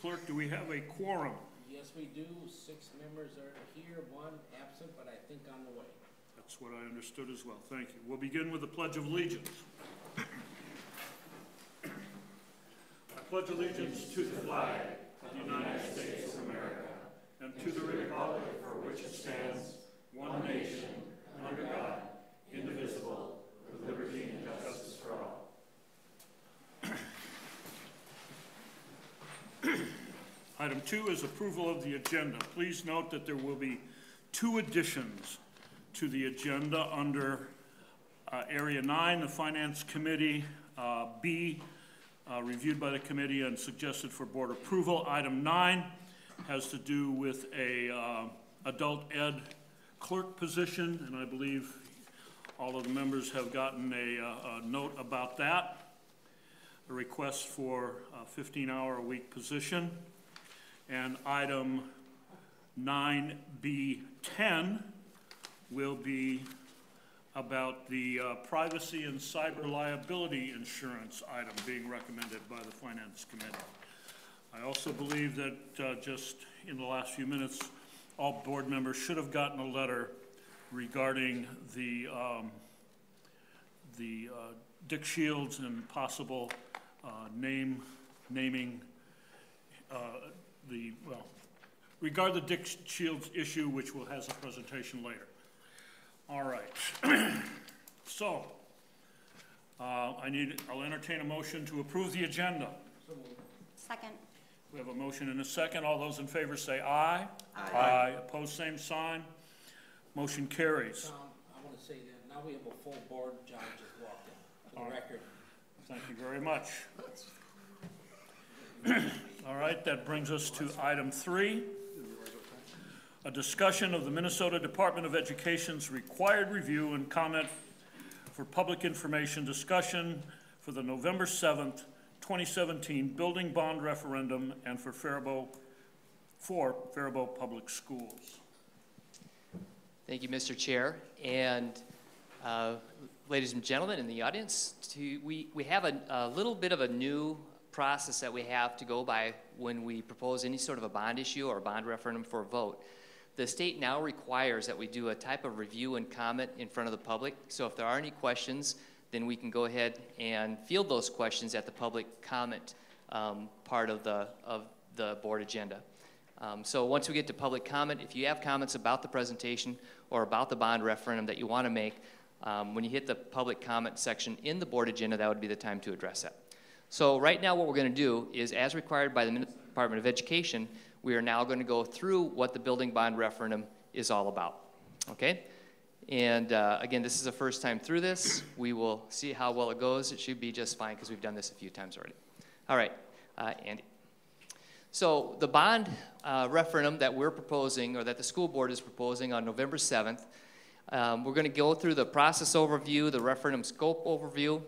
Clerk, do we have a quorum? Yes, we do. 6 members are here, 1 absent, but I think on the way. That's what I understood as well. Thank you. We'll begin with the Pledge of Allegiance. I pledge allegiance to the flag of the United States of America and to the republic for which it stands, one nation, under God, indivisible, with liberty and justice for all. Item 2 is approval of the agenda. Please note that there will be 2 additions to the agenda under Area 9, the Finance Committee, B, reviewed by the committee and suggested for board approval. Item 9 has to do with a adult ed clerk position, and I believe all of the members have gotten a note about that. A request for a 15-hour-a-week position. And item 9B10 will be about the privacy and cyber liability insurance item being recommended by the Finance Committee. I also believe that just in the last few minutes, all board members should have gotten a letter regarding the Dick Shields and possible naming regard the Dick Shields issue, which has a presentation later. All right. So, I'll entertain a motion to approve the agenda. Second. We have a motion and a second. All those in favor say aye. Aye. Aye. Opposed, same sign. Motion carries. I want to say that now we have a full board. John just walked in, for the record. Thank you very much. All right, that brings us to item 3, a discussion of the Minnesota Department of Education's required review and comment for public information discussion for the November 7th, 2017 building bond referendum and for Faribault Public Schools. Thank you, Mr. Chair, and ladies and gentlemen in the audience. We have a little bit of a new process that we have to go by when we propose any sort of a bond issue or a bond referendum for a vote. The state now requires that we do a type of review and comment in front of the public. So if there are any questions, then we can go ahead and field those questions at the public comment part of the board agenda. So once we get to public comment, if you have comments about the presentation or about the bond referendum that you want to make, when you hit the public comment section in the board agenda, that would be the time to address that. So right now what we're going to do is, as required by the Minnesota Department of Education, we are now going to go through what the building bond referendum is all about. Okay? And again, this is the first time through this. We will see how well it goes. It should be just fine because we've done this a few times already. All right, Andy. So the bond referendum that we're proposing, or that the school board is proposing on November 7th, we're going to go through the process overview, the referendum scope overview,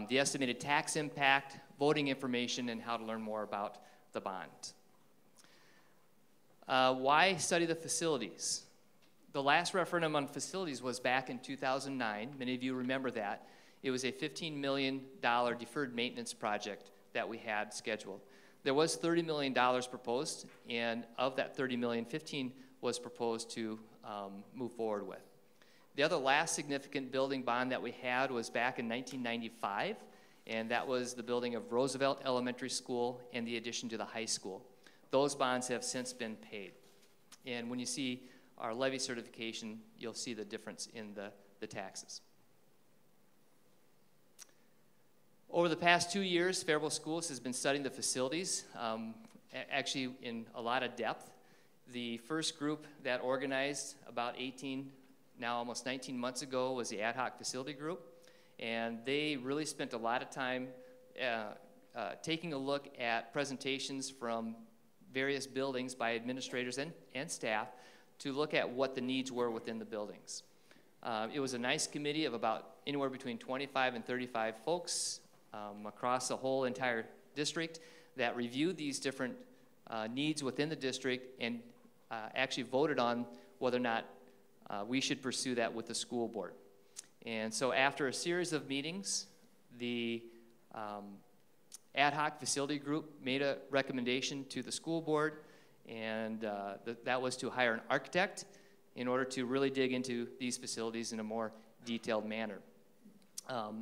the estimated tax impact, voting information, and how to learn more about the bond. Why study the facilities? The last referendum on facilities was back in 2009. Many of you remember that. It was a $15 million deferred maintenance project that we had scheduled. There was $30 million proposed, and of that $30 million, 15 was proposed to move forward with. The other last significant building bond that we had was back in 1995, and that was the building of Roosevelt Elementary School and the addition to the high school. Those bonds have since been paid. And when you see our levy certification, you'll see the difference in the taxes. Over the past 2 years, Faribault Schools has been studying the facilities, actually in a lot of depth. The first group that organized about 18, now almost 19 months ago, was the ad hoc facility group. And they really spent a lot of time taking a look at presentations from various buildings by administrators and staff to look at what the needs were within the buildings. It was a nice committee of about anywhere between 25 and 35 folks across the whole entire district that reviewed these different needs within the district and actually voted on whether or not we should pursue that with the school board. And so after a series of meetings, the ad hoc facility group made a recommendation to the school board, and that was to hire an architect in order to really dig into these facilities in a more detailed manner.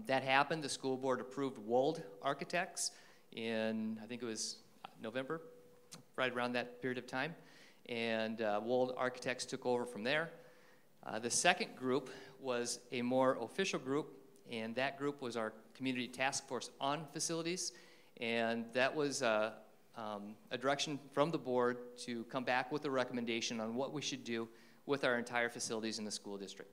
That happened. The school board approved Wold Architects in, I think it was November, right around that period of time, and Wold Architects took over from there. The second group was a more official group, and that group was our Community Task Force on Facilities, and that was a direction from the board to come back with a recommendation on what we should do with our entire facilities in the school district.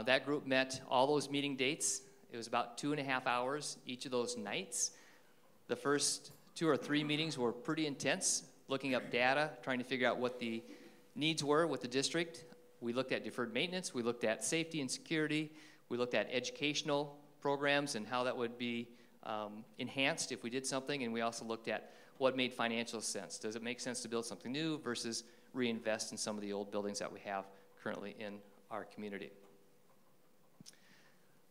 That group met all those meeting dates. It was about 2.5 hours each of those nights. The first 2 or 3 meetings were pretty intense, looking up data, trying to figure out what the needs were with the district. We looked at deferred maintenance, we looked at safety and security, we looked at educational programs and how that would be enhanced if we did something, and we also looked at what made financial sense. Does it make sense to build something new versus reinvest in some of the old buildings that we have currently in our community?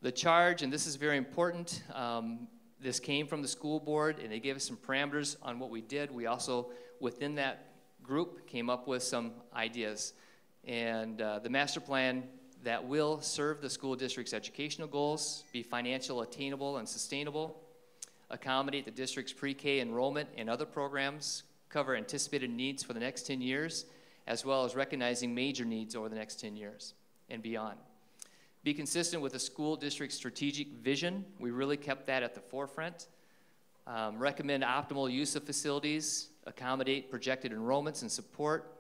The charge, and this is very important, this came from the school board, and they gave us some parameters on what we did. We also, within that group, came up with some ideas. And the master plan that will serve the school district's educational goals, be financial, attainable, and sustainable, accommodate the district's pre-K enrollment and other programs, cover anticipated needs for the next 10 years, as well as recognizing major needs over the next 10 years and beyond. Be consistent with the school district's strategic vision. We really kept that at the forefront. Recommend optimal use of facilities, accommodate projected enrollments and support,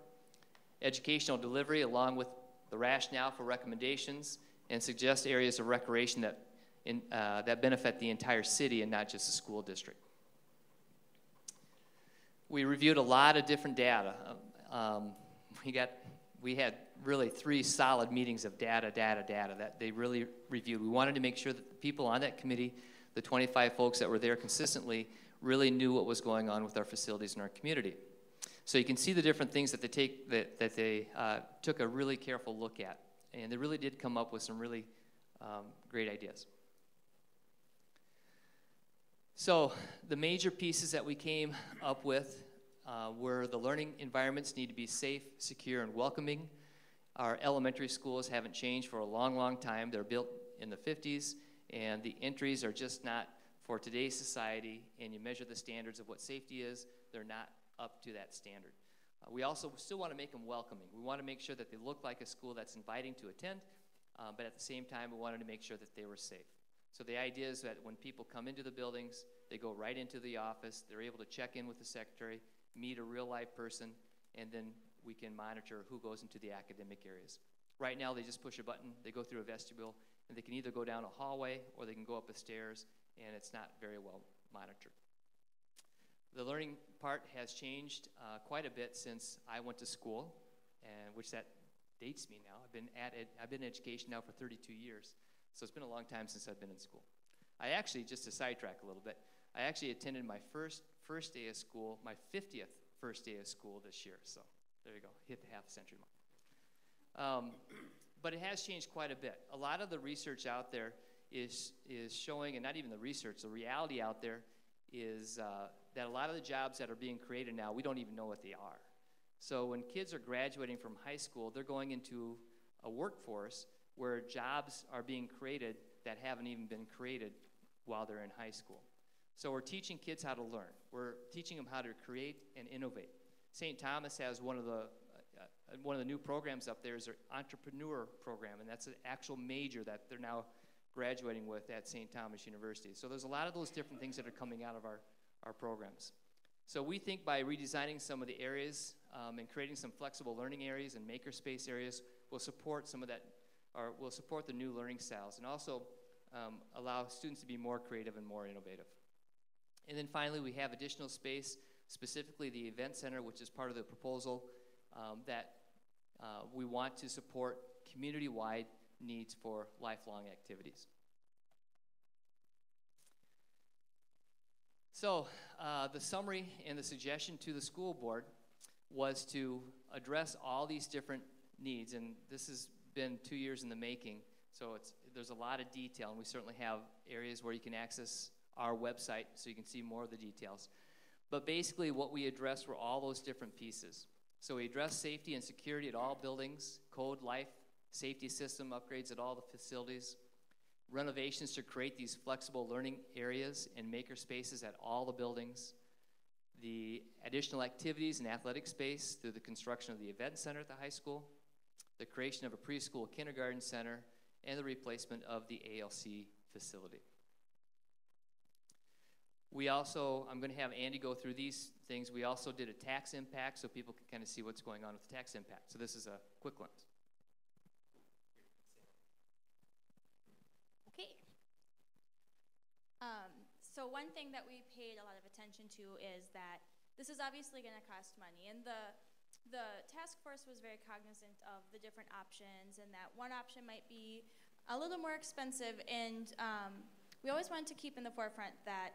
educational delivery along with the rationale for recommendations, and suggest areas of recreation that benefit the entire city and not just the school district. We reviewed a lot of different data. We had really 3 solid meetings of data that they really reviewed. We wanted to make sure that the people on that committee, the 25 folks that were there consistently, really knew what was going on with our facilities in our community. So you can see the different things that they took a really careful look at, and they really did come up with some really great ideas. So the major pieces that we came up with were the learning environments need to be safe, secure, and welcoming. Our elementary schools haven't changed for a long, long time. They're built in the 50s, and the entries are just not for today's society, and you measure the standards of what safety is, they're not up to that standard. We also still want to make them welcoming. We want to make sure that they look like a school that's inviting to attend, but at the same time, we wanted to make sure that they were safe. So the idea is that when people come into the buildings, they go right into the office, they're able to check in with the secretary, meet a real live person, and then we can monitor who goes into the academic areas. Right now, they just push a button, they go through a vestibule, and they can either go down a hallway or they can go up the stairs, and it's not very well monitored. The learning part has changed quite a bit since I went to school, and which that dates me now. I've been in education now for 32 years, so it's been a long time since I've been in school. I actually, just to sidetrack a little bit, I actually attended my first day of school, my 50th first day of school this year, so there you go, hit the half-century mark. But it has changed quite a bit. A lot of the research out there is showing, and not even the research, the reality out there is that a lot of the jobs that are being created now, we don't even know what they are. So when kids are graduating from high school, they're going into a workforce where jobs are being created that haven't even been created while they're in high school. So we're teaching kids how to learn. We're teaching them how to create and innovate. St. Thomas has one of the new programs up there is their entrepreneur program, and that's an actual major that they're now graduating with at St. Thomas University. So there's a lot of those different things that are coming out of our programs. So we think by redesigning some of the areas and creating some flexible learning areas and makerspace areas will support some of that, or will support the new learning styles, and also allow students to be more creative and more innovative. And then finally, we have additional space, specifically the event center, which is part of the proposal that we want to support community-wide needs for lifelong activities. So the summary and the suggestion to the school board was to address all these different needs, and this has been 2 years in the making, so there's a lot of detail, and we certainly have areas where you can access our website so you can see more of the details. But basically what we addressed were all those different pieces. So we addressed safety and security at all buildings, code, life, safety system upgrades at all the facilities, renovations to create these flexible learning areas and maker spaces at all the buildings, the additional activities and athletic space through the construction of the event center at the high school, the creation of a preschool kindergarten center, and the replacement of the ALC facility. We also, I'm going to have Andy go through these things. We also did a tax impact so people can kind of see what's going on with the tax impact. So this is a quick one. Okay. So one thing that we paid a lot of attention to is that this is obviously going to cost money, and the task force was very cognizant of the different options, and that one option might be a little more expensive, and we always wanted to keep in the forefront that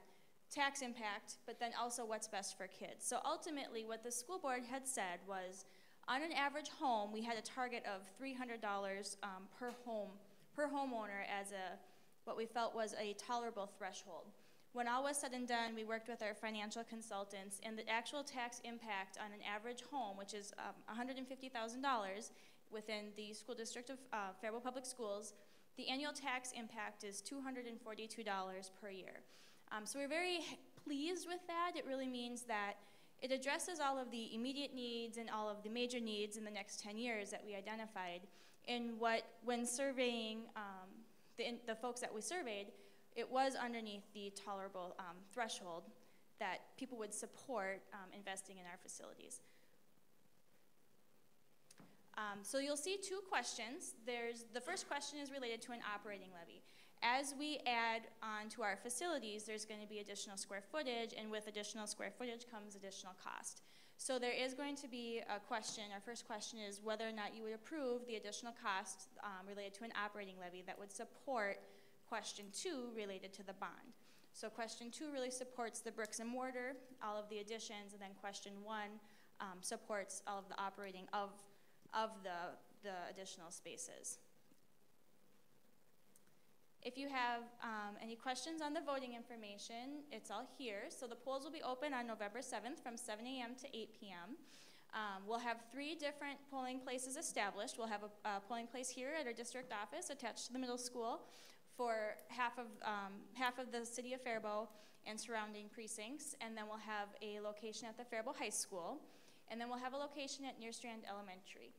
tax impact, but then also what's best for kids. So ultimately, what the school board had said was, on an average home, we had a target of $300 per homeowner as what we felt was a tolerable threshold. When all was said and done, we worked with our financial consultants, and the actual tax impact on an average home, which is $150,000 within the school district of Faribault Public Schools, the annual tax impact is $242 per year. So we're very pleased with that. It really means that it addresses all of the immediate needs and all of the major needs in the next 10 years that we identified. And when surveying the folks that we surveyed, it was underneath the tolerable threshold that people would support investing in our facilities. So you'll see two questions. The first question is related to an operating levy. As we add on to our facilities, there's going to be additional square footage, and with additional square footage comes additional cost. So there is going to be a question. Our first question is whether or not you would approve the additional cost related to an operating levy that would support question 2 related to the bond. So question 2 really supports the bricks and mortar, all of the additions, and then question 1 supports all of the operating of the additional spaces. If you have any questions on the voting information, it's all here. So the polls will be open on November 7th from 7 a.m. to 8 p.m. We'll have 3 different polling places established. We'll have a polling place here at our district office attached to the middle school for half of the city of Faribault and surrounding precincts. And then we'll have a location at the Faribault High School. And then we'll have a location at Near Strand Elementary.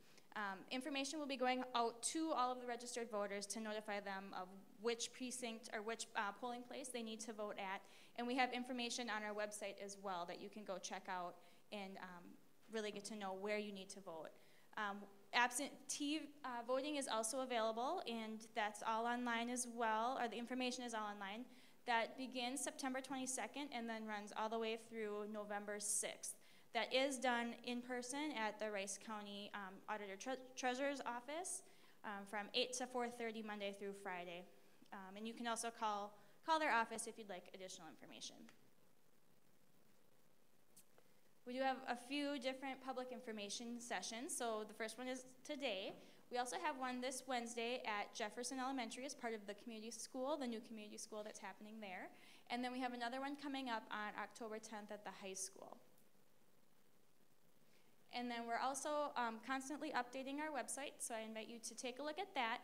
Information will be going out to all of the registered voters to notify them of which precinct or which polling place they need to vote at. And we have information on our website as well that you can go check out and really get to know where you need to vote. Absentee voting is also available, and that's all online as well, or the information is all online. That begins September 22nd and then runs all the way through November 6th. That is done in person at the Rice County Auditor Treasurer's Office from 8 to 4:30 Monday through Friday. And you can also call their office if you'd like additional information. We do have a few different public information sessions. So the first one is today. We also have one this Wednesday at Jefferson Elementary as part of the community school, the new community school that's happening there. And then we have another one coming up on October 10th at the high school. And then we're also constantly updating our website, so I invite you to take a look at that,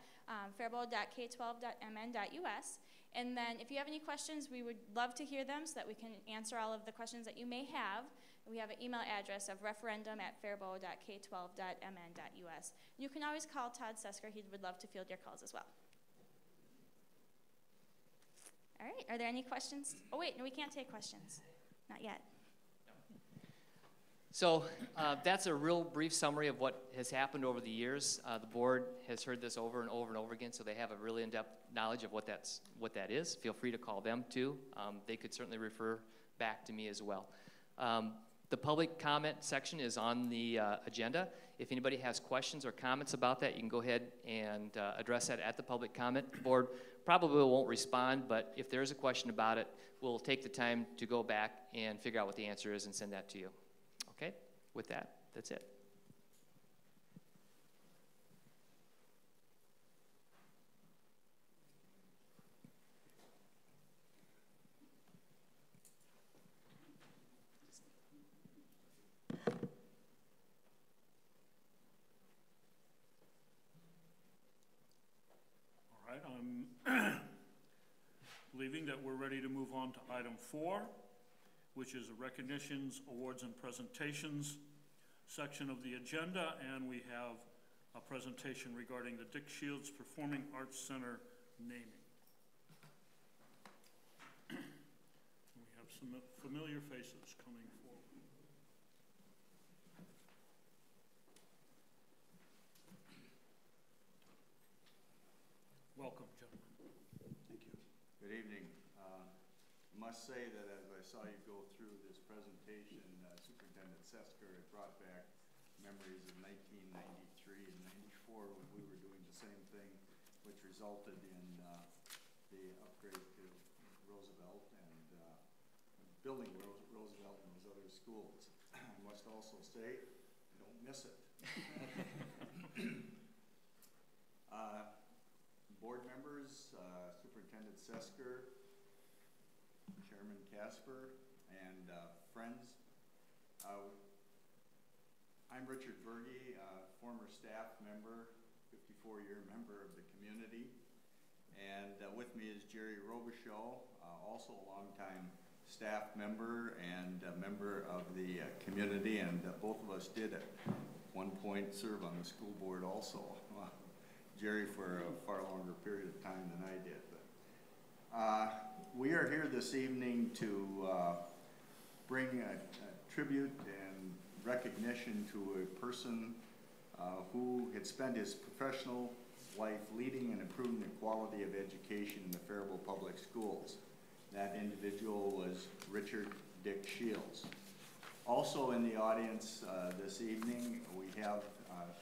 faribault.k12.mn.us. And then if you have any questions, we would love to hear them so that we can answer all of the questions that you may have. We have an email address of referendum@faribault.k12.mn.us. You can always call Todd Sesker. He would love to field your calls as well. All right, are there any questions? Oh wait, no, we can't take questions. Not yet. So that's a real brief summary of what has happened over the years. The board has heard this over and over and over again, so they have a really in-depth knowledge of what that is. Feel free to call them too. They could certainly refer back to me as well. The public comment section is on the agenda. If anybody has questions or comments about that, you can go ahead and address that at the public comment. The board probably won't respond, but if there is a question about it, we'll take the time to go back and figure out what the answer is and send that to you. Okay, with that, that's it. right, I'm believing that we're ready to move on to item 4, which is the recognitions, awards, and presentations section of the agenda, and we have a presentation regarding the Dick Shields Performing Arts Center naming. We have some familiar faces coming forward. Welcome, gentlemen. Thank you. Good evening. I must say that as I saw you go through this presentation, Superintendent Sesker had brought back memories of 1993 and 94 when we were doing the same thing, which resulted in the upgrade to Roosevelt and building Roosevelt and those other schools. I must also say, I don't miss it. Board members, Superintendent Sesker, Chairman Casper, and friends. I'm Richard Berge, former staff member, 54-year member of the community. And with me is Jerry Robichaud, also a longtime staff member and a member of the community, and both of us did at one point serve on the school board also. Jerry for a far longer period of time than I did. But, we are here this evening to bring a tribute and recognition to a person who had spent his professional life leading and improving the quality of education in the Faribault Public Schools. That individual was Richard Dick Shields. Also in the audience this evening, we have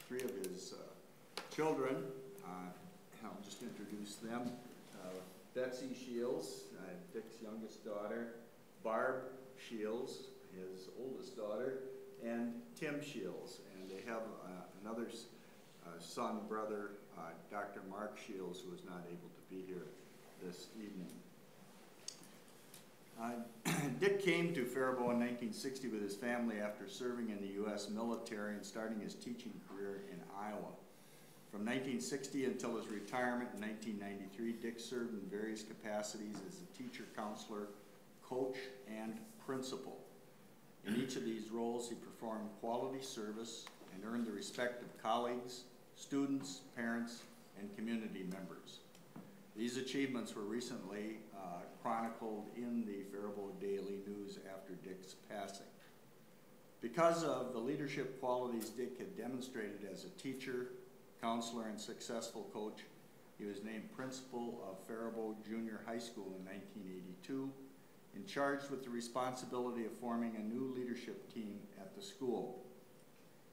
3 of his children. I'll just introduce them. Betsy Shields, Dick's youngest daughter, Barb Shields, his oldest daughter, and Tim Shields. And they have another son, brother, Dr. Mark Shields, who is not able to be here this evening. Dick came to Faribault in 1960 with his family after serving in the U.S. military and starting his teaching career in Iowa. From 1960 until his retirement in 1993, Dick served in various capacities as a teacher, counselor, coach, and principal. In each of these roles, he performed quality service and earned the respect of colleagues, students, parents, and community members. These achievements were recently chronicled in the Faribault Daily News after Dick's passing. Because of the leadership qualities Dick had demonstrated as a teacher, counselor, and successful coach, he was named principal of Faribault Junior High School in 1982 and charged with the responsibility of forming a new leadership team at the school.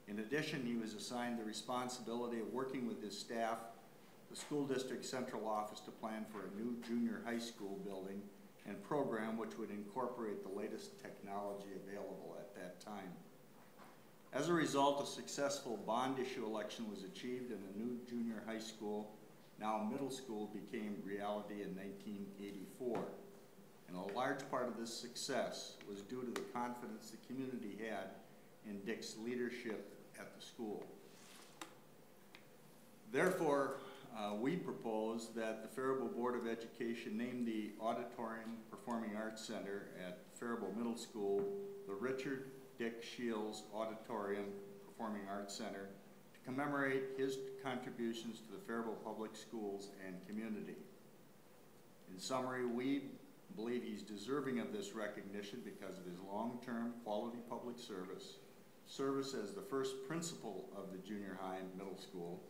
In addition, he was assigned the responsibility of working with his staff, the school district central office, to plan for a new junior high school building and program which would incorporate the latest technology available at that time. As a result, a successful bond issue election was achieved and the new junior high school, now middle school, became reality in 1984. And a large part of this success was due to the confidence the community had in Dick's leadership at the school. Therefore, we propose that the Faribault Board of Education name the Auditorium Performing Arts Center at Faribault Middle School the Richard Dick Shields Auditorium Performing Arts Center to commemorate his contributions to the Faribault Public Schools and community. In summary, we believe he's deserving of this recognition because of his long-term quality public service, service as the first principal of the junior high and middle school,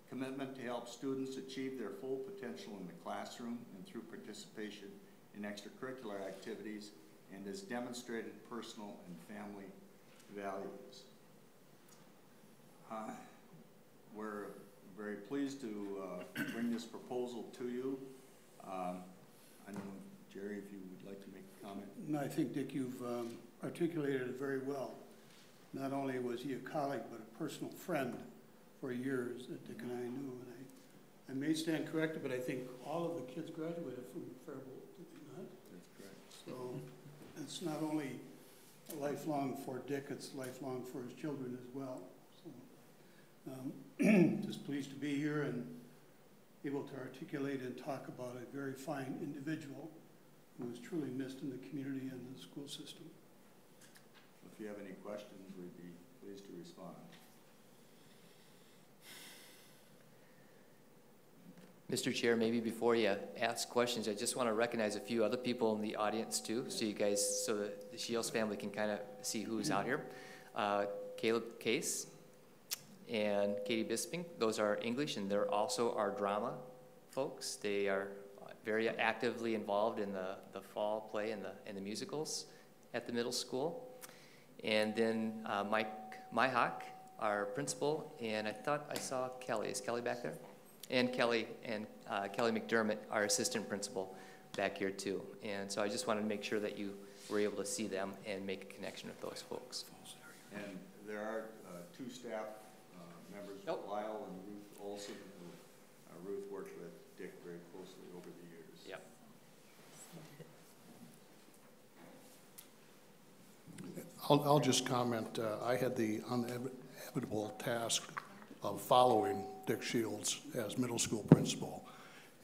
commitment to help students achieve their full potential in the classroom and through participation in extracurricular activities, and has demonstrated personal and family values. We're very pleased to bring this proposal to you. I don't know, Jerry, if you would like to make a comment. No, I think, Dick, you've articulated it very well. Not only was he a colleague, but a personal friend for years that Dick and I knew. And I may stand corrected, but I think all of the kids graduated from Faribault, did they not? That's correct. So it's not only lifelong for Dick, it's lifelong for his children as well. So just pleased to be here, and able to articulate and talk about a very fine individual who was truly missed in the community and the school system. If you have any questions, we'd be pleased to respond. Mr. Chair, maybe before you ask questions, I just want to recognize a few other people in the audience too, so you guys, so the Shields family can kind of see who's out here. Caleb Case and Katie Bisping, those are English, and they're also our drama folks. They are very actively involved in the fall play and the musicals at the middle school. And then Mike Myhock, our principal, and I thought I saw Kelly. Is Kelly back there? And Kelly McDermott, our assistant principal, back here too. And so I just wanted to make sure that you were able to see them and make a connection with those folks. And there are two staff members, Lyle and Ruth Olson, who Ruth worked with Dick very closely over the years. Yep. I'll just comment. I had the inevitable task of following Dick Shields as middle school principal.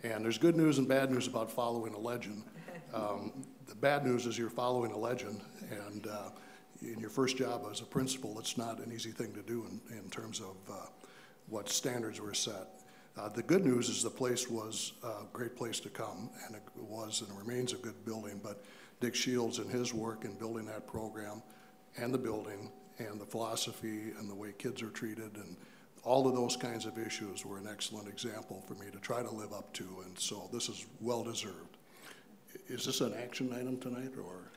And there's good news and bad news about following a legend. The bad news is you're following a legend, and in your first job as a principal, it's not an easy thing to do in terms of what standards were set. The good news is the place was a great place to come, and it was and remains a good building, but Dick Shields and his work in building that program and the building and the philosophy and the way kids are treated and all of those kinds of issues were an excellent example for me to try to live up to, and so this is well-deserved. Is this an action item tonight, or?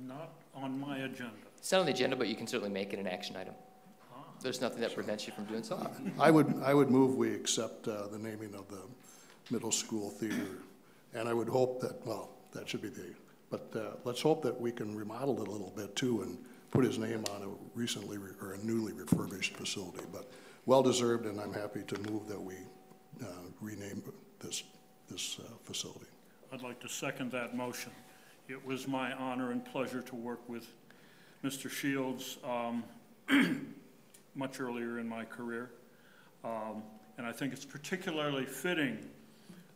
Not on my agenda. It's not on the agenda, but you can certainly make it an action item. There's nothing that prevents you from doing so. I would move we accept the naming of the middle school theater, and I would hope that, well, that should be but let's hope that we can remodel it a little bit too and put his name on a recently or a newly refurbished facility. But well-deserved, and I'm happy to move that we rename this facility. I'd like to second that motion. It was my honor and pleasure to work with Mr. Shields much earlier in my career. And I think it's particularly fitting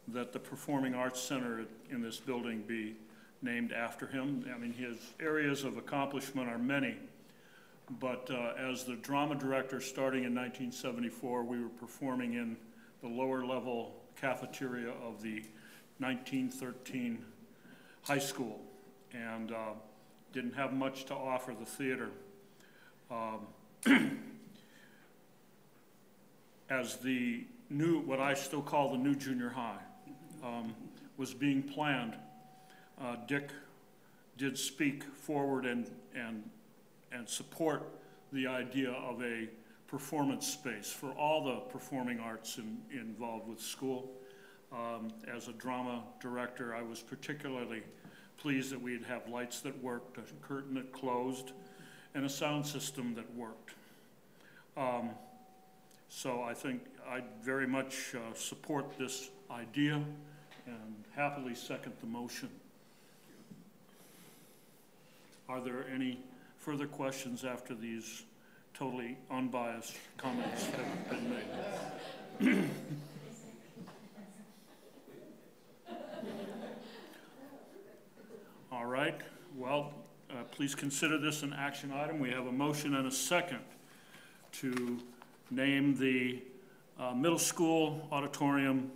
that the Performing Arts Center in this building be named after him. I mean, his areas of accomplishment are many, but as the drama director starting in 1974, we were performing in the lower level cafeteria of the 1913 high school, and didn't have much to offer the theater. As the new, what I still call the new junior high, was being planned, Dick did speak forward and support the idea of a performance space for all the performing arts involved with school. As a drama director, I was particularly pleased that we'd have lights that worked, a curtain that closed, and a sound system that worked. So I think I very much support this idea and happily second the motion. Are there any further questions after these totally unbiased comments have been made? All right, well, please consider this an action item. We have a motion and a second to name the middle school auditorium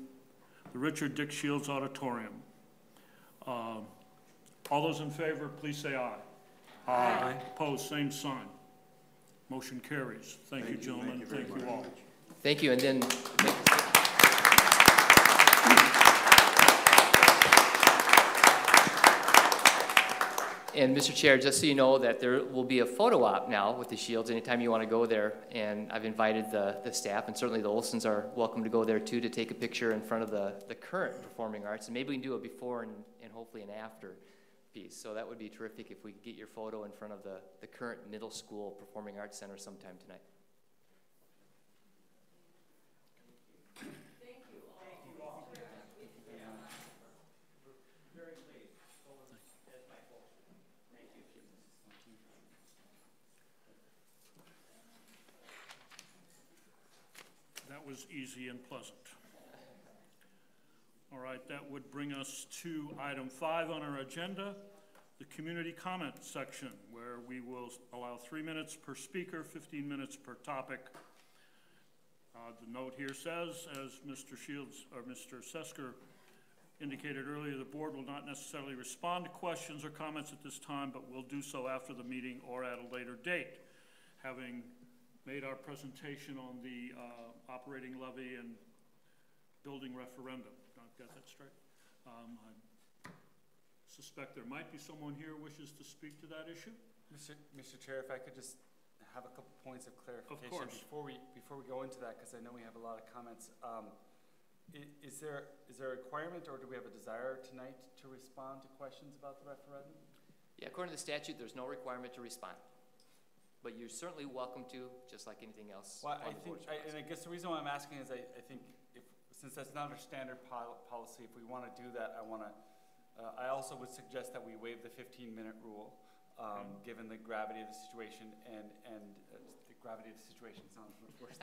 the Richard Dick Shields Auditorium. All those in favor, please say aye. Aye. Opposed, same sign. Motion carries. Thank you, gentlemen. Thank you all. Thank you, and then. And Mr. Chair, just so you know that there will be a photo op now with the Shields anytime you want to go there, and I've invited the staff, and certainly the Olsons are welcome to go there too to take a picture in front of the current performing arts, and maybe we can do a before and hopefully an after piece. So that would be terrific if we could get your photo in front of the current middle school performing arts center sometime tonight. That was easy and pleasant. All right, that would bring us to item 5 on our agenda, the community comment section, where we will allow 3 minutes per speaker, 15 minutes per topic. The note here says, as Mr. Shields or Mr. Sesker indicated earlier, the board will not necessarily respond to questions or comments at this time, but will do so after the meeting or at a later date. Having made our presentation on the operating levy and building referendum. I've got that straight. I suspect there might be someone here who wishes to speak to that issue. Mr. Chair, if I could just have a couple points of clarification of course. before we go into that, because I know we have a lot of comments. Is there a requirement, or do we have a desire tonight to respond to questions about the referendum? Yeah, according to the statute, there's no requirement to respond. But you're certainly welcome to, just like anything else. Well, I guess the reason why I'm asking is I think since that's not our standard policy, if we want to do that, I also would suggest that we waive the 15-minute rule, given the gravity of the situation and the gravity of the situation sounds much worse.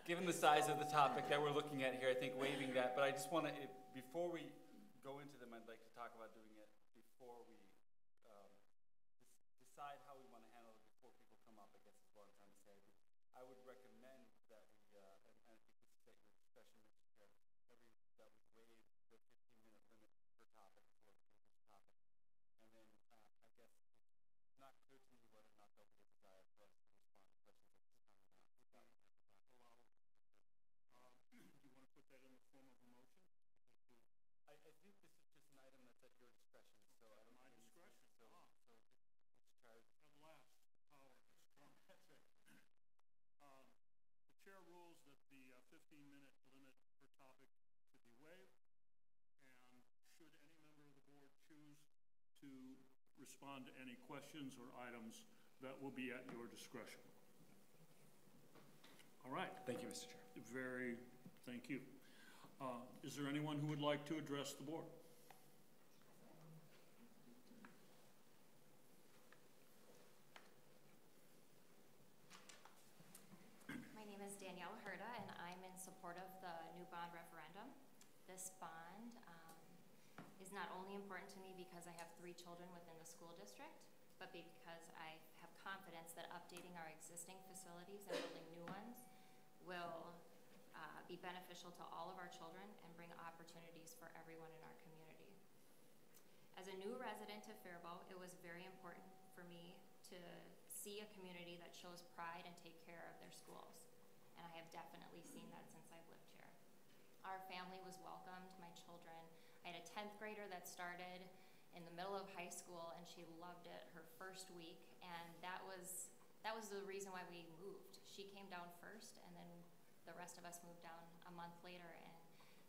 Given the size of the topic that we're looking at here, I think waiving that. But I just want to, before we go into them, I'd like to talk about doing it before we decide how we want to handle it before people come up, I guess is what I'm trying to say. I would recommend that we, and I think this is at your discretion, Mr. Chair, that we waive the 15-minute limit per topic for each topic. And then I guess it's not clear to me whether or not there'll be a desire for us to respond to questions at this time or not. Do you want to put that in the form of a motion? I think this is just an item that's at your discretion. So I don't. My discretion. So which charge? At last, the power has come. That's right. The chair rules that the 15-minute limit per topic should be waived, and should any member of the board choose to respond to any questions or items, that will be at your discretion. All right. Thank you, Mr. Chair. Thank you. Is there anyone who would like to address the board? My name is Danielle Herda, and I'm in support of the new bond referendum. This bond is not only important to me because I have 3 children within the school district, but because I have confidence that updating our existing facilities and building new ones will be beneficial to all of our children and bring opportunities for everyone in our community. As a new resident of Faribault, it was very important for me to see a community that shows pride and take care of their schools. And I have definitely seen that since I've lived here. Our family was welcomed, my children. I had a 10th grader that started in the middle of high school, and she loved it her first week, and that was the reason why we moved. She came down first, and then the rest of us moved down a month later, and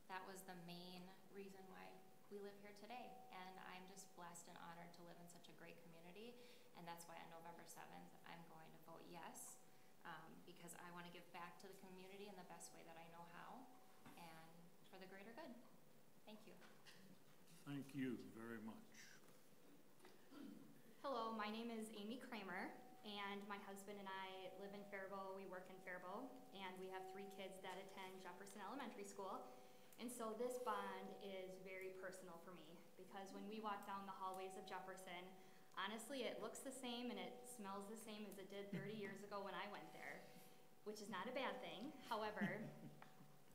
that was the main reason why we live here today. And I'm just blessed and honored to live in such a great community, and that's why on November 7th, I'm going to vote yes, because I want to give back to the community in the best way that I know how, and for the greater good. Thank you. Thank you very much. Hello, my name is Amy Kramer, and my husband and I live in Faribault. We work in Faribault, and we have 3 kids that attend Jefferson Elementary School. And so this bond is very personal for me, because when we walk down the hallways of Jefferson, honestly, it looks the same and it smells the same as it did 30 years ago when I went there, which is not a bad thing. However,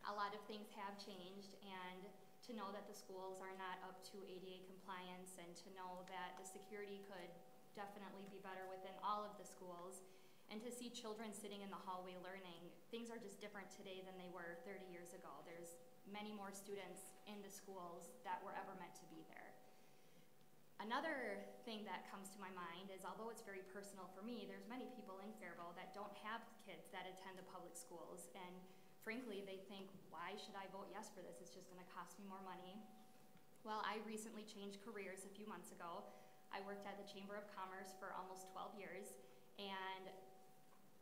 a lot of things have changed, and to know that the schools are not up to ADA compliance, and to know that the security could definitely be better within all of the schools, and to see children sitting in the hallway learning. Things are just different today than they were 30 years ago. There's many more students in the schools that were ever meant to be there. Another thing that comes to my mind is, although it's very personal for me, there's many people in Faribault that don't have kids that attend the public schools, and frankly, they think, why should I vote yes for this? It's just gonna cost me more money. Well, I recently changed careers a few months ago. I worked at the Chamber of Commerce for almost 12 years, and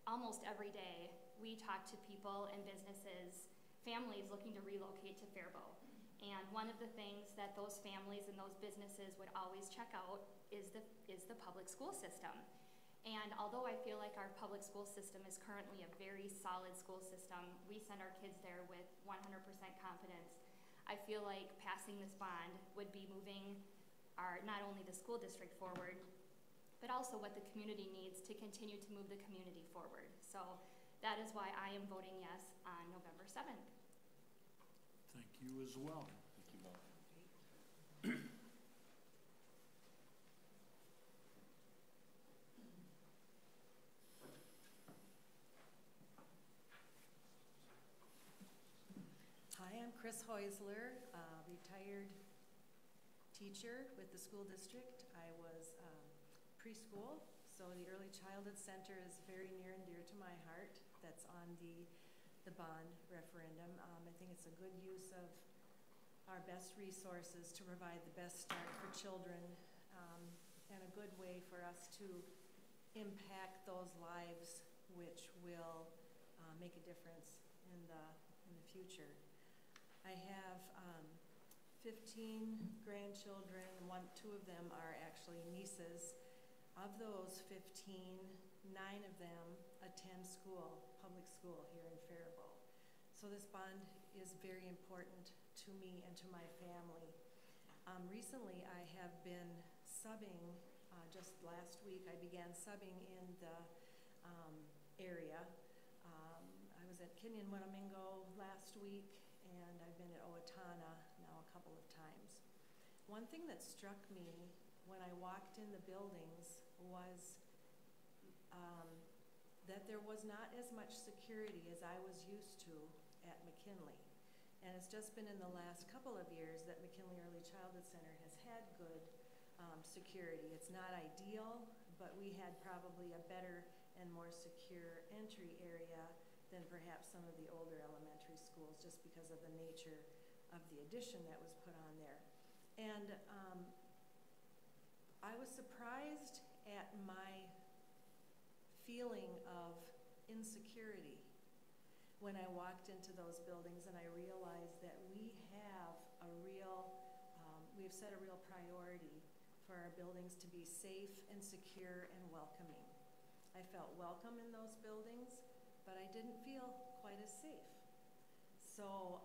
almost every day we talk to people and businesses, families looking to relocate to Faribault. And one of the things that those families and those businesses would always check out is the public school system. And although I feel like our public school system is currently a very solid school system, we send our kids there with 100% confidence. I feel like passing this bond would be moving not only the school district forward, but also what the community needs to continue to move the community forward. So that is why I am voting yes on November 7th. Thank you as well. Thank you both. Hi, I'm Chris Heusler, retired teacher with the school district. I was preschool, so the Early Childhood Center is very near and dear to my heart. That's on the bond referendum. I think it's a good use of our best resources to provide the best start for children, and a good way for us to impact those lives which will make a difference in the future. I have 15 grandchildren. Two of them are actually nieces. Of those 15, 9 of them attend school, public school here in Faribault. So this bond is very important to me and to my family. Recently I have been subbing, just last week I began subbing in the area. I was at Kenyon Winnemingo last week, and I've been at Owatonna now a couple of times. One thing that struck me when I walked in the buildings was that there was not as much security as I was used to at McKinley. And it's just been in the last couple of years that McKinley Early Childhood Center has had good security. It's not ideal, but we had probably a better and more secure entry area than perhaps some of the older elementary schools, just because of the nature of the addition that was put on there. And I was surprised at my feeling of insecurity when I walked into those buildings, and I realized that we have we've set a real priority for our buildings to be safe and secure and welcoming. I felt welcome in those buildings, but I didn't feel quite as safe. So,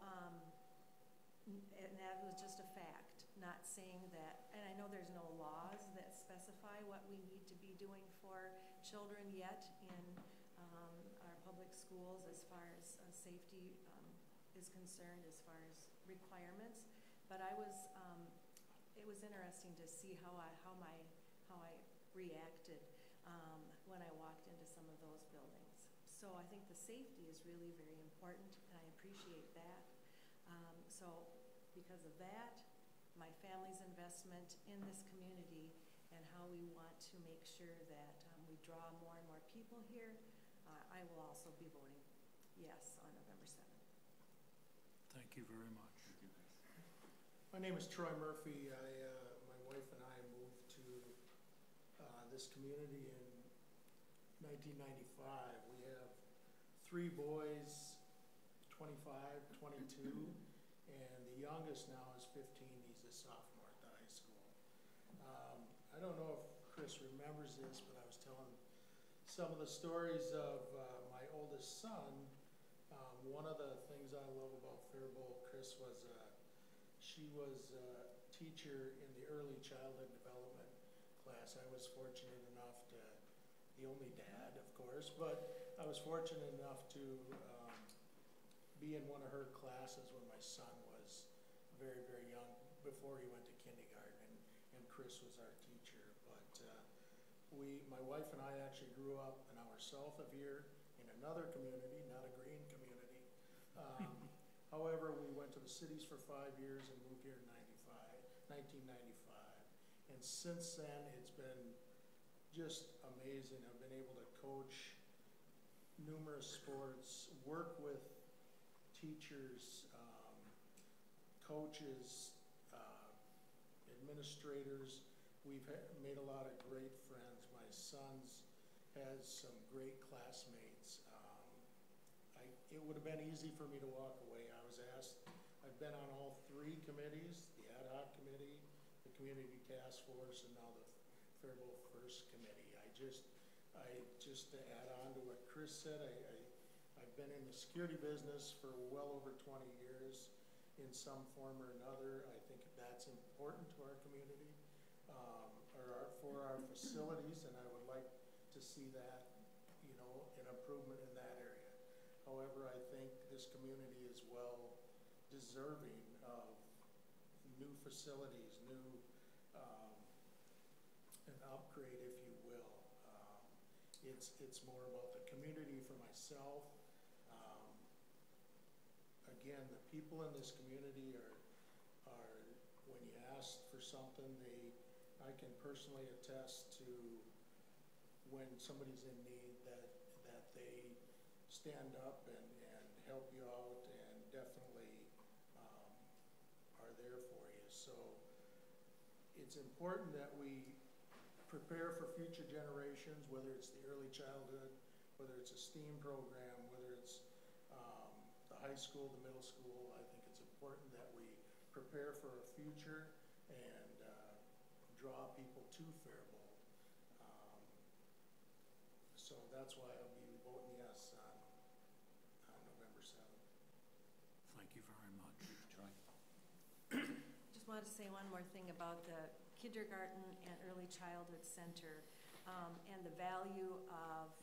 and that was just a fact, not saying that, and I know there's no laws that specify what we need to be doing for children yet in our public schools as far as safety is concerned, as far as requirements. But it was interesting to see how I reacted when I walked into some of those buildings. So I think the safety is really very important, and I appreciate that. So because of that, my family's investment in this community, and how we want to make sure that we draw more and more people here, I will also be voting yes on November 7th. Thank you very much. My name is Troy Murphy. My wife and I moved to this community in 1995. We have 3 boys, 25, 22, and the youngest now is 15. He's a sophomore at the high school. I don't know if Chris remembers this, but I was telling some of the stories of my oldest son. One of the things I love about Faribault, Chris, was she was a teacher in the early childhood development class. I was fortunate enough to, the only dad, of course, but I was fortunate enough to be in one of her classes when my son was very, very young, before he went to kindergarten, and Chris was our teacher. But my wife and I actually grew up an hour south of here in another community, not a green community. However, we went to the cities for 5 years and moved here in 1995. And since then, it's been just amazing. I've been able to coach numerous sports, work with teachers, coaches, administrators. We've made a lot of great friends. My son's has some great classmates. It would have been easy for me to walk away. I was asked, I've been on all 3 committees, the ad hoc committee, the community task force, and now the Faribault First Committee. Just to add on to what Chris said, I've been in the security business for well over 20 years in some form or another. I think that's important to our community, for our facilities, and I would like to see that, you know, an improvement in that area. However, I think this community is well deserving of new facilities, an upgrade, if you will. It's more about the community for myself. Again, the people in this community are when you ask for something, I can personally attest to when somebody's in need that they stand up and help you out and definitely are there for you. So it's important that we prepare for future generations, whether it's the early childhood, whether it's a STEAM program, whether it's the high school, the middle school. I think it's important that we prepare for a future and draw people to Faribault. So that's why I'll be voting yes on November 7th. Thank you very much. Troy. Just wanted to say one more thing about the kindergarten and early childhood center and the value of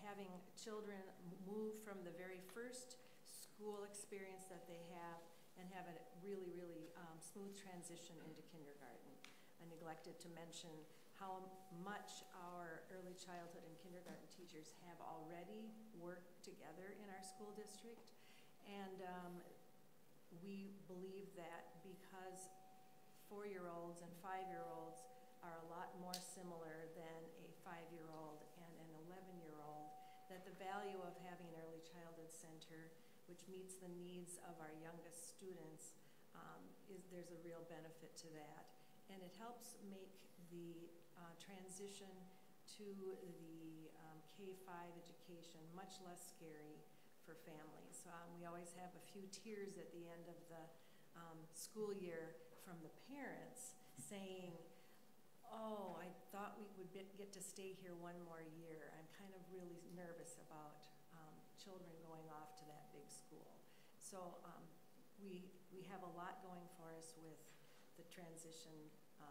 having children move from the very first school experience that they have and have a really, really smooth transition into kindergarten. I neglected to mention how much our early childhood and kindergarten teachers have already worked together in our school district. And we believe that because 4-year-olds and 5-year-olds are a lot more similar than a 5-year-old and an 11-year-old, that the value of having an early childhood center, which meets the needs of our youngest students, there's a real benefit to that. And it helps make the transition to the K-5 education much less scary for families. We always have a few tears at the end of the school year from the parents saying, oh, I thought we would get to stay here one more year. I'm kind of really nervous about children going off to that big school. So we have a lot going for us with the transition,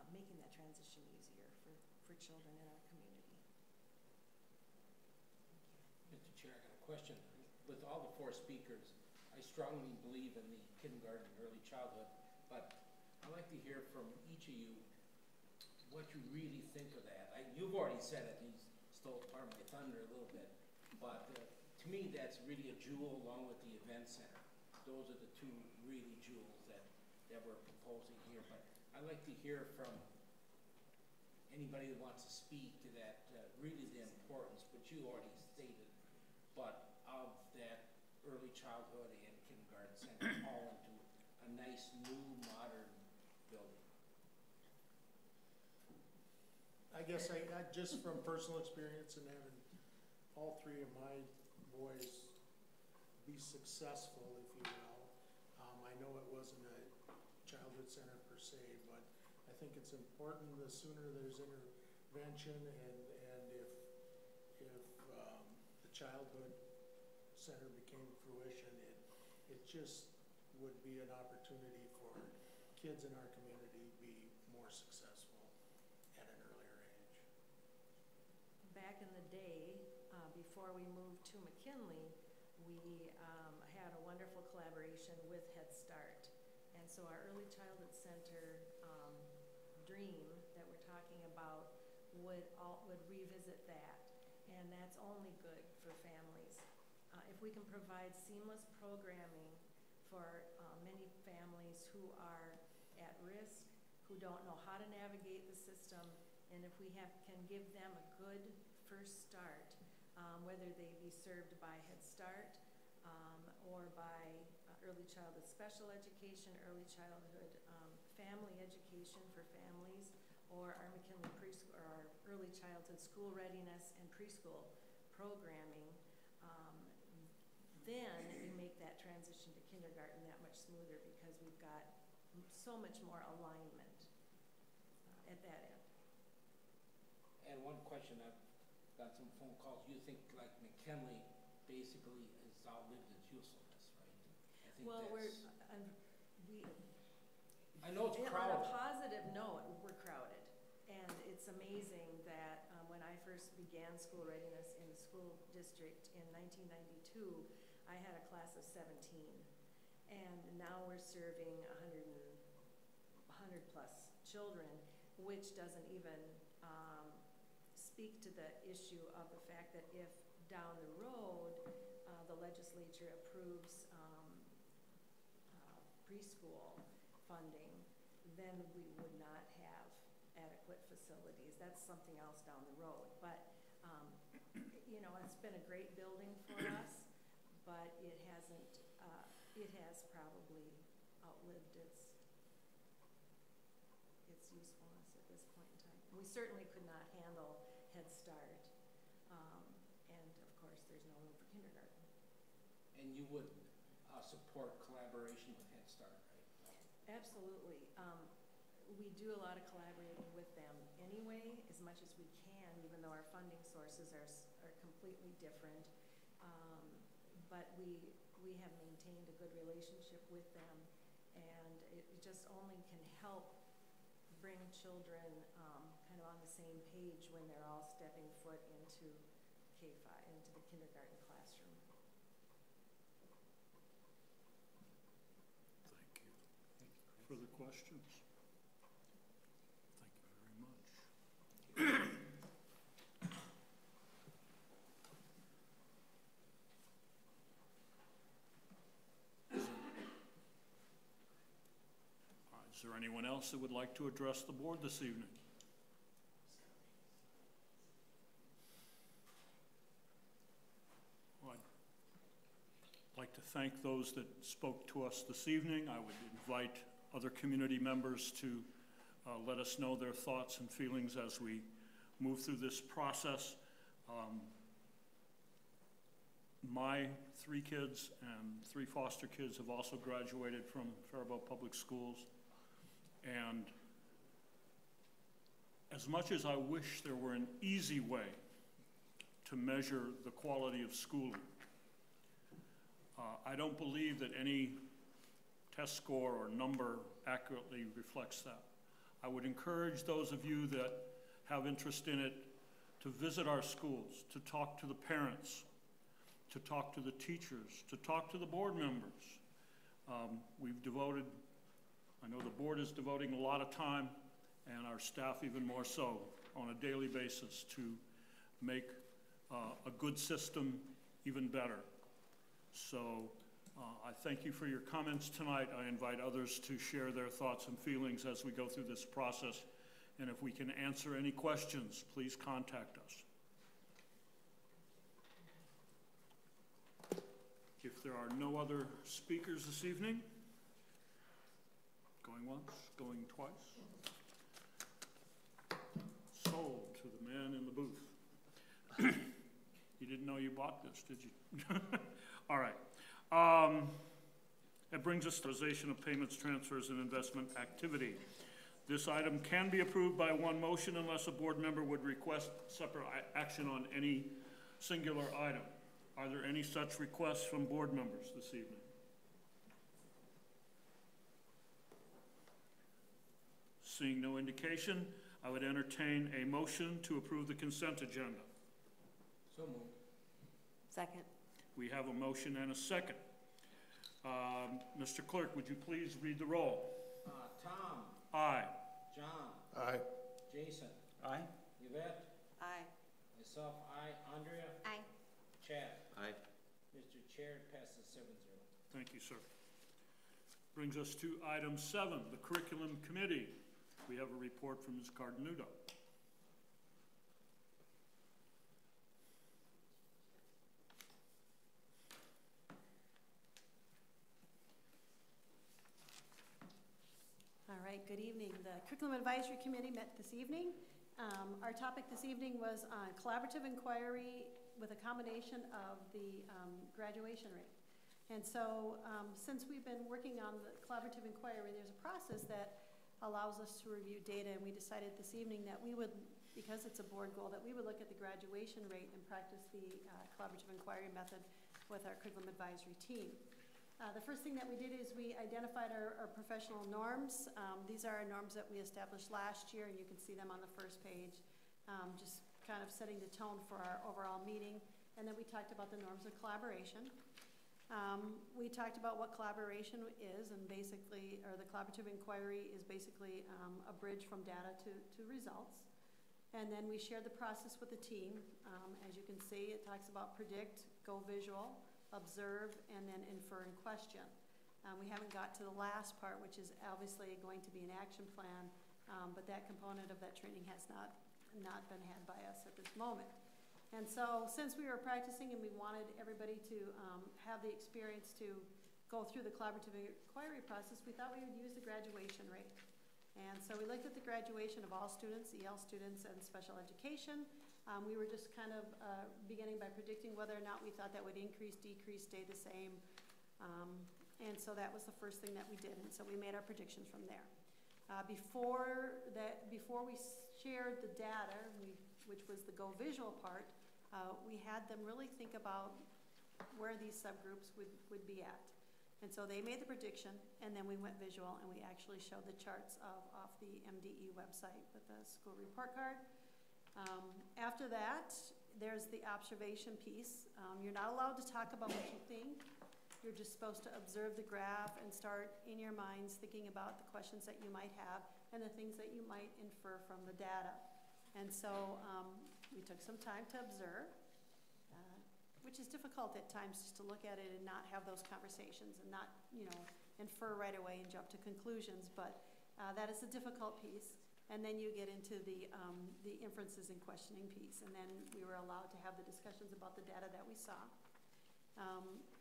making that transition easier for children in our community. Mr. Chair, I got a question. With all the 4 speakers, I strongly believe in the kindergarten and early childhood, but I'd like to hear from each of you what you really think of that. You've already said it, you stole part of my thunder a little bit, but to me that's really a jewel along with the event center. Those are the 2 really jewels that we're proposing here, but I'd like to hear from anybody that wants to speak to that, really the importance, which you already stated, but of that early childhood and kindergarten center all into a nice new modern building. I guess I just from personal experience and having all 3 of my boys be successful, if you will. I know it wasn't a childhood center per se, but I think it's important the sooner there's intervention and if the childhood center became fruition, it just would be an opportunity for kids in our community to be more successful at an earlier age. Back in the day, before we moved to McKinley, we had a wonderful collaboration with Head Start. And so our early childhood center dream that we're talking about would revisit that. And that's only good for families. If we can provide seamless programming for many families who are at risk, who don't know how to navigate the system, and if we can give them a good first start, whether they be served by Head Start or by early childhood special education, early childhood family education for families, or our McKinley preschool, or our early childhood school readiness and preschool programming, then you make that transition to kindergarten that much smoother because we've got so much more alignment at that end. And one question, got some phone calls. You think like McKinley basically has outlived its usefulness, right? I think Well, I know it's on crowded. a positive note, we're crowded. And it's amazing that when I first began school readiness in the school district in 1992, I had a class of 17. And now we're serving 100 plus children, which doesn't even speak to the issue of the fact that if down the road the legislature approves preschool funding, then we would not have adequate facilities. That's something else down the road. But, you know, it's been a great building for us, but it hasn't, it has probably outlived its usefulness at this point in time. We certainly could not handle Head Start, and of course there's no room for kindergarten. And you would support collaboration with Head Start, right? Absolutely. We do a lot of collaborating with them anyway, as much as we can, even though our funding sources are completely different. But we have maintained a good relationship with them, and it just only can help bring children kind of on the same page when they're all stepping foot into K-5, into the kindergarten classroom. Thank you. Further questions? Thank you very much. Is there anyone else that would like to address the board this evening? Well, I'd like to thank those that spoke to us this evening. I would invite other community members to let us know their thoughts and feelings as we move through this process. My 3 kids and 3 foster kids have also graduated from Faribault Public Schools. And as much as I wish there were an easy way to measure the quality of schooling, I don't believe that any test score or number accurately reflects that. I would encourage those of you that have interest in it to visit our schools, to talk to the parents, to talk to the teachers, to talk to the board members. We've devoted, I know the board is devoting a lot of time, and our staff even more so, on a daily basis to make a good system even better. So I thank you for your comments tonight. I invite others to share their thoughts and feelings as we go through this process. And if we can answer any questions, please contact us. If there are no other speakers this evening, going once, going twice, sold to the man in the booth. You didn't know you bought this, did you? All right. That brings us to authorization of payments, transfers, and investment activity. This item can be approved by one motion unless a board member would request separate action on any singular item. Are there any such requests from board members this evening? Seeing no indication, I would entertain a motion to approve the consent agenda. So moved. Second. We have a motion and a second. Mr. Clerk, would you please read the roll? Tom. Aye. John. Aye. Jason. Aye. Yvette. Aye. Myself, aye. Andrea. Aye. Chad. Aye. Mr. Chair, it passes 7-0. Thank you, sir. Brings us to item 7, the Curriculum Committee. We have a report from Ms. Cardenudo. All right, good evening. The Curriculum Advisory Committee met this evening. Our topic this evening was on collaborative inquiry with a combination of the graduation rate. And so since we've been working on the collaborative inquiry, there's a process that allows us to review data, and we decided this evening that we would because it's a board goal, that we would look at the graduation rate and practice the collaborative inquiry method with our curriculum advisory team. The first thing that we did is we identified our professional norms. These are our norms that we established last year, and you can see them on the first page, just kind of setting the tone for our overall meeting. And then we talked about the norms of collaboration. We talked about what collaboration is, and basically, or the collaborative inquiry is basically a bridge from data to results. And then we shared the process with the team. As you can see, it talks about predict, go visual, observe, and then infer and question. We haven't got to the last part, which is obviously going to be an action plan, but that component of that training has not been had by us at this moment. And so since we were practicing and we wanted everybody to have the experience to go through the collaborative inquiry process, we thought we would use the graduation rate. And so we looked at the graduation of all students, EL students, and special education. We were just kind of beginning by predicting whether or not we thought that would increase, decrease, stay the same. And so that was the first thing that we did. And so we made our predictions from there. Before we shared the data, which was the go visual part, we had them really think about where these subgroups would be at. And so they made the prediction, and then we went visual, and we actually showed the charts off the MDE website with the school report card. After that, there's the observation piece. You're not allowed to talk about what you think. You're just supposed to observe the graph and start in your minds thinking about the questions that you might have and the things that you might infer from the data. And so we took some time to observe, which is difficult at times just to look at it and not have those conversations and not, infer right away and jump to conclusions. But that is a difficult piece. And then you get into the inferences and questioning piece. And then we were allowed to have the discussions about the data that we saw.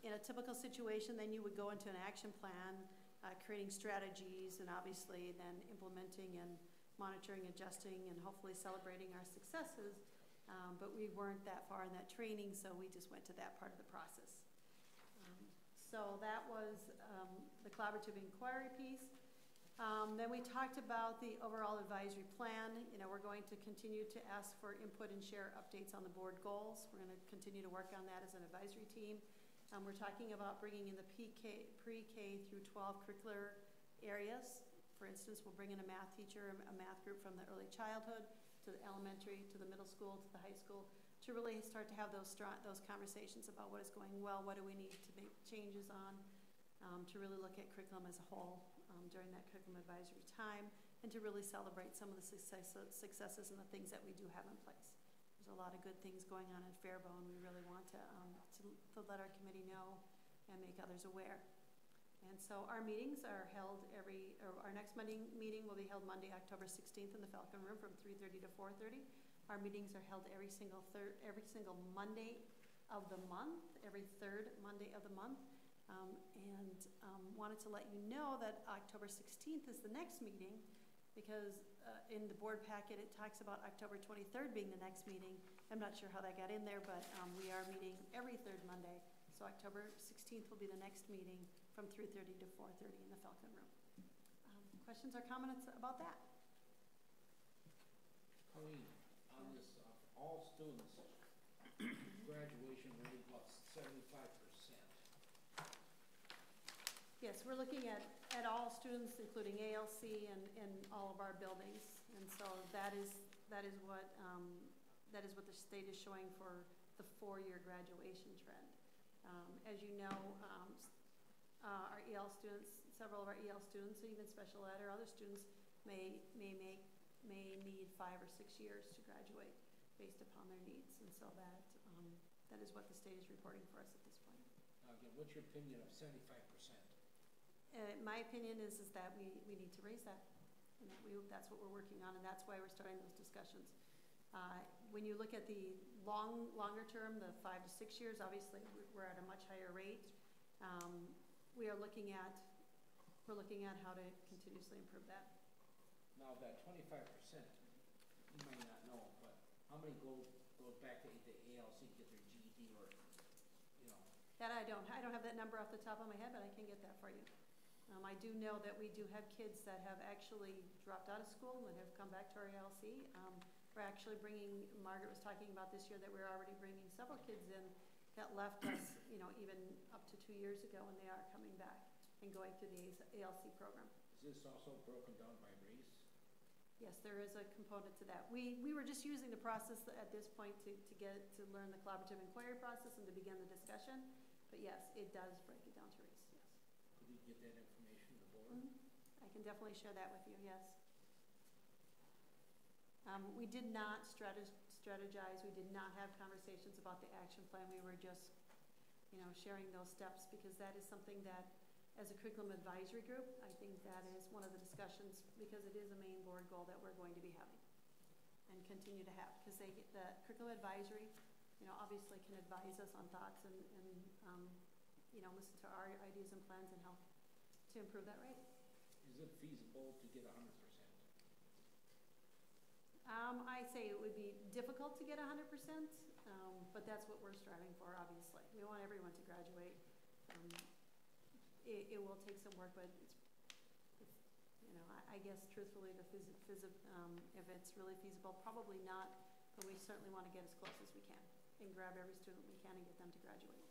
In a typical situation, then you would go into an action plan, creating strategies, and obviously then implementing and monitoring, adjusting, and hopefully celebrating our successes. But we weren't that far in that training, so we just went to that part of the process. So that was the collaborative inquiry piece. Then we talked about the overall advisory plan. We're going to continue to ask for input and share updates on the board goals. We're going to continue to work on that as an advisory team. We're talking about bringing in the pre-K through 12 curricular areas. For instance, we'll bring in a math teacher, a math group from the early childhood to the elementary, to the middle school, to the high school, to really start to have those conversations about what is going well, what do we need to make changes on, to really look at curriculum as a whole during that curriculum advisory time, and to really celebrate some of the successes and the things that we do have in place. There's a lot of good things going on in Faribault, and we really want to let our committee know and make others aware. And so our meetings are held our next meeting will be held Monday, October 16th in the Falcon Room from 3:30 to 4:30. Our meetings are held every single Monday of the month, every third Monday of the month. Wanted to let you know that October 16th is the next meeting, because in the board packet it talks about October 23rd being the next meeting. I'm not sure how that got in there, but we are meeting every third Monday. So October 16th will be the next meeting from 3:30 to 4:30 in the Falcon Room. Questions or comments about that? Colleen, on this, all students, graduation rate about 75%. Yes, we're looking at all students, including ALC and all of our buildings, and so that is what the state is showing for the 4-year graduation trend. As you know, our EL students, several of our EL students, even special ed or other students, may need 5 or 6 years to graduate based upon their needs, and so that is what the state is reporting for us at this point. Again, what's your opinion of 75%? My opinion is that we need to raise that, and that's what we're working on, and that's why we're starting those discussions. When you look at the longer term, the 5 to 6 years, obviously we're at a much higher rate. We're looking at how to continuously improve that. Now that 25%, you might not know, but how many goes back to the ALC to get their GED or, That I don't have that number off the top of my head, but I can get that for you. I do know that we do have kids that have actually dropped out of school and have come back to our ALC. We're actually bringing, Margaret was talking about this year that we're already bringing several kids in that left us, you know, even up to 2 years ago, and they are coming back and going through the ALC program. Is this also broken down by race? Yes, there is a component to that. We were just using the process at this point to learn the collaborative inquiry process and to begin the discussion. But yes, it does break it down to race, yes. Could you get that information to the board? I can definitely share that with you, yes. We did not strategize. We did not have conversations about the action plan. We were just, you know, sharing those steps because that is something that, as a curriculum advisory group, I think that is one of the discussions because it is a main board goal that we're going to be having and continue to have because the curriculum advisory, you know, obviously can advise us on thoughts and you know, listen to our ideas and plans and help to improve that rate. Is it feasible to get 100%? I say it would be difficult to get 100%, but that's what we're striving for, obviously. We want everyone to graduate. It will take some work, but it's you know, I guess truthfully, if it's really feasible, probably not, but we certainly want to get as close as we can and grab every student we can and get them to graduate.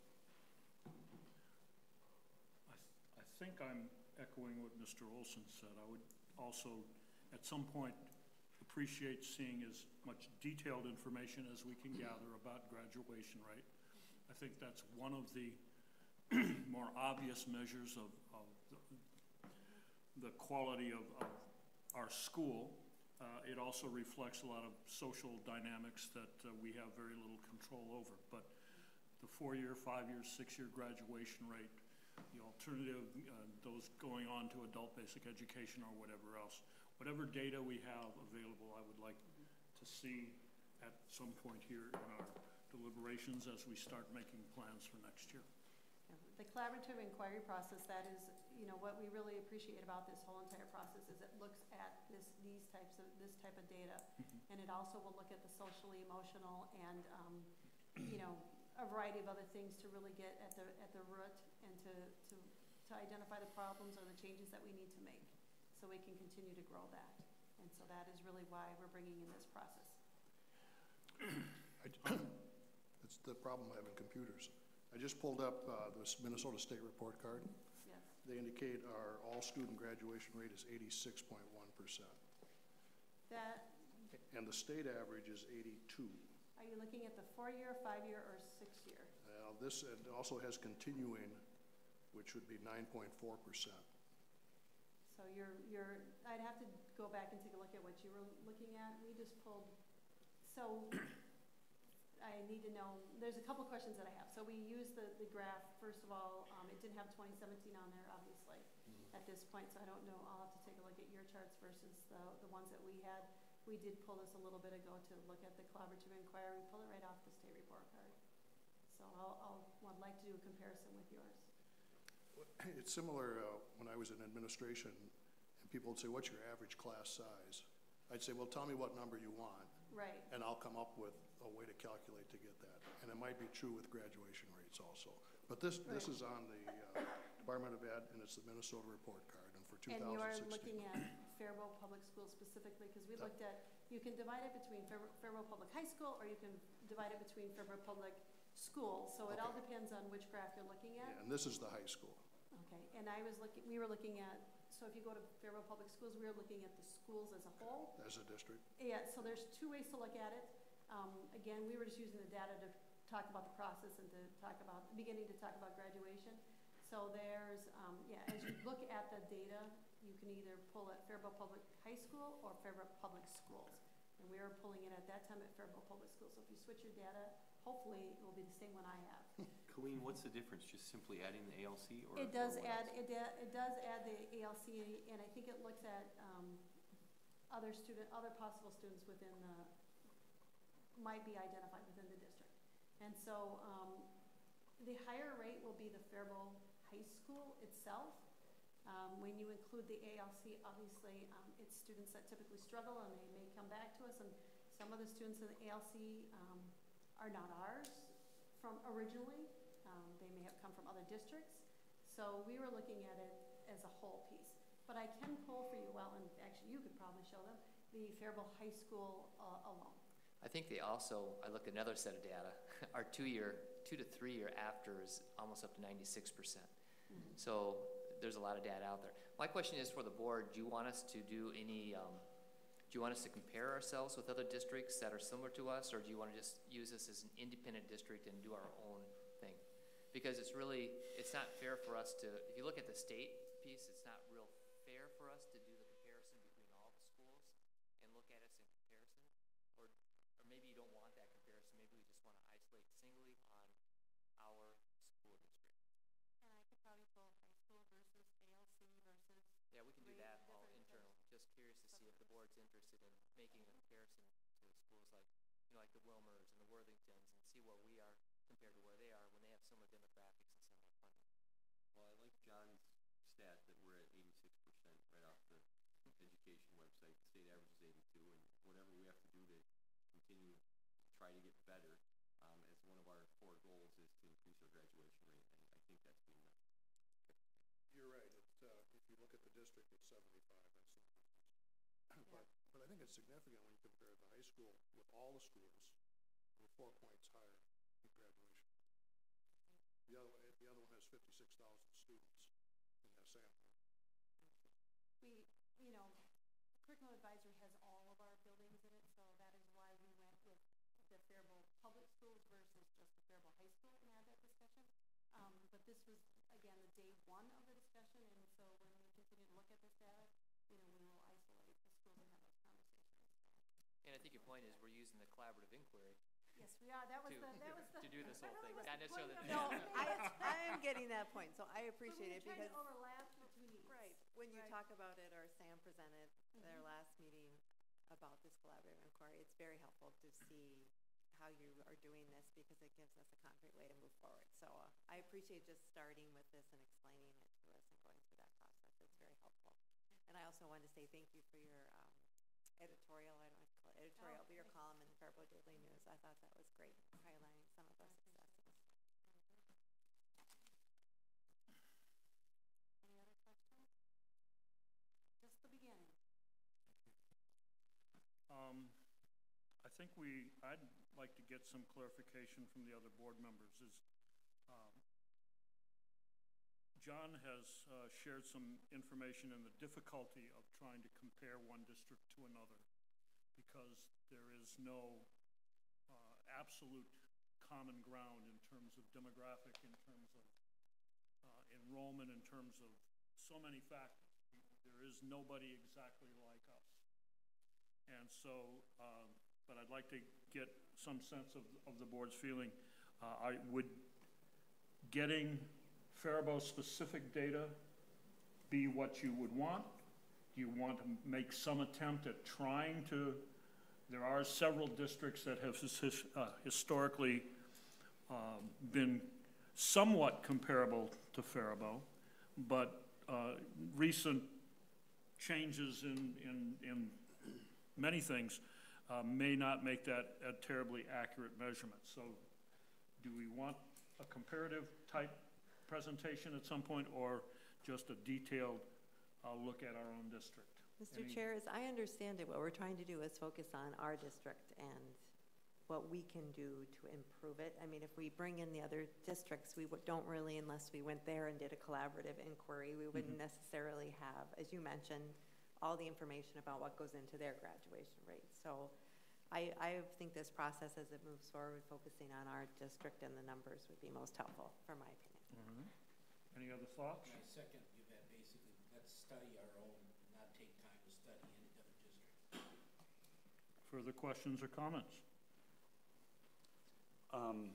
I think I'm echoing what Mr. Olson said. I would also, at some point, appreciate seeing as much detailed information as we can gather about graduation rate. I think that's one of the more obvious measures of the quality of our school. It also reflects a lot of social dynamics that we have very little control over. But the 4-year, 5-year, 6-year graduation rate, the alternative, those going on to adult basic education or whatever else, whatever data we have available, I would like to see at some point here in our deliberations as we start making plans for next year. The collaborative inquiry process, that is, you know, what we really appreciate about this whole entire process is it looks at this type of data, and it also will look at the socially, emotional, and you know, a variety of other things to really get at the root and to identify the problems or the changes that we need to make, so we can continue to grow that. And so that is really why we're bringing in this process. It's the problem of having computers. I just pulled up this Minnesota State Report card. Yes. They indicate our all-student graduation rate is 86.1%. And the state average is 82. Are you looking at the 4-year, 5-year, or 6-year? This also has continuing, which would be 9.4%. So I'd have to go back and take a look at what you were looking at. We just pulled, so I need to know, there's a couple questions that I have. So we used the graph, first of all, it didn't have 2017 on there, obviously, at this point, so I don't know. I'll have to take a look at your charts versus the ones that we had. We did pull this a little bit ago to look at the collaborative inquiry, pull it right off the state report card. So I'd like to do a comparison with yours. It's similar when I was in administration, and people would say, what's your average class size? I'd say, well, tell me what number you want. Right. And I'll come up with a way to calculate to get that. And it might be true with graduation rates also. But this is on the Department of Ed, and it's the Minnesota report card. And for 2016. And you are looking at Faribault Public Schools specifically, because we looked at, you can divide it between Faribault Public High School, or you can divide it between Faribault Public Schools. So it all depends on which graph you're looking at. Yeah, and this is the high school. Okay, and we were looking at, so if you go to Faribault Public Schools, we were looking at the schools as a whole. As a district? Yeah, so there's 2 ways to look at it. Again, we were just using the data to talk about the process and to talk about, beginning to talk about graduation. So there's, as you look at the data, you can either pull at Faribault Public High School or Faribault Public Schools. And we were pulling it at that time at Faribault Public Schools. So if you switch your data, hopefully it will be the same one I have. Colleen, what's the difference? Just simply adding the ALC, or it does add the ALC, and I think it looks at other possible students within might be identified within the district. And so the higher rate will be the Faribault High School itself. When you include the ALC, obviously it's students that typically struggle, and they may come back to us, and some of the students in the ALC are not ours from originally. They may have come from other districts. So we were looking at it as a whole piece. But I can pull for you, well, and actually you could probably show them, the Faribault High School alone. I think they also, I looked at another set of data, our 2 to 3 year after is almost up to 96%. So there's a lot of data out there. My question is for the board, do you want us to do any, do you want us to compare ourselves with other districts that are similar to us, or do you want to just use this as an independent district and do our own thing? Because it's really, it's not fair for us to, if you look at the state piece, it's not real fair for us to do the comparison between all the schools and look at us in comparison. Or maybe you don't want that comparison. Maybe we just want to isolate singly on our school district. And I could probably pull high school versus ALC versus. Yeah, we can do that all internal. Just curious to see if the board's interested in making a comparison to schools like, you know, like the Wilmers and the Worthingtons, and see where we are compared to where they are when they have similar demographics and similar funding. Well, I like John's stat that we're at 86% right off the education website. The state average is 82, and whatever we have to do to continue to try to get better, as one of our 4 goals is to increase our graduation rate. And I think that's being met. You're right. If you look at the district, it's 75. That's not but I think it's significant when you compare the high school with all the schools. We're 4 points higher in graduation. The other one has 56,000 students in that sample. We, you know, Curriculum Advisory has all of our buildings in it, so that is why we went with the Faribault Public Schools versus just the Faribault High School and had that discussion. But this was, again, the day 1 of the discussion, and so when we continue to look at this data, you know, we will isolate the schools and have those conversations. And I think your point is we're using the collaborative inquiry. Yes, we are. That was to do this whole thing. Not necessarily. No, I am getting that point, so I appreciate it because. To overlap between these. Right. When you talk about it, or Sam presented their last meeting about this collaborative inquiry, it's very helpful to see how you are doing this because it gives us a concrete way to move forward. So I appreciate just starting with this and explaining it to us and going through that process. It's very helpful. And I also wanted to say thank you for your editorial, I don't know if you call it editorial, but your column in the Faribault Daily News. I thought that was great, highlighting some of those successes. Any other questions? Just the beginning. I think I'd like to get some clarification from the other board members. John has shared some information in the difficulty of trying to compare one district to another because there is no absolute common ground in terms of demographic, in terms of enrollment, in terms of so many factors. There is nobody exactly like us. And so, but I'd like to get some sense of the board's feeling. Would getting Faribault-specific data be what you would want? Do you want to make some attempt at trying to? There are several districts that have historically been somewhat comparable to Faribault, but recent changes in many things may not make that a terribly accurate measurement. So do we want a comparative type presentation at some point, or just a detailed look at our own district? Mr. Chair, as I understand it, what we're trying to do is focus on our district and what we can do to improve it. I mean, if we bring in the other districts, we don't really, unless we went there and did a collaborative inquiry, we wouldn't necessarily have, as you mentioned, all the information about what goes into their graduation rate. So I think this process, as it moves forward, focusing on our district and the numbers would be most helpful, for my opinion. Any other thoughts? I second you that basically, let's study our own, not take time to study any other district. Further questions or comments? I'm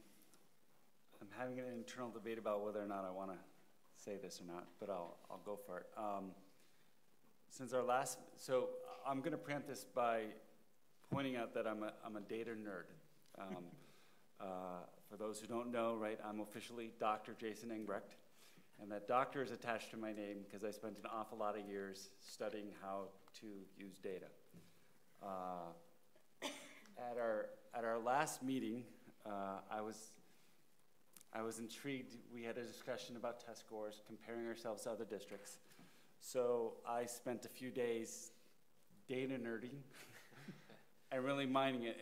having an internal debate about whether or not I want to say this or not, but I'll go for it. Since our last, so I'm going to preempt this by pointing out that I'm a data nerd. For those who don't know, right, I'm officially Dr. Jason Engbrecht, and that doctor is attached to my name because I spent an awful lot of years studying how to use data. At our last meeting, I was intrigued. We had a discussion about test scores, comparing ourselves to other districts. So I spent a few days data nerdy and really mining it.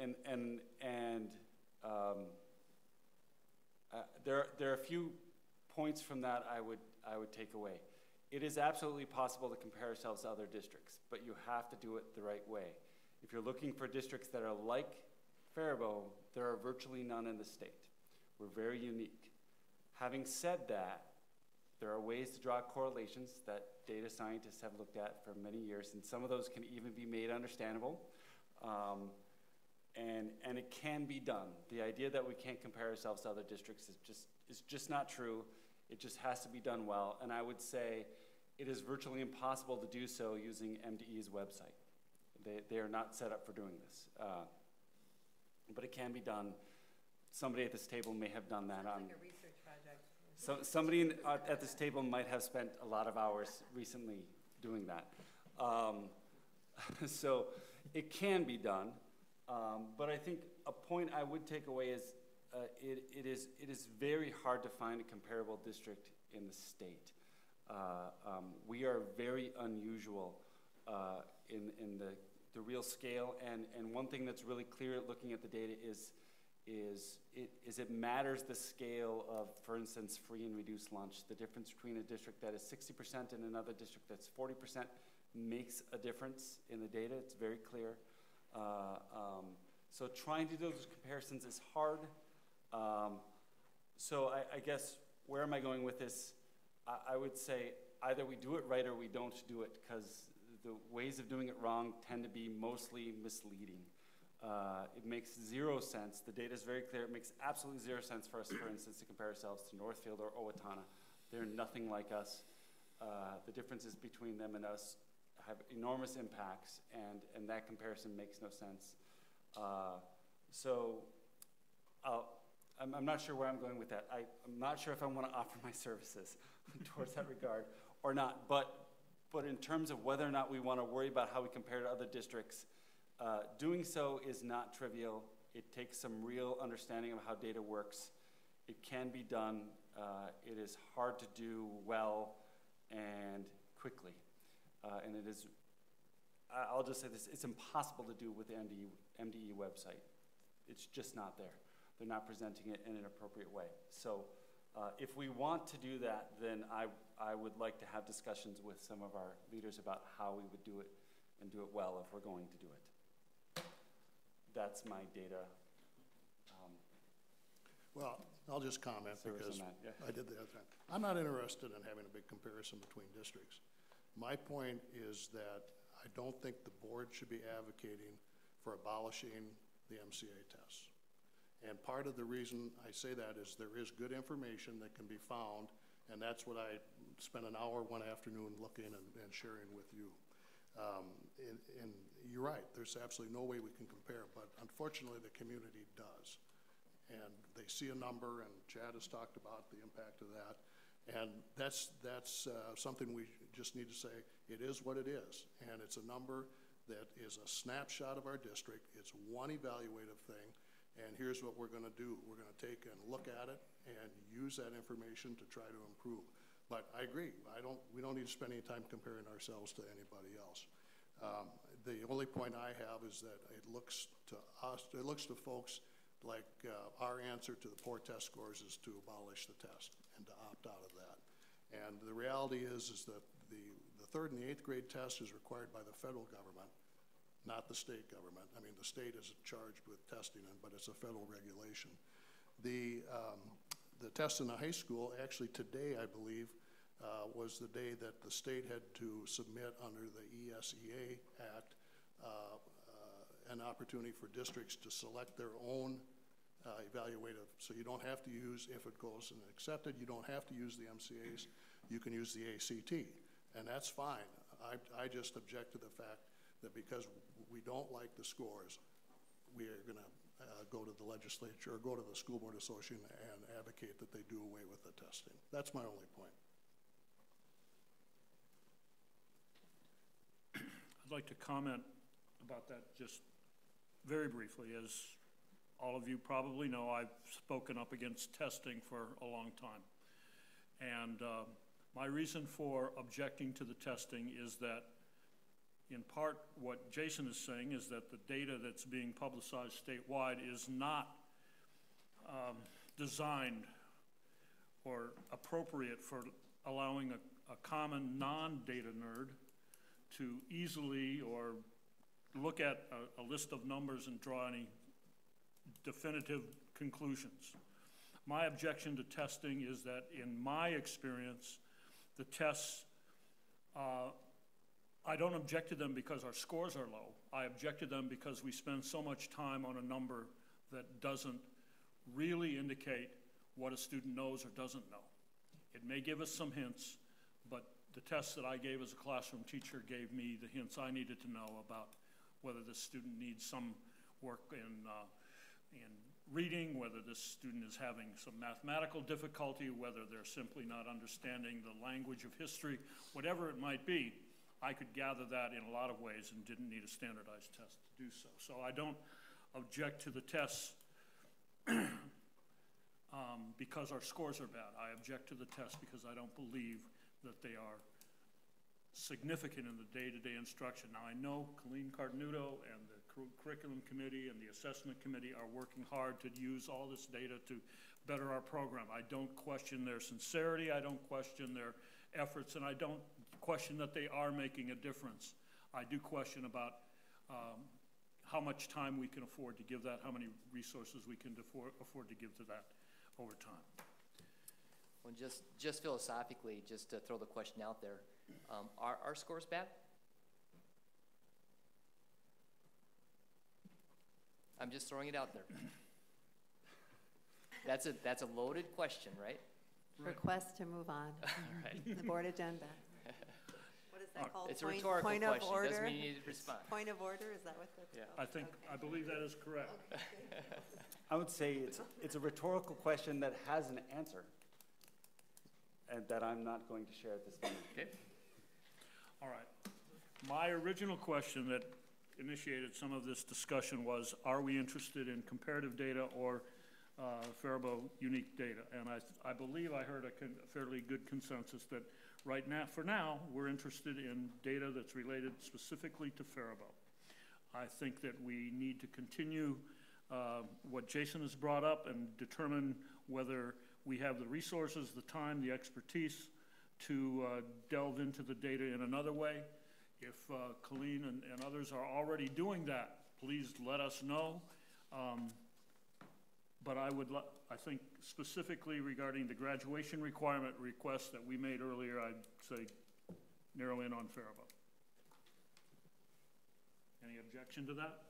There are a few points from that I would take away. It is absolutely possible to compare ourselves to other districts, but you have to do it the right way. If you're looking for districts that are like Faribault, there are virtually none in the state. We're very unique. Having said that, there are ways to draw correlations that data scientists have looked at for many years, and some of those can even be made understandable. And it can be done. The idea that we can't compare ourselves to other districts is just not true. It just has to be done well. And I would say it is virtually impossible to do so using MDE's website. They are not set up for doing this. But it can be done. Somebody at this table may have done that. Sounds like a research project. So somebody at this table might have spent a lot of hours recently doing that. So it can be done. But I think a point I would take away is it is very hard to find a comparable district in the state. We are very unusual in the real scale, and one thing that's really clear looking at the data is it matters the scale of, for instance, free and reduced lunch. The difference between a district that is 60% and another district that's 40% makes a difference in the data. It's very clear. So trying to do those comparisons is hard. So I guess, where am I going with this? I would say either we do it right or we don't do it, because the ways of doing it wrong tend to be mostly misleading. It makes zero sense. The data is very clear. It makes absolutely zero sense for us, for instance, to compare ourselves to Northfield or Owatonna. They're nothing like us. The differences between them and us have enormous impacts, and that comparison makes no sense. So I'm not sure where I'm going with that. I'm not sure if I want to offer my services towards that regard or not, but in terms of whether or not we want to worry about how we compare to other districts, doing so is not trivial. It takes some real understanding of how data works. It can be done. It is hard to do well and quickly. And it is, I'll just say this, it's impossible to do with the MDE website. It's just not there. They're not presenting it in an appropriate way. So if we want to do that, then I would like to have discussions with some of our leaders about how we would do it and do it well if we're going to do it. That's my data. Well, I'll just comment because I did the other time. I'm not interested in having a big comparison between districts. My point is that I don't think the board should be advocating for abolishing the MCA tests. And part of the reason I say that is there is good information that can be found, and that's what I spent an hour one afternoon looking and sharing with you. And you're right, there's absolutely no way we can compare, but unfortunately the community does. And they see a number, and Chad has talked about the impact of that. And that's something we just need to say, it is what it is. And it's a number that is a snapshot of our district. It's one evaluative thing. And here's what we're going to do. We're going to take and look at it and use that information to try to improve. But I agree. We don't need to spend any time comparing ourselves to anybody else. The only point I have is that it looks to us, it looks to folks like our answer to the poor test scores is to abolish the test and to opt out of that. And the reality is that the 3rd and the 8th grade test is required by the federal government, not the state government. I mean, the state is charged with testing it, but it's a federal regulation. The test in the high school, actually today, I believe, was the day that the state had to submit under the ESEA Act an opportunity for districts to select their own evaluative. So you don't have to use, if it goes and accepted, you don't have to use the MCAs. You can use the ACT, and that's fine. I just object to the fact that because we don't like the scores, we are going to go to the legislature or go to the school board association and advocate that they do away with the testing. That's my only point. I'd like to comment about that just very briefly. As all of you probably know, I've spoken up against testing for a long time. And my reason for objecting to the testing is that in part, what Jason is saying is that the data that's being publicized statewide is not designed or appropriate for allowing a common non-data nerd to easily or look at a list of numbers and draw any definitive conclusions. My objection to testing is that in my experience, the tests, I don't object to them because our scores are low. I object to them because we spend so much time on a number that doesn't really indicate what a student knows or doesn't know. It may give us some hints, but the tests that I gave as a classroom teacher gave me the hints I needed to know about whether the student needs some work in reading, whether this student is having some mathematical difficulty, whether they're simply not understanding the language of history, whatever it might be. I could gather that in a lot of ways and didn't need a standardized test to do so. So I don't object to the tests because our scores are bad. I object to the tests because I don't believe that they are significant in the day-to-day instruction. Now I know Colleen Cardenuto and the curriculum committee and the assessment committee are working hard to use all this data to better our program. I don't question their sincerity, I don't question their efforts, and I don't question that they are making a difference. I do question about how much time we can afford to give that, how many resources we can afford to give to that over time. Well, just philosophically, just to throw the question out there, are our scores bad? I'm just throwing it out there. That's a loaded question, right? Request to move on. All right. The board agenda. What is that called? It's a rhetorical point question. Of order? Doesn't mean you need to respond. Point of order, is that what that's called? I believe that is correct. Okay. I would say it's a rhetorical question that has an answer, and that I'm not going to share at this moment. Okay. All right. My original question that initiated some of this discussion was, are we interested in comparative data or Faribault unique data? And I believe I heard a fairly good consensus that right now, for now, we're interested in data that's related specifically to Faribault. I think that we need to continue what Jason has brought up and determine whether we have the resources, the time, the expertise to delve into the data in another way. If Colleen and others are already doing that, please let us know. But I think specifically regarding the graduation requirement request that we made earlier, I'd say narrow in on Faribault. Any objection to that?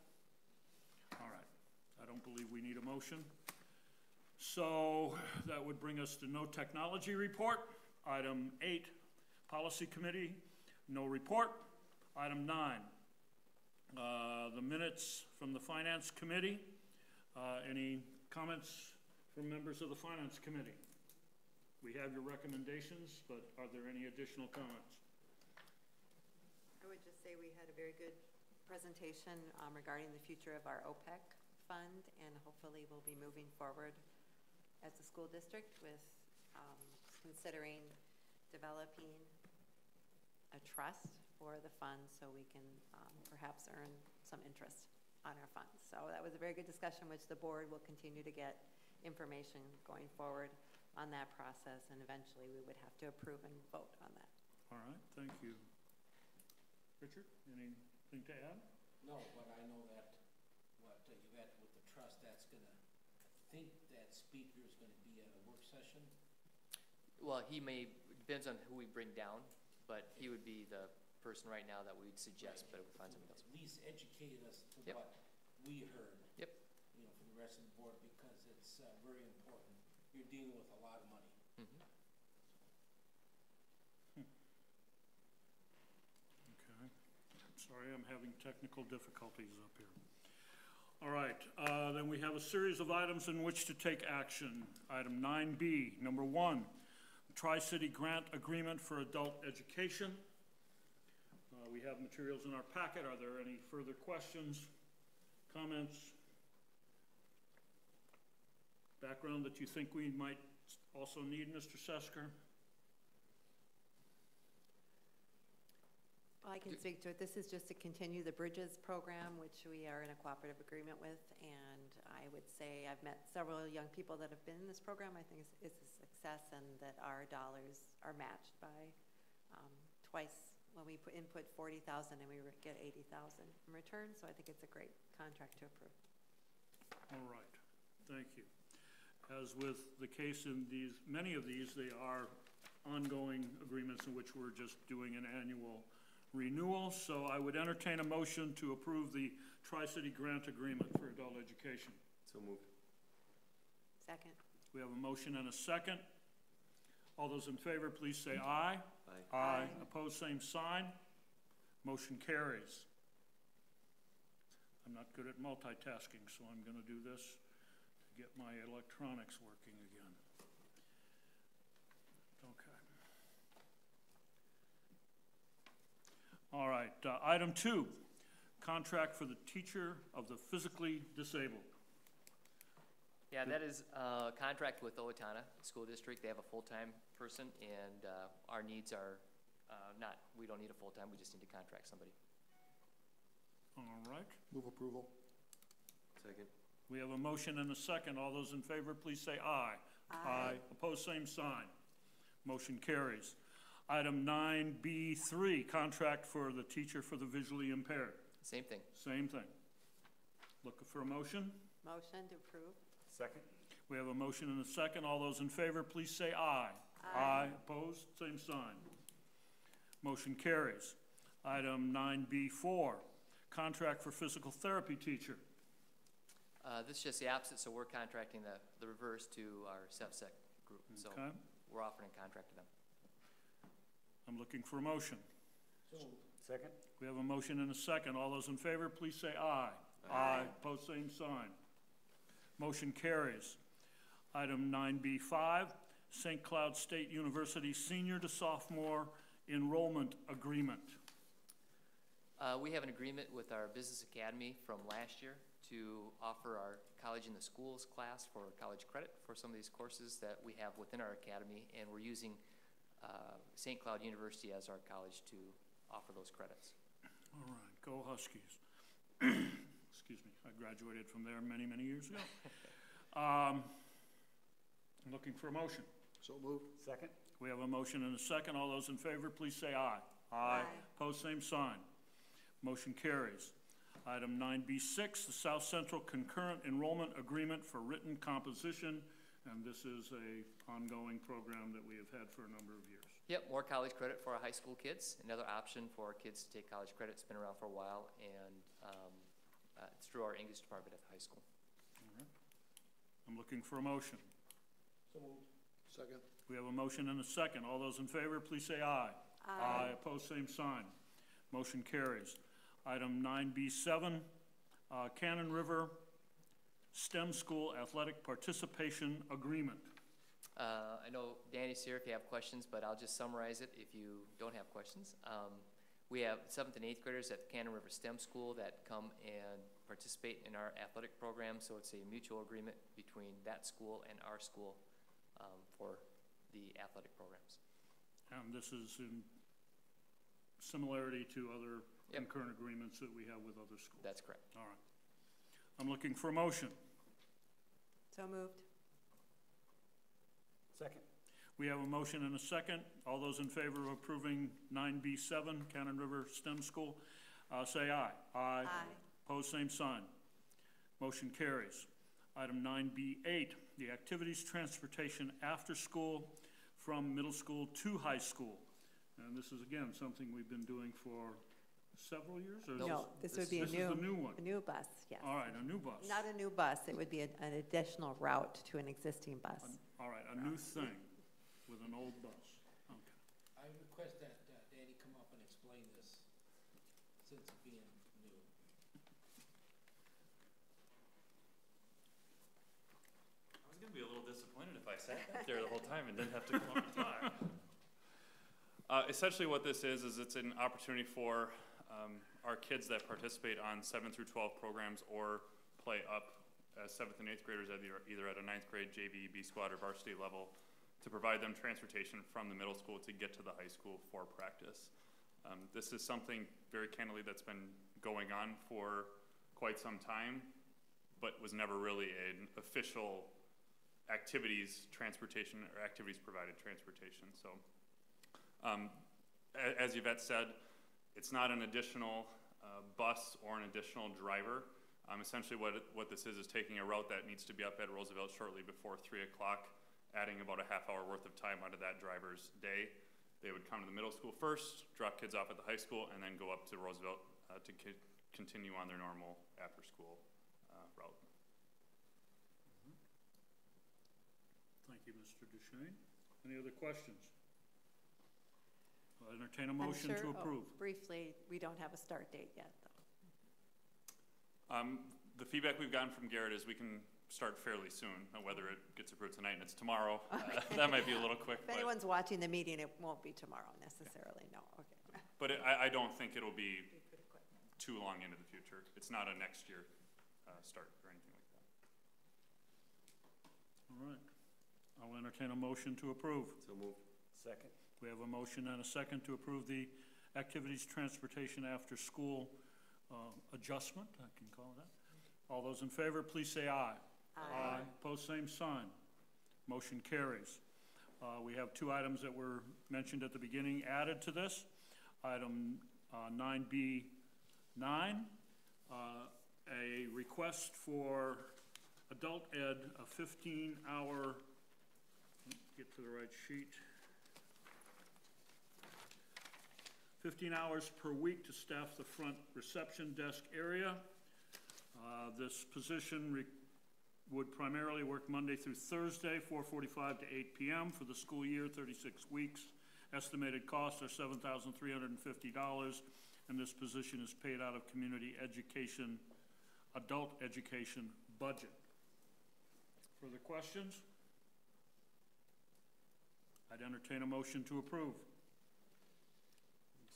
All right. I don't believe we need a motion. So that would bring us to no technology report. Item 8, policy committee, no report. Item 9, the minutes from the finance committee. Any comments from members of the finance committee? We have your recommendations, but are there any additional comments? I would just say we had a very good presentation regarding the future of our OPEC fund, and hopefully we'll be moving forward as a school district with considering developing a trust for the fund so we can perhaps earn some interest on our funds. So that was a very good discussion, which the board will continue to get information going forward on that process, and eventually we would have to approve and vote on that. All right, thank you. Richard, anything to add? No, but I know that what you had with the trust, that's gonna, I think that speaker is gonna be at a work session. Well, depends on who we bring down, but he would be the person right now that we'd suggest, but if we find somebody else. At least educate us to Yep. what we heard. Yep. You know, for the rest of the board, because it's very important. You're dealing with a lot of money. Mm-hmm. Okay. Sorry, I'm having technical difficulties up here. All right, then we have a series of items in which to take action. Item 9B, number 1, Tri-City Grant Agreement for Adult Education. We have materials in our packet. Are there any further questions, comments, background that you think we might also need, Mr. Sesker? Well, I can speak to it. This is just to continue the Bridges program, which we are in a cooperative agreement with. And I would say I've met several young people that have been in this program. I think it's a success, and that our dollars are matched by twice. When we input 40,000 and we get 80,000 in return. So I think it's a great contract to approve. All right, thank you. As with the case in many of these, they are ongoing agreements in which we're just doing an annual renewal. So I would entertain a motion to approve the Tri-City Grant Agreement for Adult Education. So moved. Second. We have a motion and a second. All those in favor, please say aye. Aye. Aye. Opposed, same sign. Motion carries. I'm not good at multitasking, so I'm going to do this to get my electronics working again. Okay. All right, item 2, contract for the teacher of the physically disabled. Yeah, that is a contract with Owatonna School District. They have a full-time person, and our needs are we don't need a full-time, we just need to contract somebody. All right. Move approval. Second. We have a motion and a second. All those in favor, please say aye. Aye. Opposed, same sign. Motion carries. Item 9B3, contract for the teacher for the visually impaired. Same thing. Same thing. Looking for a motion? Motion to approve. Second. We have a motion and a second. All those in favor, please say aye. Aye. Opposed, same sign. Motion carries. Item 9B4, contract for physical therapy teacher. This is just the opposite, so we're contracting the reverse to our SEVSEC group. So Okay. we're offering a contract to them. I'm looking for a motion. So moved. Second. We have a motion and a second. All those in favor, please say aye. Aye. Opposed, same sign. Motion carries. Item 9B5, St. Cloud State University senior to sophomore enrollment agreement. We have an agreement with our Business Academy from last year to offer our College in the Schools class for college credit for some of these courses that we have within our academy, and we're using St. Cloud University as our college to offer those credits. All right, go Huskies. Excuse me, I graduated from there many, many years ago. I'm looking for a motion. So moved. Second. We have a motion and a second. All those in favor, please say aye. Aye. Opposed, same sign. Motion carries. Item 9B6, the South Central Concurrent Enrollment Agreement for Written Composition, and this is a ongoing program that we have had for a number of years. Yep, more college credit for our high school kids. Another option for kids to take college credit. It's been around for a while, and it's through our English department at the high school. All right. I'm looking for a motion. So moved. Second. We have a motion and a second. All those in favor, please say aye. Aye. Opposed, same sign. Motion carries. Item 9B7, Cannon River STEM School Athletic Participation Agreement. I know Danny's here if you have questions, but I'll just summarize it if you don't have questions. We have 7th and 8th graders at the Cannon River STEM School that come and participate in our athletic program, so it's a mutual agreement between that school and our school for the athletic programs. And this is in similarity to other concurrent agreements that we have with other schools. That's correct. All right. I'm looking for a motion. So moved. Second. We have a motion and a second. All those in favor of approving 9B7, Cannon River STEM School, say aye. Aye. Opposed, same sign. Motion carries. Item 9B8, the activities transportation after school from middle school to high school. And this is, again, something we've been doing for several years? Or No, this would be this is the new one. a new bus, yes. All right, a new bus. Not a new bus, it would be an additional route to an existing bus. All right, a new thing with an old bus. Okay. I request that Danny come up and explain this, since it's being new. I was going to be a little disappointed if I sat back there the whole time and didn't have to come up and talk. Essentially what this is it's an opportunity for our kids that participate on 7 through 12 programs or play up as 7th and 8th graders either at a 9th grade JV, B squad, or varsity level to provide them transportation from the middle school to get to the high school for practice. This is something very candidly that's been going on for quite some time, but was never really an official activities transportation or activities provided transportation. So as Yvette said, it's not an additional bus or an additional driver. Essentially what this is taking a route that needs to be up at Roosevelt shortly before 3 o'clock, adding about a half-hour worth of time onto that driver's day. They would come to the middle school first, drop kids off at the high school, and then go up to Roosevelt to continue on their normal after-school route. Thank you, Mr. Duchesne. Any other questions? I'll entertain a motion to approve. Briefly, we don't have a start date yet, though. The feedback we've gotten from Garrett is we can start fairly soon. Whether it gets approved tonight and it's tomorrow, that might be a little quick. If anyone's watching the meeting, it won't be tomorrow necessarily, no, okay. But I don't think it'll be too long into the future. It's not a next year start or anything like that. All right. I'll entertain a motion to approve. So moved. Second. We have a motion and a second to approve the activities transportation after school adjustment, I can call it that. All those in favor, please say aye. Aye. Opposed, same sign. Motion carries. We have two items that were mentioned at the beginning added to this. Item 9B9, a request for adult ed, a 15-hour, get to the right sheet, 15 hours per week to staff the front reception desk area. This position would primarily work Monday through Thursday, 4:45 to 8 p.m. for the school year, 36 weeks. Estimated costs are $7,350, and this position is paid out of community education, adult education budget. Further questions? I'd entertain a motion to approve.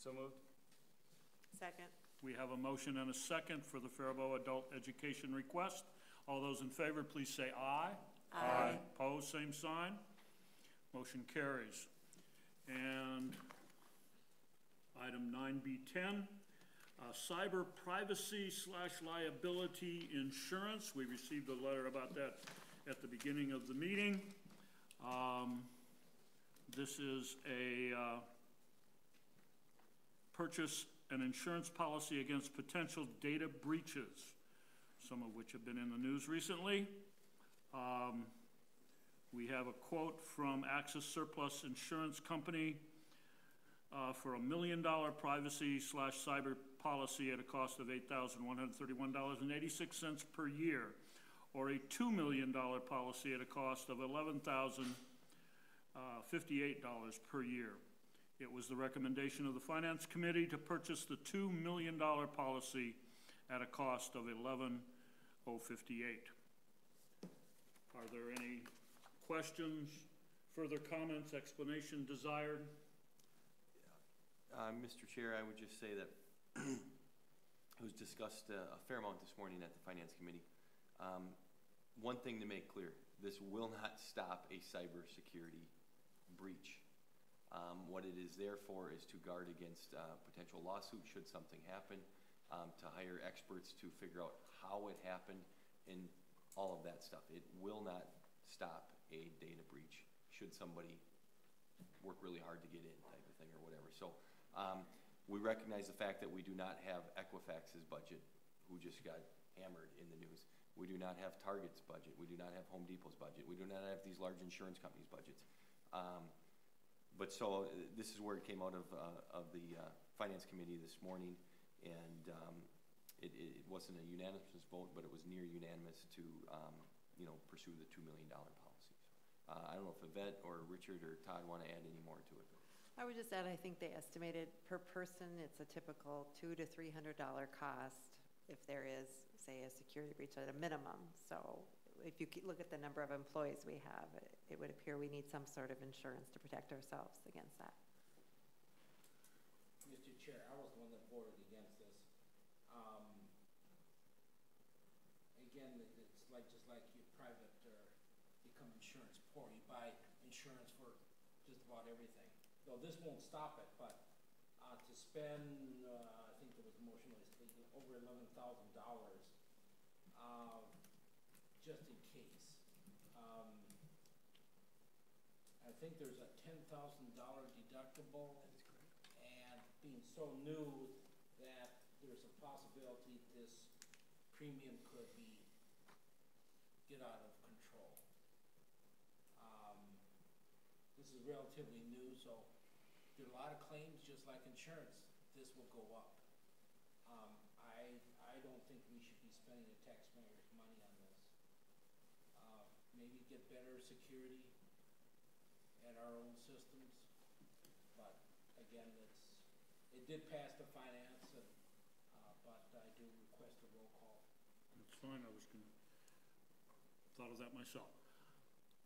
So moved. Second. We have a motion and a second for the Faribault adult education request. All those in favor, please say aye. Aye. Opposed, same sign. Motion carries. And item 9B10, cyber privacy / liability insurance. We received a letter about that at the beginning of the meeting. This is a purchase an insurance policy against potential data breaches, some of which have been in the news recently. We have a quote from Access Surplus Insurance Company for $1 million privacy / cyber policy at a cost of $8,131.86 per year, or a $2 million policy at a cost of $11,058 per year. It was the recommendation of the Finance Committee to purchase the $2 million policy at a cost of $11,058. Are there any questions, further comments, explanation desired? Mr. Chair, I would just say that it was discussed a fair amount this morning at the Finance Committee. One thing to make clear, this will not stop a cybersecurity breach. What it is there for is to guard against potential lawsuits should something happen, to hire experts to figure out how it happened, and all of that stuff. It will not stop a data breach should somebody work really hard to get in, type of thing, or whatever. So we recognize the fact that we do not have Equifax's budget, who just got hammered in the news. We do not have Target's budget. We do not have Home Depot's budget. We do not have these large insurance companies' budgets. But so this is where it came out of the Finance Committee this morning, and it wasn't a unanimous vote, but it was near unanimous to pursue the $2 million policy. I don't know if Yvette or Richard or Todd want to add any more to it. I would just add, I think they estimated per person, it's a typical $200 to $300 cost if there is, say, a security breach at a minimum. So if you look at the number of employees we have, it would appear we need some sort of insurance to protect ourselves against that. Mr. Chair, I was the one that voted against this. Again, it's like just like your private become insurance poor. You buy insurance for just about everything. Though this won't stop it, but to spend, I think there was a motion over $11,000, just in case. I think there's a $10,000 deductible. That is correct. And being so new that there's a possibility this premium could get out of control. This is relatively new, so there are a lot of claims, just like insurance. This will go up. I don't think we should be spending the taxpayers' money on this. Maybe get better security at our own systems, but again, it did pass the finance, but I do request a roll call. That's fine. I was thought of that myself.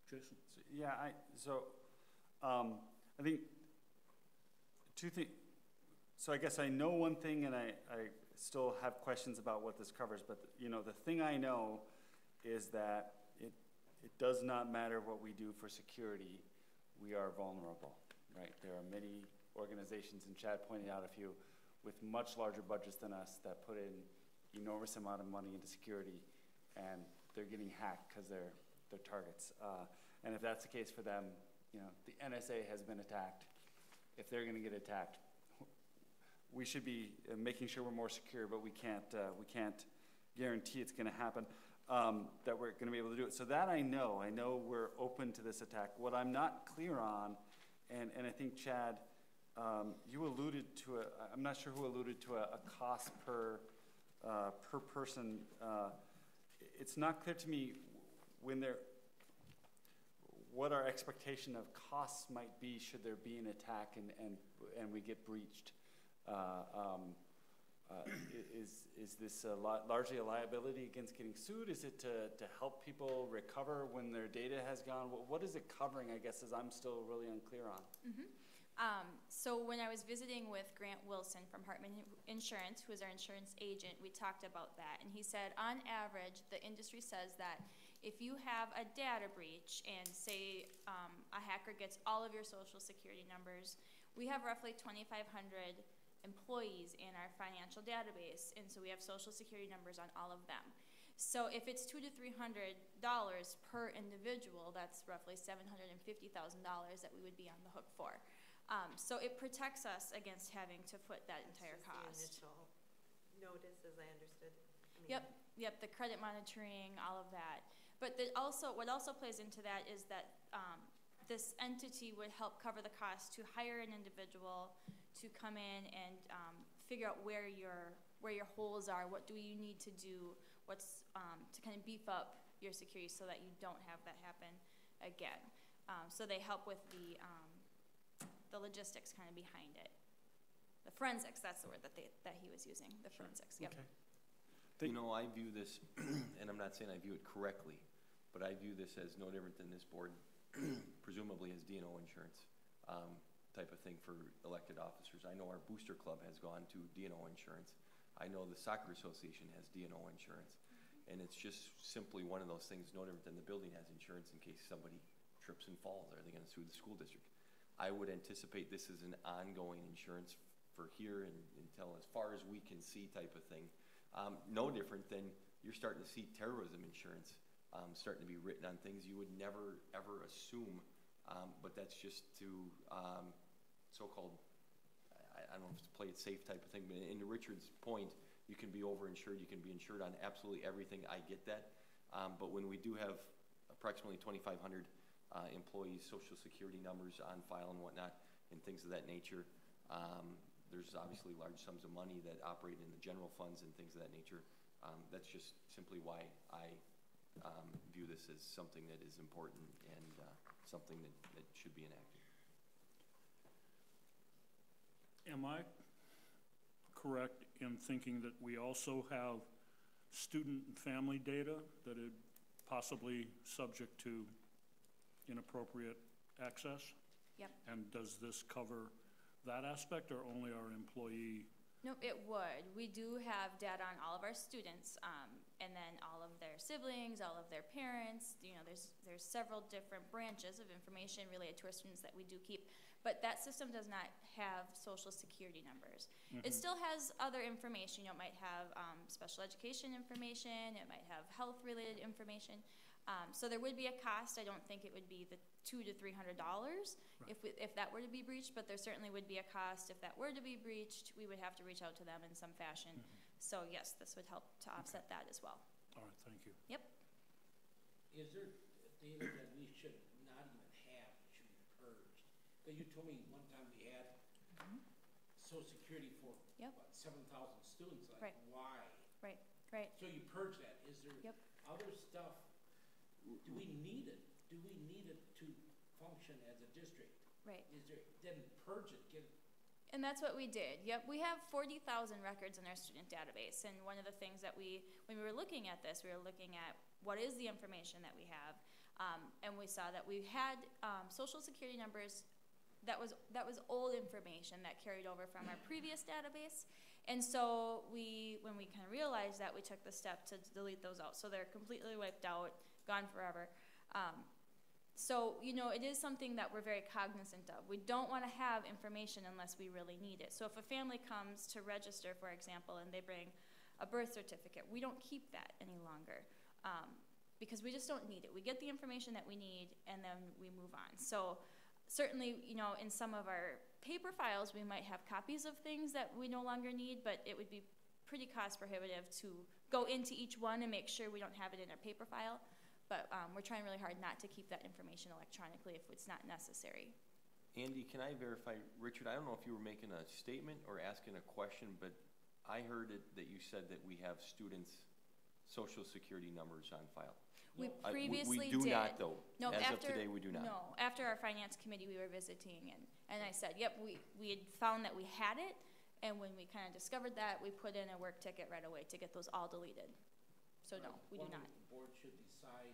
Jason. So, yeah, I think two things. So I guess I know one thing, and I still have questions about what this covers. But the thing I know is that it does not matter what we do for security. We are vulnerable, right? There are many organizations, and Chad pointed out a few, with much larger budgets than us that put in enormous amount of money into security, and they're getting hacked because they're targets. And if that's the case for them, the NSA has been attacked. If they're going to get attacked, we should be making sure we're more secure, but we can't guarantee it's going to happen, that we're going to be able to do it. So that I know we're open to this attack. What I'm not clear on, and I think Chad, you alluded to I'm not sure who alluded to a cost per person. It's not clear to me what our expectation of costs might be should there be an attack and we get breached. Is this largely a liability against getting sued? Is it to help people recover when their data has gone? What is it covering, I guess, as I'm still really unclear on? Mm-hmm. So when I was visiting with Grant Wilson from Hartman Insurance, who is our insurance agent, we talked about that. And he said, on average, the industry says that if you have a data breach and say a hacker gets all of your social security numbers, we have roughly 2,500 employees in our financial database, and so we have social security numbers on all of them. So if it's $200 to $300 per individual, that's roughly $750,000 that we would be on the hook for. So it protects us against having to foot that entire cost. The initial notice, as I understood. Yep, the credit monitoring, all of that. But what also plays into that is that this entity would help cover the cost to hire an individual to come in and figure out where your holes are, what do you need to do, what's to kind of beef up your security so that you don't have that happen again. So they help with the logistics kind of behind it. The forensics, that's the word that he was using, the forensics, yep. Okay. I view this, and I'm not saying I view it correctly, but I view this as no different than this board presumably has D&O insurance type of thing for elected officers. I know our booster club has gone to D&O insurance. I know the soccer association has D&O insurance. And it's just simply one of those things, no different than the building has insurance in case somebody trips and falls. Are they going to sue the school district? I would anticipate this is an ongoing insurance for here and until as far as we can see type of thing. No different than you're starting to see terrorism insurance starting to be written on things you would never, ever assume. But that's just to so-called, I don't know if it's play it safe type of thing, but in Richard's point, you can be overinsured, you can be insured on absolutely everything. I get that. But when we do have approximately 2,500 employees' social security numbers on file and whatnot, and things of that nature, there's obviously large sums of money that operate in the general funds and things of that nature. That's just simply why I view this as something that is important and something that should be enacted. Am I correct in thinking that we also have student and family data that is possibly subject to inappropriate access? Yep. And does this cover that aspect or only our employee? Nope, it would. We do have data on all of our students, and then all of their siblings, all of their parents. There's several different branches of information related to our students that we do keep. but that system does not have social security numbers. It still has other information. It might have special education information, it might have health-related information. So there would be a cost. I don't think it would be the $200 to $300 if that were to be breached, but there certainly would be a cost. If that were to be breached, we would have to reach out to them in some fashion. So yes, this would help to offset that as well. All right, thank you. Yep. Is there data that we should not even have, should be purged? Because you told me one time we had Social Security for, what, 7,000 students, like, why? Right. So you purge that. Is there other stuff, do we need it? Do we need it to function as a district? Right. Is there, then purge it, get it. And that's what we did. Yep, we have 40,000 records in our student database. And one of the things that when we were looking at this, we were looking at what is the information that we have. And we saw that we had social security numbers that was old information that carried over from our previous database. And so when we kind of realized that, we took the step to delete those out. So they're completely wiped out, gone forever. So, it is something that we're very cognizant of. We don't want to have information unless we really need it. So if a family comes to register, for example, and they bring a birth certificate, we don't keep that any longer because we just don't need it. We get the information that we need, and then we move on. So certainly, in some of our paper files, we might have copies of things that we no longer need, but it would be pretty cost prohibitive to go into each one and make sure we don't have it in our paper file. But we're trying really hard not to keep that information electronically if it's not necessary. Andy, can I verify, Richard, I don't know if you were making a statement or asking a question, but I heard that you said that we have students' social security numbers on file. We previously did. We do did. not, though. No, As of today, we do not. No, after our finance committee, we were visiting, and I said, yep, we had found that we had it, and when we kind of discovered that, we put in a work ticket right away to get those all deleted. So no, we do not. The board should decide,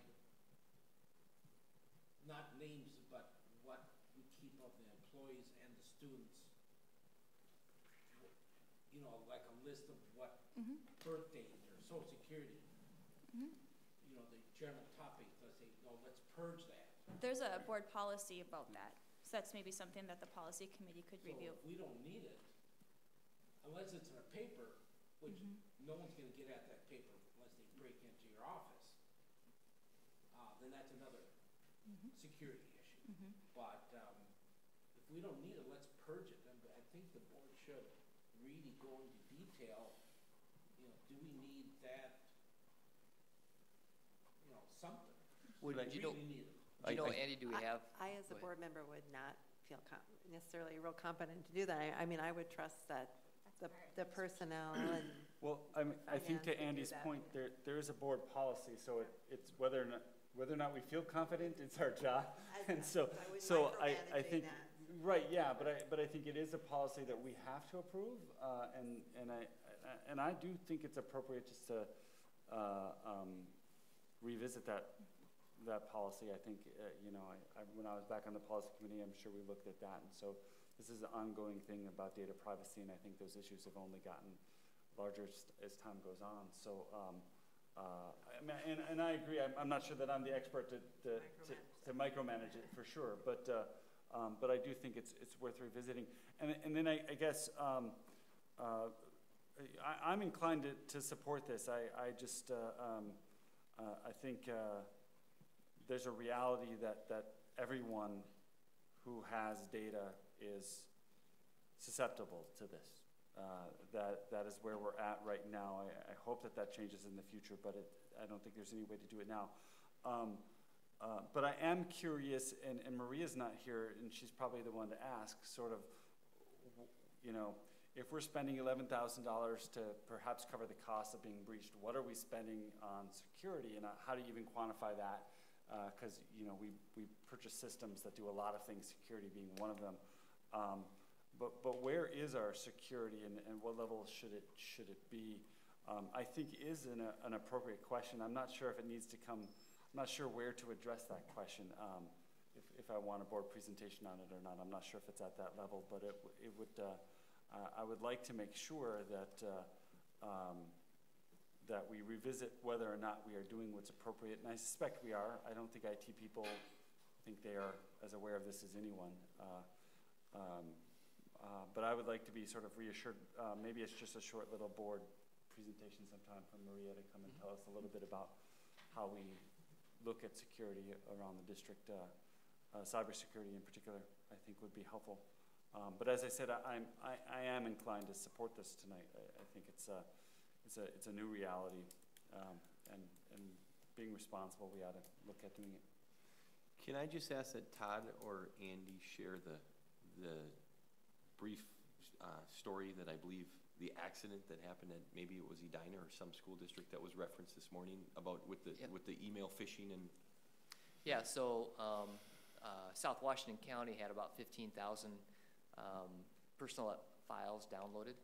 not names, but what we keep of the employees and the students. Like a list of what birthdays or social security. The general topic, let's say, no, let's purge that. There's a board policy about that. So that's maybe something that the policy committee could review. If we don't need it, unless it's in a paper, which no one's going to get at that paper unless they break into your office, then that's another security issue. But if we don't need it, let's purge it. And I think the board should really go into detail. Do we need that? Something. Andy, do we have? I as a board member would not feel necessarily real competent to do that. I mean, I would trust that the personnel and. Well, I think to Andy's point, there is a board policy, so it's whether or not we feel confident, it's our job. And so I think that. Right, yeah, but I think it is a policy that we have to approve, and I do think it's appropriate just to revisit that policy. I think when I was back on the policy committee, I'm sure we looked at that, and so this is an ongoing thing about data privacy, and I think those issues have only gotten larger as time goes on. So, and I agree. I'm not sure that I'm the expert to micromanage it for sure, but I do think it's worth revisiting. And then I guess I'm inclined to support this. I just I think there's a reality that everyone who has data is susceptible to this. That is where we're at right now. I hope that changes in the future, but I don't think there's any way to do it now. But I am curious, and Maria's not here, and she's probably the one to ask, sort of, if we're spending $11,000 to perhaps cover the cost of being breached, what are we spending on security, and how do you even quantify that? Because we purchase systems that do a lot of things, security being one of them. But where is our security, and what level should it be? I think is an appropriate question. I'm not sure if it needs to come. I'm not sure where to address that question. If I want a board presentation on it or not, I'm not sure if it's at that level. But it would. I would like to make sure that that we revisit whether or not we are doing what's appropriate, and I suspect we are. I don't think IT people think they are as aware of this as anyone. But I would like to be sort of reassured, maybe it's just a short little board presentation sometime from Maria to come and tell us a little bit about how we look at security around the district, cybersecurity in particular, I think would be helpful. But as I said, I am inclined to support this tonight. I think it's a new reality, and being responsible, we ought to look at doing it. Can I just ask that Todd or Andy share the brief story that I believe the accident that happened at, maybe it was Edina or some school district that was referenced this morning about with the email phishing and. Yeah, so South Washington County had about 15,000 personal files downloaded,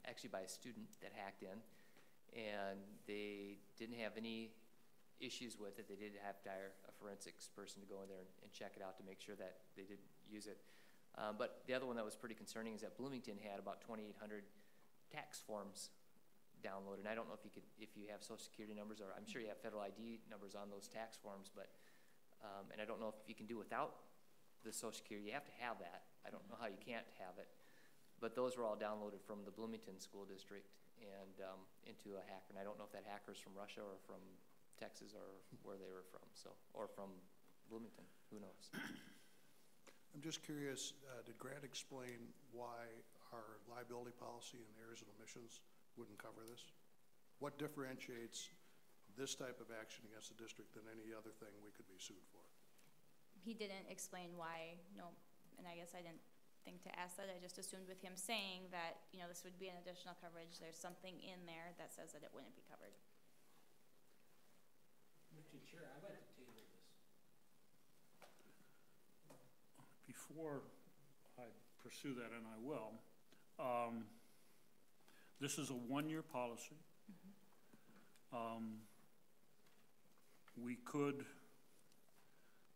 actually by a student that hacked in, and they didn't have any issues with it. They did have to hire a forensics person to go in there and check it out to make sure that they didn't use it. But the other one that was pretty concerning is that Bloomington had about 2,800 tax forms downloaded. And I don't know if you have Social Security numbers, or I'm sure you have federal ID numbers on those tax forms, but and I don't know if you can do without the Social Security. You have to have that. I don't know how you can't have it, but those were all downloaded from the Bloomington School District and into a hacker. And I don't know if that hacker's from Russia or from Texas or where they were from, or from Bloomington. Who knows? I'm just curious, did Grant explain why our liability policy in errors and omissions wouldn't cover this? What differentiates this type of action against the district than any other thing we could be sued for? He didn't explain why, no, and I guess I didn't think to ask that. I just assumed with him saying that, this would be an additional coverage, there's something in there that says that it wouldn't be covered. Mr. Chair, I'd like to table this. Before I pursue that, and I will, this is a one-year policy. We could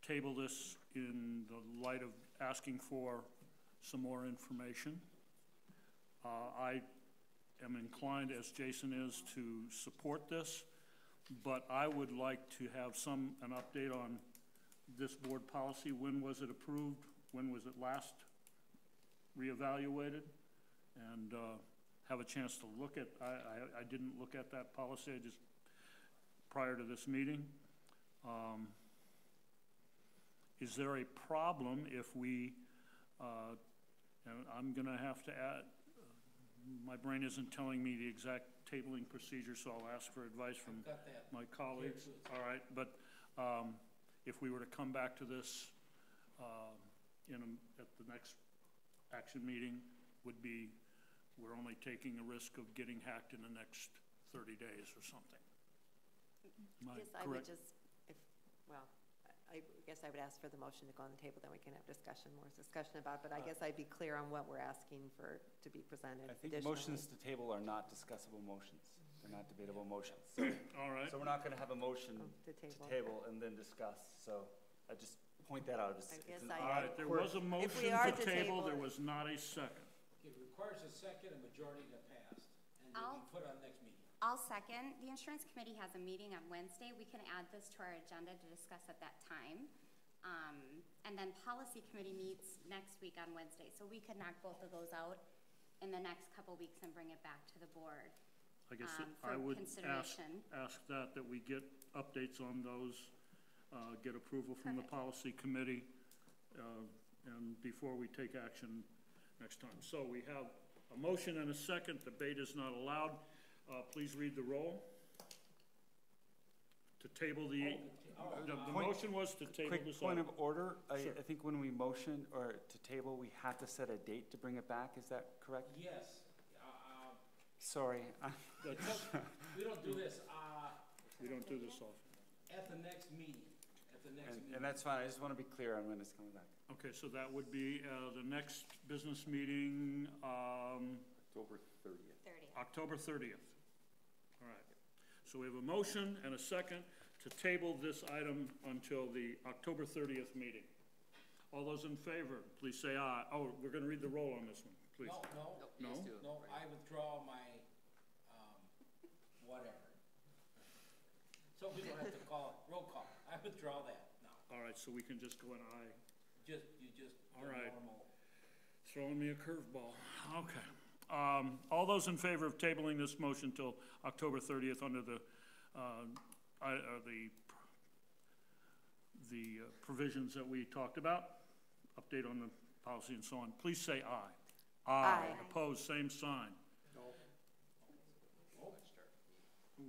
table this in the light of asking for some more information. I am inclined, as Jason is, to support this, but I would like to have an update on this board policy. When was it approved? When was it last reevaluated? And have a chance to look at, I didn't look at that policy, I just, prior to this meeting. Is there a problem if we, and I'm gonna have to add, my brain isn't telling me the exact tabling procedure, so I'll ask for advice from my colleagues. All right, but if we were to come back to this at the next action meeting, would be we're only taking a risk of getting hacked in the next 30 days or something. I guess I would just, I guess I would ask for the motion to go on the table, then we can have more discussion about it, but I guess I'd be clear on what we're asking for to be presented. I think motions to table are not discussable motions. They're not debatable motions. So, all right. So we're not going to have a motion to table and then discuss. So I just point that out. All right, there was a motion to table, there was not a second. It requires a second, a majority to pass, and then be put on next meeting. I'll second. The insurance committee has a meeting on Wednesday. We can add this to our agenda to discuss at that time. And then policy committee meets next week on Wednesday. So we could knock both of those out in the next couple weeks and bring it back to the board. I guess I would ask that we get updates on those, get approval from the policy committee, and before we take action next time. So we have a motion and a second. Debate is not allowed. Please read the roll. To table the motion was to table this. Quick point of order. I think when we motion or to table, we have to set a date to bring it back. Is that correct? Yes. Sorry. We don't do this. We don't do this often. At the next meeting. And that's fine. I just want to be clear on when it's coming back. Okay, so that would be the next business meeting. October 30th. October 30th. All right. So we have a motion and a second to table this item until the October 30th meeting. All those in favor, please say aye. Oh, we're going to read the roll on this one, please. No, I withdraw my, whatever. So we don't have to call it roll call. I withdraw that now. All right, so we can just go in aye. You just all right. Normal. Throwing me a curveball. Okay. All those in favor of tabling this motion till October 30th under the provisions that we talked about, update on the policy and so on, please say aye. Aye. Opposed, same sign. No.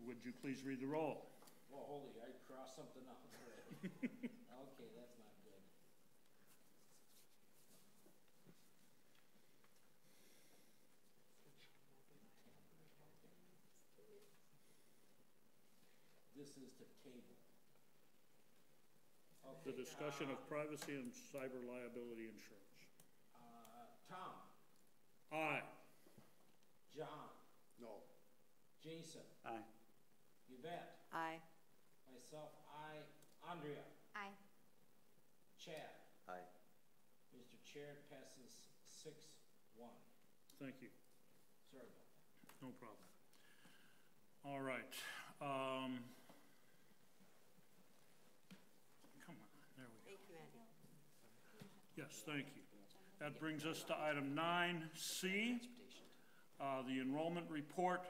Would you please read the roll? Well, holy, I crossed something out already. Okay, that's not good. This is to table. The discussion of privacy and cyber liability insurance. Tom. Aye. John. No. Jason. Aye. Yvette. Aye. Myself, aye. Andrea. Aye. Chad. Aye. Mr. Chair, it passes 6-1. Thank you. Sorry about that. No problem. All right. Come on, there we go. Thank you, Andy. Yes, thank you. That brings us to item 9C, the enrollment report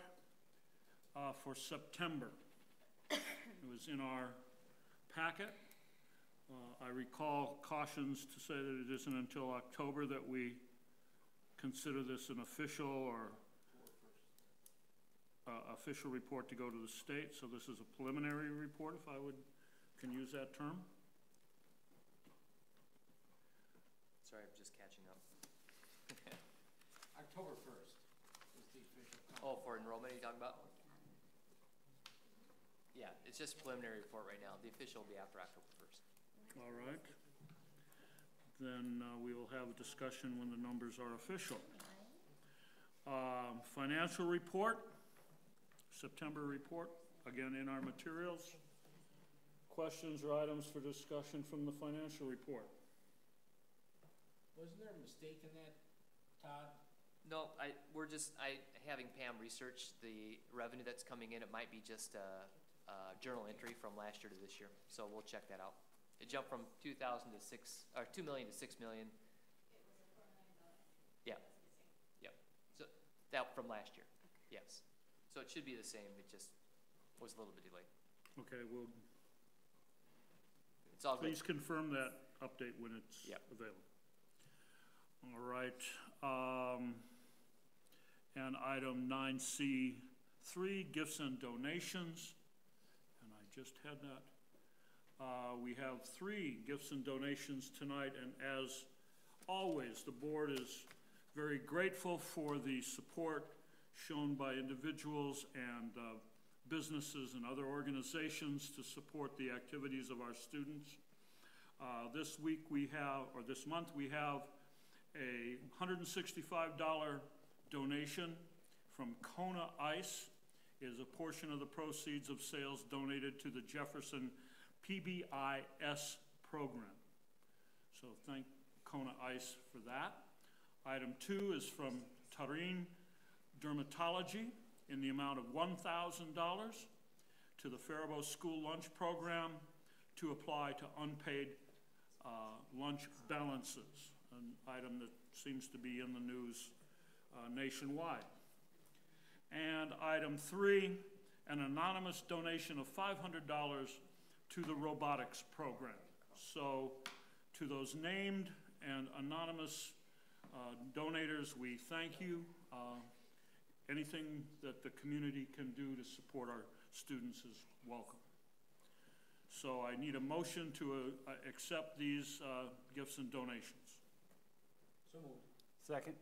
for September. It was in our packet. I recall cautions to say that it isn't until October that we consider this an official or official report to go to the state. So this is a preliminary report, if I can use that term. Sorry, I'm just catching up. October 1st is the official. Oh, for enrollment you talking about? Yeah, it's just a preliminary report right now. The official will be after October 1st. All right. Then we will have a discussion when the numbers are official. Financial report, September report, again in our materials. Questions or items for discussion from the financial report? Wasn't there a mistake in that, Todd? No, we're just having Pam research the revenue that's coming in. It might be just a journal entry from last year to this year, so we'll check that out. It jumped from 2,000 to 2 million to 6 million. Yeah. Yep. So that from last year. Okay. Yes. So it should be the same. It just was a little bit delayed. Okay, well, it's all please good. Confirm that update when it's available. All right. And item 9C3, gifts and donations. And I just had that. We have 3 gifts and donations tonight, and as always, the board is very grateful for the support shown by individuals and businesses and other organizations to support the activities of our students. This week we have, or this month we have, a $165 donation from Kona Ice. It is a portion of the proceeds of sales donated to the Jefferson PBIS program. So thank Kona Ice for that. Item 2 is from Tarin Dermatology in the amount of $1,000 to the Faribault School Lunch Program to apply to unpaid lunch balances, an item that seems to be in the news nationwide. And item 3, an anonymous donation of $500 to the robotics program. So to those named and anonymous donators, we thank you. Anything that the community can do to support our students is welcome. So I need a motion to accept these gifts and donations. So moved. Second.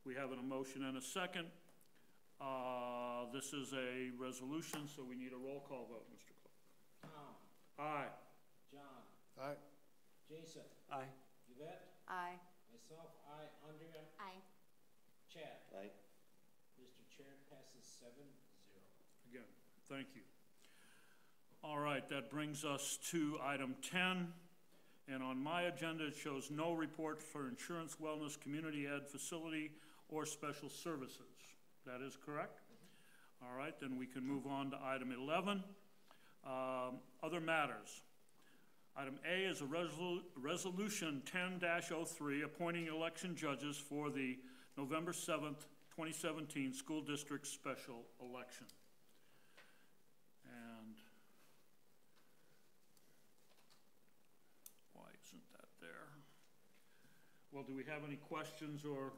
We have a motion and a second. This is a resolution, so we need a roll call vote, Mr. Clark. Tom. Aye. John. Aye. Jason. Aye. Yvette. Aye. Myself, aye. Andrea. Aye. Chad. Aye. Mr. Chair, passes 7-0. Again, thank you. All right, that brings us to item 10. And on my agenda, it shows no report for insurance, wellness, community ed, facility, or special services. That is correct? All right, then we can move on to item 11. Other matters. Item A is a resolution 10-03, appointing election judges for the November 7th, 2017 school district special election. And why isn't that there? Well, do we have any questions or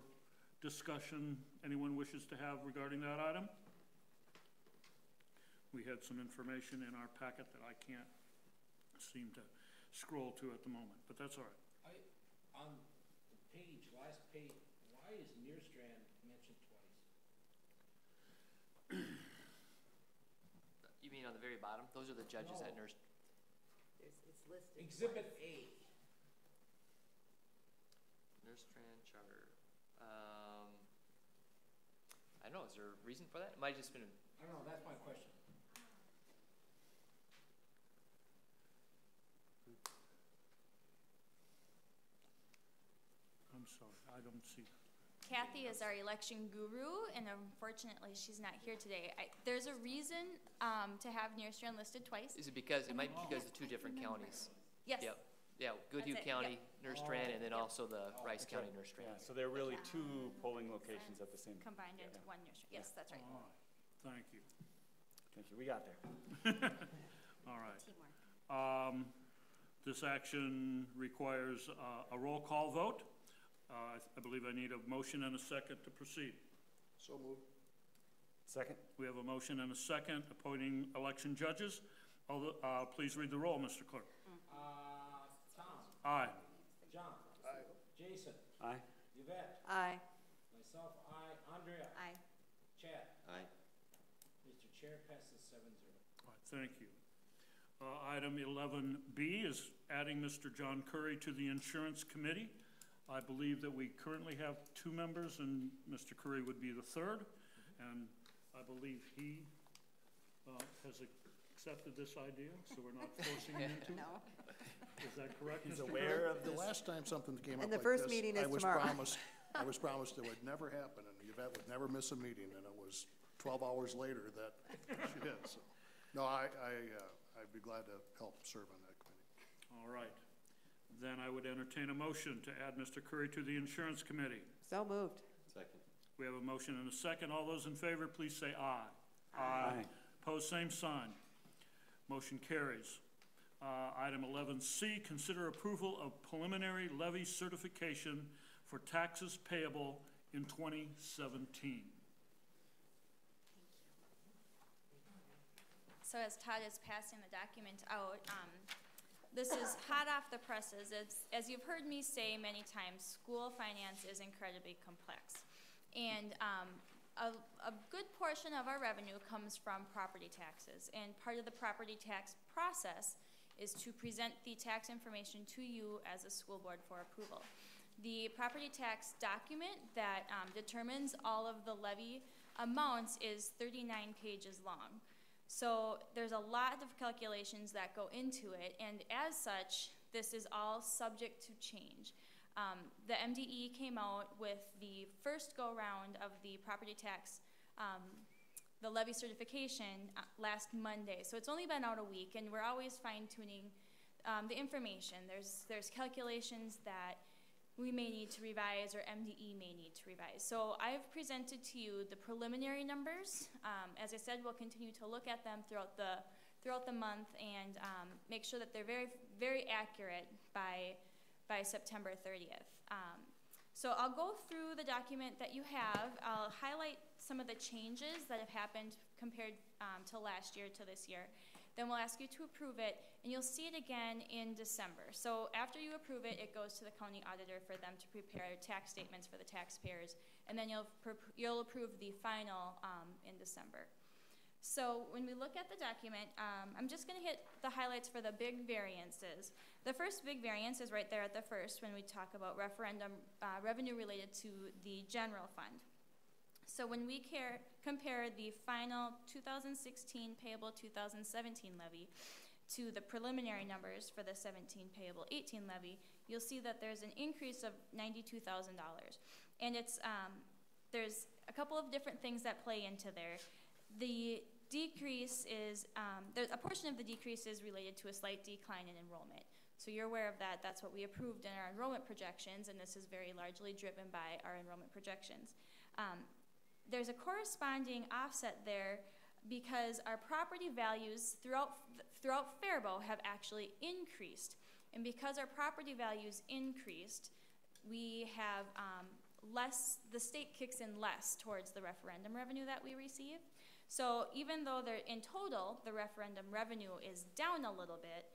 discussion anyone wishes to have regarding that item? We had some information in our packet that I can't seem to scroll to at the moment, but that's all right. On the page, last page, why is Nearstrand mentioned twice? You mean on the very bottom? Those are the judges at Nurse. It's listed. Exhibit A. Nursestrand Charter. I don't know, is there a reason for that? It might have just been I don't know, that's my question. I'm sorry, I don't see that. Kathy is our election guru, and unfortunately, she's not here today. There's a reason to have Nearstrand listed twice. Is it because, it might be because of two different counties? Yes. Yep. Yeah, Goodhue That's it, County, yep. Nursestrand, and then also the Rice Okay. County Nursestrand. Yeah, so they're really two polling locations at the same time. Combined into one Nearstrand. Yes, that's right. All right, thank you. Thank you, we got there. All right. Teamwork. This action requires a roll call vote. I believe I need a motion and a second to proceed. So moved. Second? We have a motion and a second appointing election judges. Please read the roll, Mr. Clerk. Tom. Aye. John. Aye. Jason. Aye. Yvette. Aye. Myself, aye. Andrea. Aye. Chad. Aye. Mr. Chair, passes 7-0. All right, thank you. Item 11B is adding Mr. John Curry to the Insurance Committee. I believe that we currently have 2 members, and Mr. Curry would be the third. And I believe he has accepted this idea, so we're not forcing him into it. Is that correct, He's Mr. aware Curry? of this. The last time something came up And the like first this, meeting is I was tomorrow. I was promised it would never happen, and Yvette would never miss a meeting, and it was 12 hours later that she did. So, no, I'd be glad to help serve on that committee. All right. Then I would entertain a motion to add Mr. Curry to the Insurance Committee. So moved. Second. We have a motion and a second. All those in favor, please say aye. Aye. Opposed, same sign. Motion carries. Item 11C, consider approval of preliminary levy certification for taxes payable in 2017. So as Todd is passing the document out, this is hot off the presses. As you've heard me say many times, school finance is incredibly complex. And a good portion of our revenue comes from property taxes. And part of the property tax process is to present the tax information to you as a school board for approval. The property tax document that determines all of the levy amounts is 39 pages long. So there's a lot of calculations that go into it, and as such, this is all subject to change. The MDE came out with the first go-round of the property tax, the levy certification last Monday. So it's only been out a week, and we're always fine-tuning the information. There's calculations that we may need to revise or MDE may need to revise. So I've presented to you the preliminary numbers. As I said, we'll continue to look at them throughout the month and make sure that they're very, very accurate by September 30th. So I'll go through the document that you have. I'll highlight some of the changes that have happened compared to last year to this year. Then we'll ask you to approve it, and you'll see it again in December. So after you approve it, it goes to the county auditor for them to prepare tax statements for the taxpayers, and then you'll approve the final in December. So when we look at the document, I'm just going to hit the highlights for the big variances. The first big variance is right there at the first when we talk about referendum revenue related to the general fund. So when we compare the final 2016 payable 2017 levy to the preliminary numbers for the 17 payable 18 levy, you'll see that there's an increase of $92,000. And there's a couple of different things that play into there. The decrease is, a portion of the decrease is related to a slight decline in enrollment. So you're aware of that. That's what we approved in our enrollment projections, and this is very largely driven by our enrollment projections. There's a corresponding offset there because our property values throughout Faribault have actually increased. And because our property values increased, we have the state kicks in less towards the referendum revenue that we receive. So even though in total, the referendum revenue is down a little bit,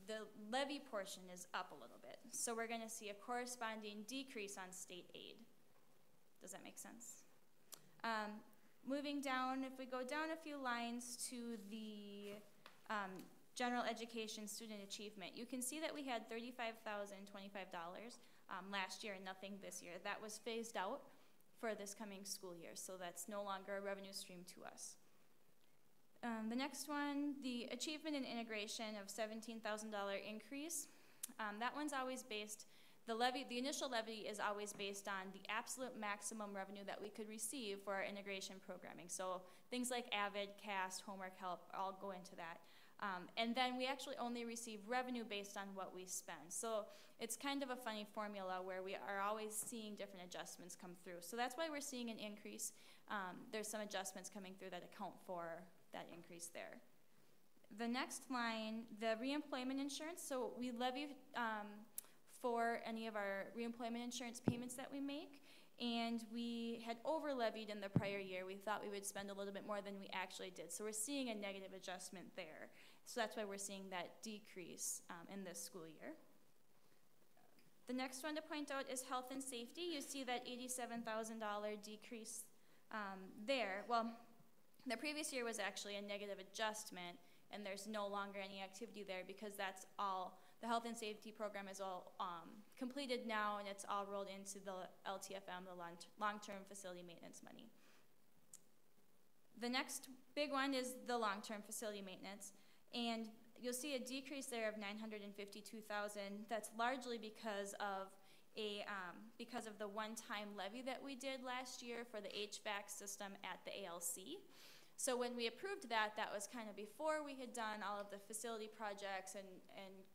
the levy portion is up a little bit. So we're going to see a corresponding decrease on state aid. Does that make sense? Moving down, if we go down a few lines to the general education student achievement, you can see that we had $35,025 last year and nothing this year. That was phased out for this coming school year, so that's no longer a revenue stream to us. The next one, the achievement and integration of $17,000 increase. That one's always based, the initial levy is always based on the absolute maximum revenue that we could receive for our integration programming. So things like AVID, CAST, homework help all go into that. And then we actually only receive revenue based on what we spend. So it's kind of a funny formula where we are always seeing different adjustments come through. So that's why we're seeing an increase. There's some adjustments coming through that account for that increase there. The next line, the reemployment insurance. So we levy for any of our reemployment insurance payments that we make. And we had over levied in the prior year. We thought we would spend a little bit more than we actually did. So we're seeing a negative adjustment there. So that's why we're seeing that decrease in this school year. The next one to point out is health and safety. You see that $87,000 decrease there. Well, the previous year was actually a negative adjustment, and there's no longer any activity there because that's all, the health and safety program is all completed now, and it's all rolled into the LTFM, the long-term facility maintenance money. The next big one is the long-term facility maintenance, and you'll see a decrease there of $952,000. That's largely because of the one-time levy that we did last year for the HVAC system at the ALC. So when we approved that, that was kind of before we had done all of the facility projects and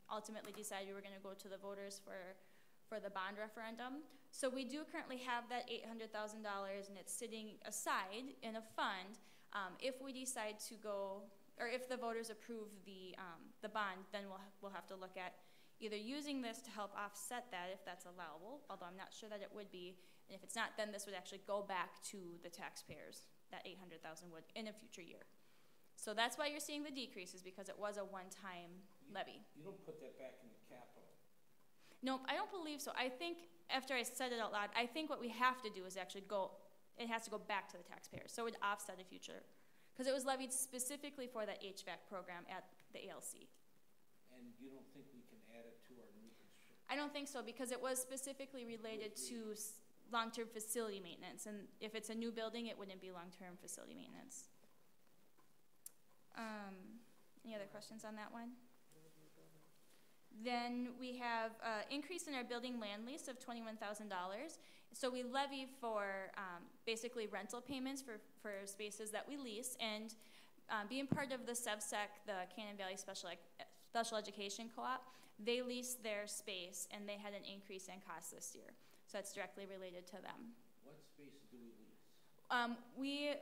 ultimately decided we were going to go to the voters for the bond referendum. So we do currently have that $800,000, and it's sitting aside in a fund. If we decide to go, or if the voters approve the bond, then we'll have to look at either using this to help offset that if that's allowable, although I'm not sure that it would be. And if it's not, then this would actually go back to the taxpayers. That $800,000 would in a future year. So that's why you're seeing the decreases, because it was a one-time levy. You don't put that back in the capital? No, I don't believe so. I think, after I said it out loud, I think what we have to do is actually it has to go back to the taxpayers. So it would offset a future, because it was levied specifically for that HVAC program at the ALC. And you don't think we can add it to our new construction? I don't think so, because it was specifically related to long-term facility maintenance, and if it's a new building, it wouldn't be long-term facility maintenance. Any other questions on that one? Then we have increase in our building land lease of $21,000. So we levy for basically rental payments for spaces that we lease, and being part of the SEVSEC, the Cannon Valley Special Education Co-op, they lease their space, and they had an increase in cost this year. So that's directly related to them. What space do we lease?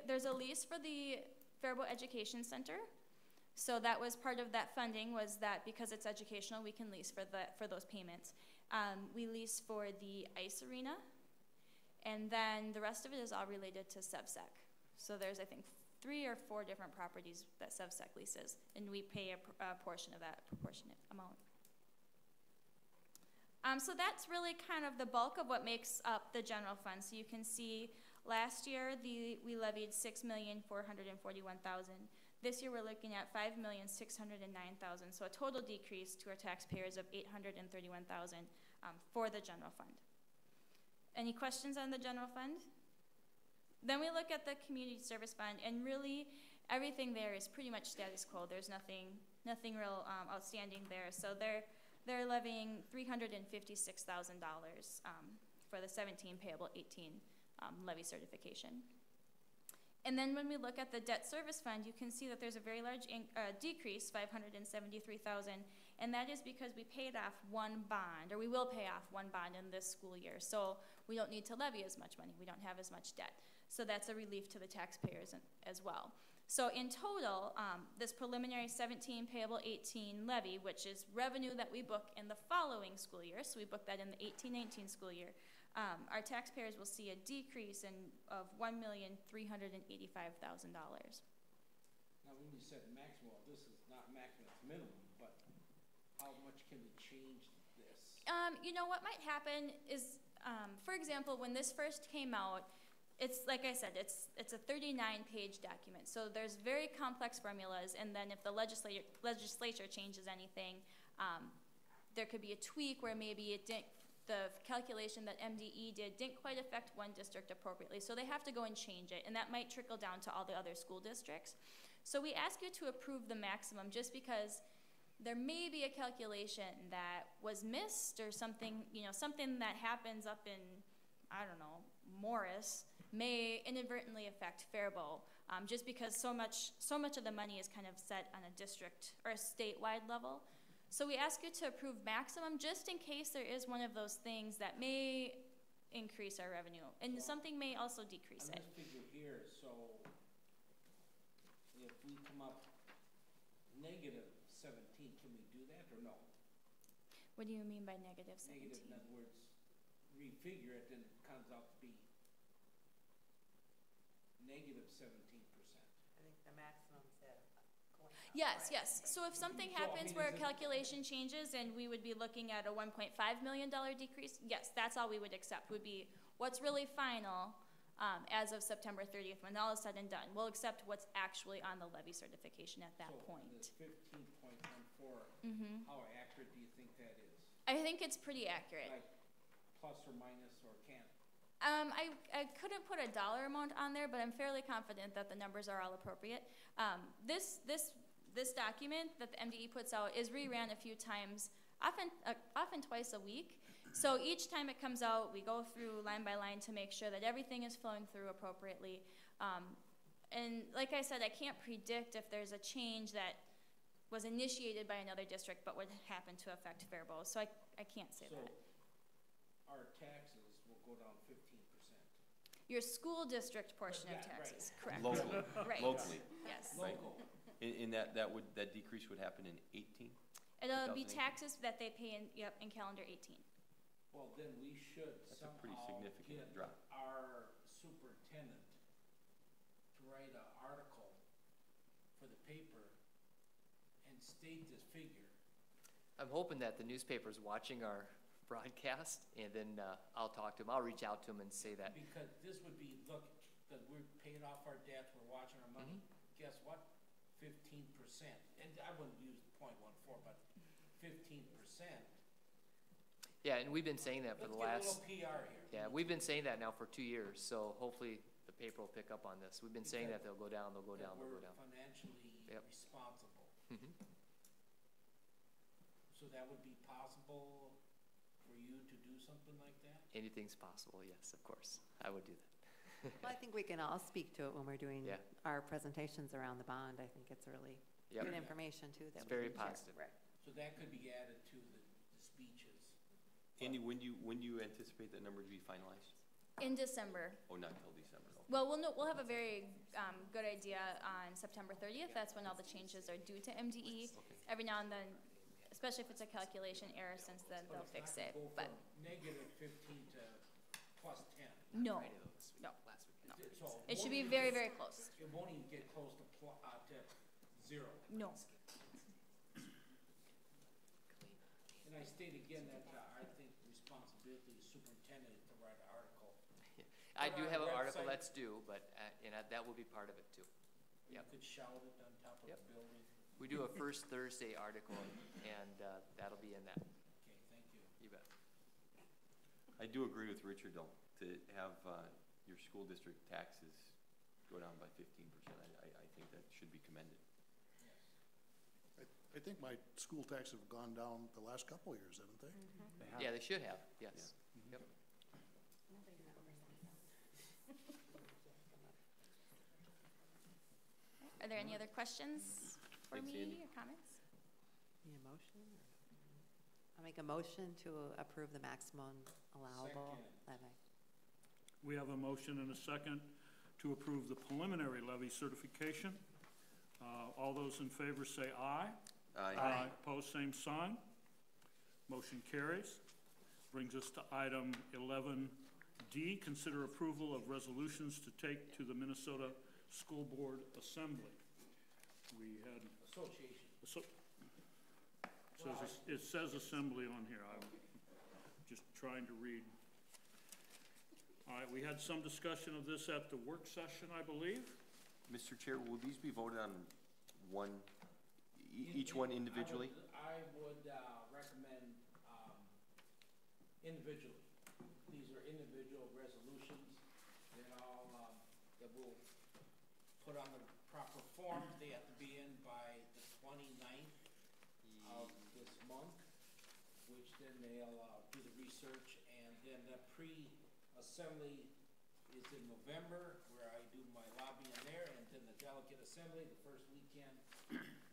There's a lease for the Faribault Education Center. So that was part of that funding, was that because it's educational, we can lease for those payments. We lease for the ice arena, and then the rest of it is all related to SEVSEC. So there's, I think, 3 or 4 different properties that SEVSEC leases, and we pay a portion of that proportionate amount. So that's really kind of the bulk of what makes up the general fund. So you can see last year we levied $6,441,000. This year we're looking at $5,609,000. So a total decrease to our taxpayers of $831,000 for the general fund. Any questions on the general fund? Then we look at the community service fund, and really everything there is pretty much status quo. There's nothing real outstanding there. So they're levying $356,000 for the 17 payable 18 levy certification. And then when we look at the debt service fund, you can see that there's a very large decrease, $573,000, and that is because we paid off one bond, or we will pay off one bond in this school year. So we don't need to levy as much money. We don't have as much debt. So that's a relief to the taxpayers as well. So in total, this preliminary 17 payable 18 levy, which is revenue that we book in the following school year, so we book that in the 18-19 school year, our taxpayers will see a decrease of $1,385,000. Now, when you said maximum, this is not maximum, it's minimum, but how much can we change this? You know, what might happen is, for example, when this first came out, it's like I said, it's a 39-page document. So there's very complex formulas, and then if the legislature changes anything, there could be a tweak where maybe the calculation that MDE didn't quite affect one district appropriately. So they have to go and change it, and that might trickle down to all the other school districts. So we ask you to approve the maximum just because there may be a calculation that was missed or something, you know, something that happens up in, I don't know, Morris may inadvertently affect Faribault, just because so much of the money is kind of set on a district or a statewide level. So we ask you to approve maximum just in case there is one of those things that may increase our revenue, and something may also decrease it. On this figure here, so if we come up negative 17, can we do that or no? What do you mean by negative 17? Negative, in other words, refigure it and it comes out to be negative 17%. I think the maximum's at going up. Yes, right? yes. So if something So, I happens mean, where a is it- calculation changes and we would be looking at a $1.5 million decrease, yes, that's all we would accept, would be what's really final as of September 30th when all is said and done. We'll accept what's actually on the levy certification at that point. So this 15.14, how accurate do you think that is? I think it's pretty accurate. Like plus or minus, or can? I couldn't put a dollar amount on there, but I'm fairly confident that the numbers are all appropriate. This document that the MDE puts out is reran a few times, often twice a week. So each time it comes out, we go through line by line to make sure that everything is flowing through appropriately. And like I said, I can't predict if there's a change that was initiated by another district but would happen to affect Faribault. So I can't say that. Our taxes will go down 15%. Your school district portion of Yeah, taxes, right. correct. Locally, Right. locally. Yes. Right. Local. And that decrease would happen in 18? It'll be 2018? taxes that they pay in calendar 18. Well, then we should That's a pretty somehow significant get drop. our superintendent to write an article for the paper and state this figure. I'm hoping that the newspaper's watching our broadcast, and then I'll talk to him. I'll reach out to him and say that. Because this would be, look, that we're paying off our debts, we're watching our money. Guess what? 15%. And I wouldn't use 0.14, but 15%. Yeah, and we've been saying that for Let's the get a last. little PR here. Yeah, we've been saying that now for 2 years, so hopefully the paper will pick up on this. We've been saying that they'll go down, they'll go down, they'll go down. We're financially responsible. So that would be possible for you to do something like that? Anything's possible, yes, of course. I would do that. Well, I think we can all speak to it when we're doing Yeah. our presentations around the bond. I think it's really Yep. good information too. That It's we very can share. positive. Right. So that could be added to the speeches. Andy, when do you anticipate that number to be finalized? In December. Oh, not till December. Okay. Well, we'll have a very good idea on September 30th. That's when all the changes are due to MDE. Every now and then, especially if it's a calculation error, since then they'll fix it. But Negative 15 to plus 10. no, no, no. So It should be won't very, even- very close. It won't even get close to 0. No. And I state again that I think responsibility is superintendent to write an article. I Put do on have the an article website. that's due, but that will be part of it too. You Yep. could shout it on top of Yep. the building. We do a first Thursday article, and that'll be in that. Okay, thank you. You bet. I do agree with Richard though, to have your school district taxes go down by 15%. I think that should be commended. I think my school taxes have gone down the last couple of years, haven't they? They have. Yeah, they should have, yes. Yep. Are there any other questions for Thanks, me Andy. or comments? Any motion? Or? I'll make a motion to approve the maximum allowable levy. We have a motion and a second to approve the preliminary levy certification. All those in favor say aye. Aye. Aye. Opposed, same sign. Motion carries. Brings us to item 11D, consider approval of resolutions to take to the Minnesota School Board Assembly. We had... Association. It says assembly on here. I'm just trying to read. All right, we had some discussion of this at the work session, I believe. Mr. Chair, will these be voted on one, each one individually? I would recommend individually. These are individual resolutions that that we'll put on the proper form. They have to be in by the 29th of this month, which then they'll do the research, and then the pre-assembly is in November, where I do my lobbying there, and then the delegate assembly the first weekend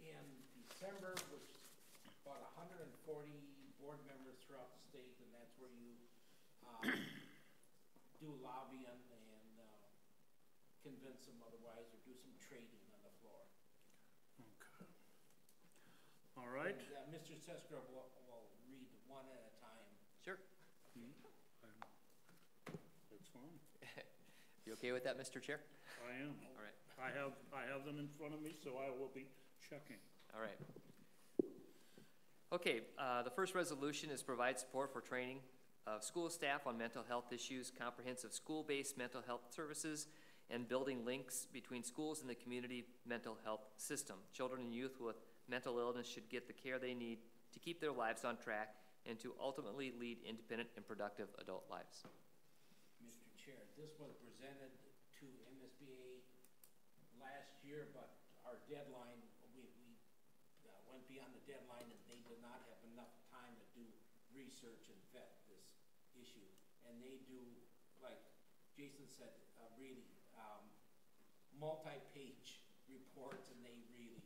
in December, which is about 140 board members throughout the state, and that's where you do lobbying and convince them otherwise, or do some trading on the floor. Okay. All right. And, Mr. Sesker will read one at a time. Sure. That's fine. You okay with that, Mr. Chair? I am. All right. I have them in front of me, so I will be checking. All right. Okay, the first resolution is provide support for training of school staff on mental health issues, comprehensive school-based mental health services, and building links between schools and the community mental health system. Children and youth with mental illness should get the care they need to keep their lives on track and to ultimately lead independent and productive adult lives. Mr. Chair, this was presented to MSBA last year, but our deadline, we went beyond the deadline, and they did not have enough time to do research and vet this issue. And they do, like Jason said, really multi-page reports, and they really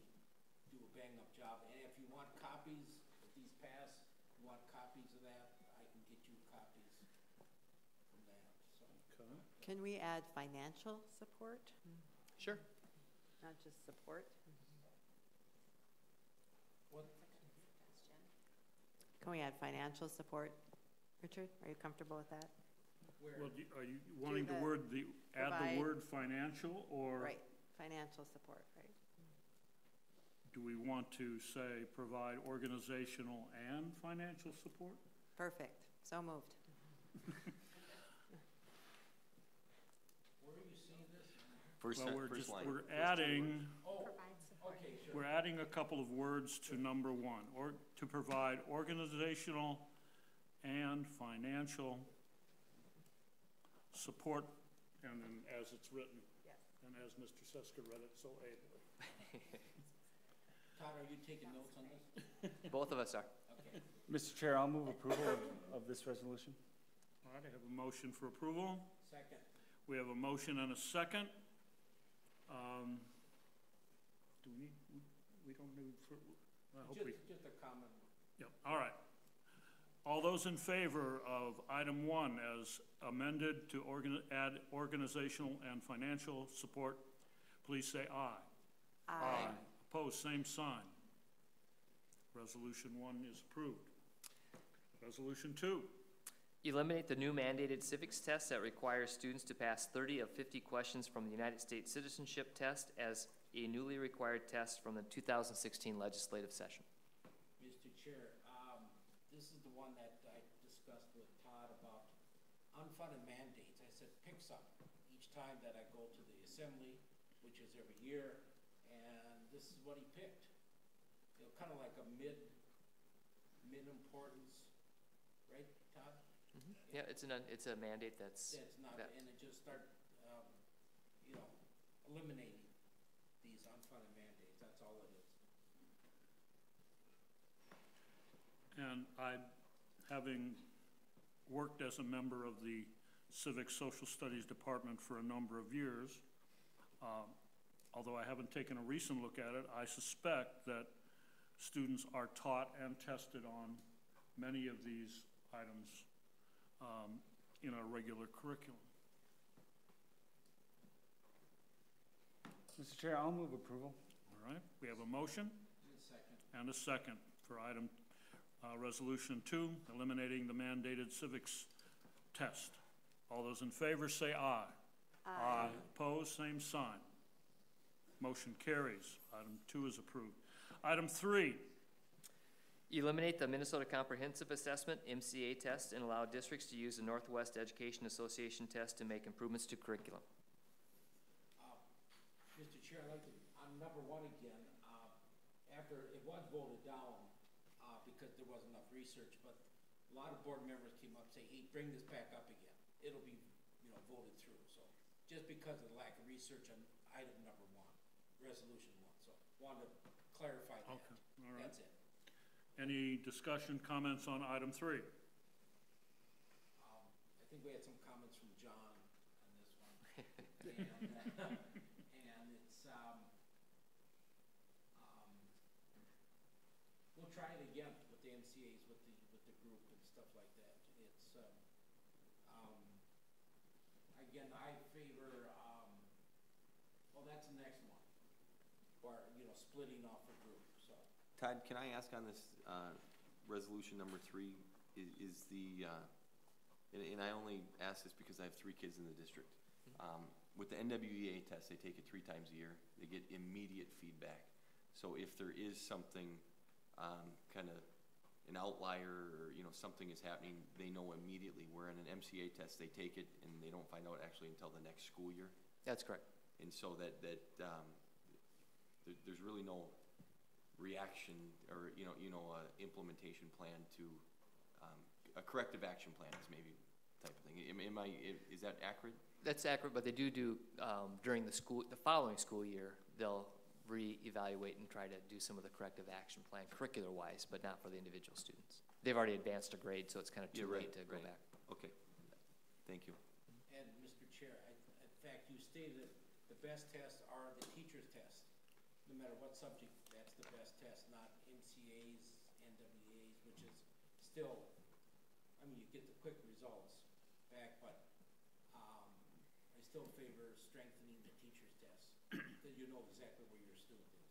do a bang-up job. And if you want copies, if these pass, you want copies of that, I can get you copies from that. So. Okay. Can we add financial support? Sure. Not just support? What? Can we add financial support? Richard, are you comfortable with that? Well, are you wanting the word, add the word financial, or? Right, financial support, right. Do we want to say provide organizational and financial support? Perfect, so moved. Where are you seeing this? We're adding, Okay, sure. we're adding a couple of words to number one, or to provide organizational and financial support, and then as it's written, yes. And as Mr. Sesker read it so ably. Todd, are you taking notes on this? Both of us are. Okay. Mr. Chair, I'll move approval of this resolution. All right, I have a motion for approval. Second. We have a motion and a second. Do we need, we don't need, I hope we. Just a comment. Yep, all right. All those in favor of item 1 as amended to add organizational and financial support, please say aye. Aye. Opposed, same sign. Resolution 1 is approved. Resolution 2. Eliminate the new mandated civics test that requires students to pass 30 of 50 questions from the United States Citizenship Test as a newly required test from the 2016 legislative session. Mr. Chair, this is the one that I discussed with Todd about unfunded mandates. I said pick something each time that I go to the assembly, which is every year, and this is what he picked. You know, kind of like a mid-importance, right, Todd? Mm-hmm. Yeah, it's a mandate that's not, and it just start, you know, eliminating these unfunded mandates. That's all it is. And I, having worked as a member of the Civic Social Studies Department for a number of years, although I haven't taken a recent look at it, I suspect that students are taught and tested on many of these items in our regular curriculum. Mr. Chair, I'll move approval. All right, we have a motion and a second for item resolution 2, eliminating the mandated civics test. All those in favor say aye. Aye. Opposed, same sign. Motion carries. Item 2 is approved. Item 3. Eliminate the Minnesota Comprehensive Assessment, MCA test, and allow districts to use the Northwest Education Association test to make improvements to curriculum. Mr. Chair, I'd like to, on number 1 again, after it was voted down because there wasn't enough research, but a lot of board members came up and say, hey, bring this back up again. It'll be, voted through. So just because of the lack of research on item number 1, resolution 1. So wanted to clarify that. Okay, all right. That's it. Any discussion, comments on item 3? I think we had some comments from John on this one. And it's, we'll try it again with the MCAs, with the group and stuff like that. It's, again, I favor, well, that's the next one. Or, splitting off a group, so. Todd, can I ask on this resolution number 3, is the, and I only ask this because I have 3 kids in the district. With the NWEA test, they take it 3 times a year. They get immediate feedback. So if there is something kind of an outlier or, something is happening, they know immediately. Where in an MCA test, they take it and they don't find out actually until the next school year. That's correct. And so there's really no reaction or implementation plan to a corrective action plan is maybe type of thing. Is that accurate? That's accurate, but they do during the following school year, they'll re-evaluate and try to do some of the corrective action plan curricular-wise, but not for the individual students. They've already advanced a grade, so it's kind of too late to go back. Okay, thank you. And Mr. Chair, in fact, you stated that the best tests are the teacher's test. No matter what subject, that's the best test, not MCAs, NWAs, which is still, you get the quick results back, but I still favor strengthening the teacher's test, that you know exactly where your student is.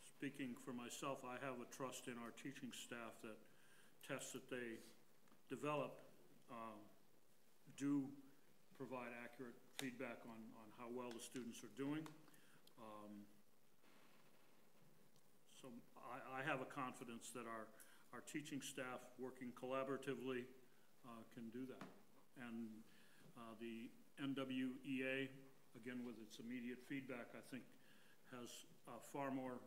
Speaking for myself, I have a trust in our teaching staff that tests that they develop do provide accurate feedback on how well the students are doing. So I have a confidence that our teaching staff, working collaboratively, can do that. And the NWEA, again with its immediate feedback, I think has far more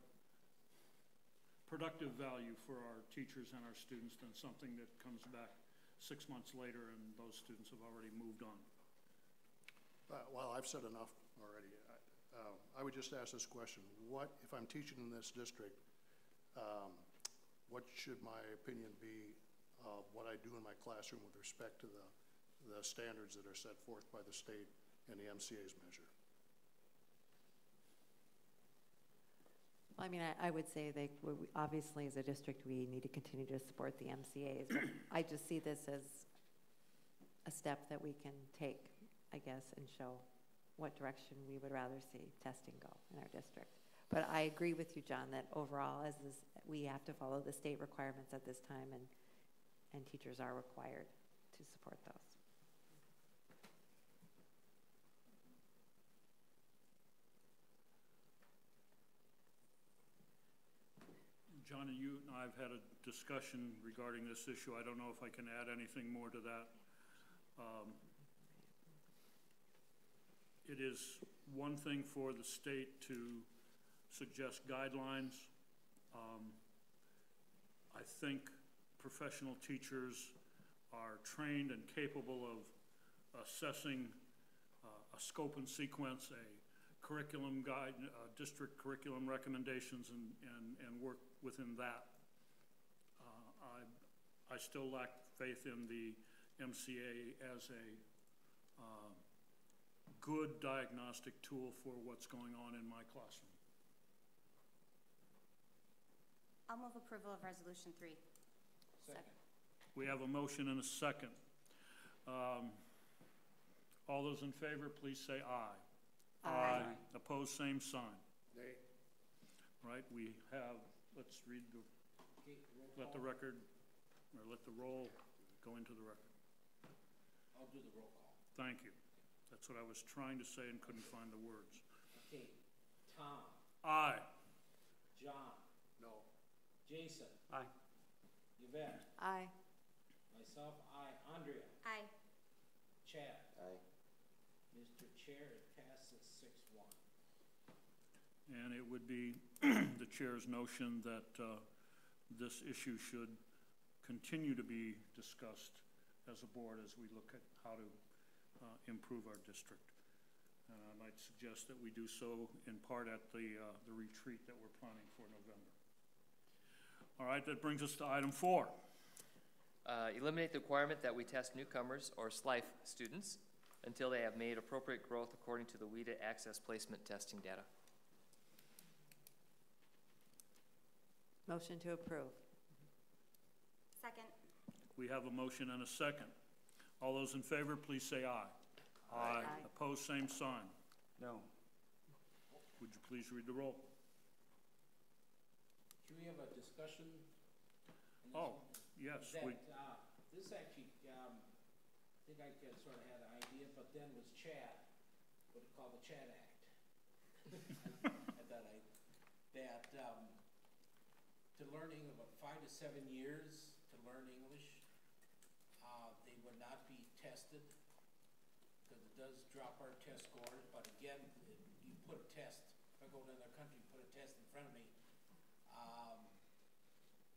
productive value for our teachers and our students than something that comes back 6 months later and those students have already moved on. Well, I've said enough already. I would just ask this question. What, if I'm teaching in this district, what should my opinion be of what I do in my classroom with respect to the standards that are set forth by the state and the MCA's measure? Well, I would say that obviously as a district we need to continue to support the MCAs, but I just see this as a step that we can take, I guess, and show what direction we would rather see testing go in our district. But I agree with you, John, that overall we have to follow the state requirements at this time, and teachers are required to support those. John, you and I have had a discussion regarding this issue. I don't know if I can add anything more to that. It is one thing for the state to suggest guidelines. I think professional teachers are trained and capable of assessing a scope and sequence, a curriculum guide, district curriculum recommendations, and work within that. I still lack faith in the MCA as a good diagnostic tool for what's going on in my classroom. I'll move approval of resolution 3. Second. We have a motion and a second. All those in favor, please say aye. Aye. Opposed, same sign. Nay. Right, we have, let's read the, Okay, roll let the call. record, or let the roll go into the record. I'll do the roll call. Thank you. That's what I was trying to say and couldn't find the words. Okay, Tom, Aye. John, No. Jason, Aye. Yvette, Aye. myself, aye. Andrea, Aye. Chad. Aye. Mr. Chair, it passes 6-1. And it would be the chair's notion that this issue should continue to be discussed as a board as we look at how to improve our district. And I might suggest that we do so in part at the retreat that we're planning for November. All right, that brings us to item 4. Eliminate the requirement that we test newcomers or SLIFE students until they have made appropriate growth according to the WIDA access placement testing data. Motion to approve. Second. We have a motion and a second. All those in favor, please say aye. Aye. Opposed, same sign. No. Would you please read the roll? Should we have a discussion? on this Oh, one? yes. That, We, this actually, I think I sort of had an idea, but then was Chad, what it called the Chad Act. I thought to learning about 5 to 7 years to learn English, they would not be tested, because it does drop our test scores, but again, you put a test, if I go to another country, put a test in front of me,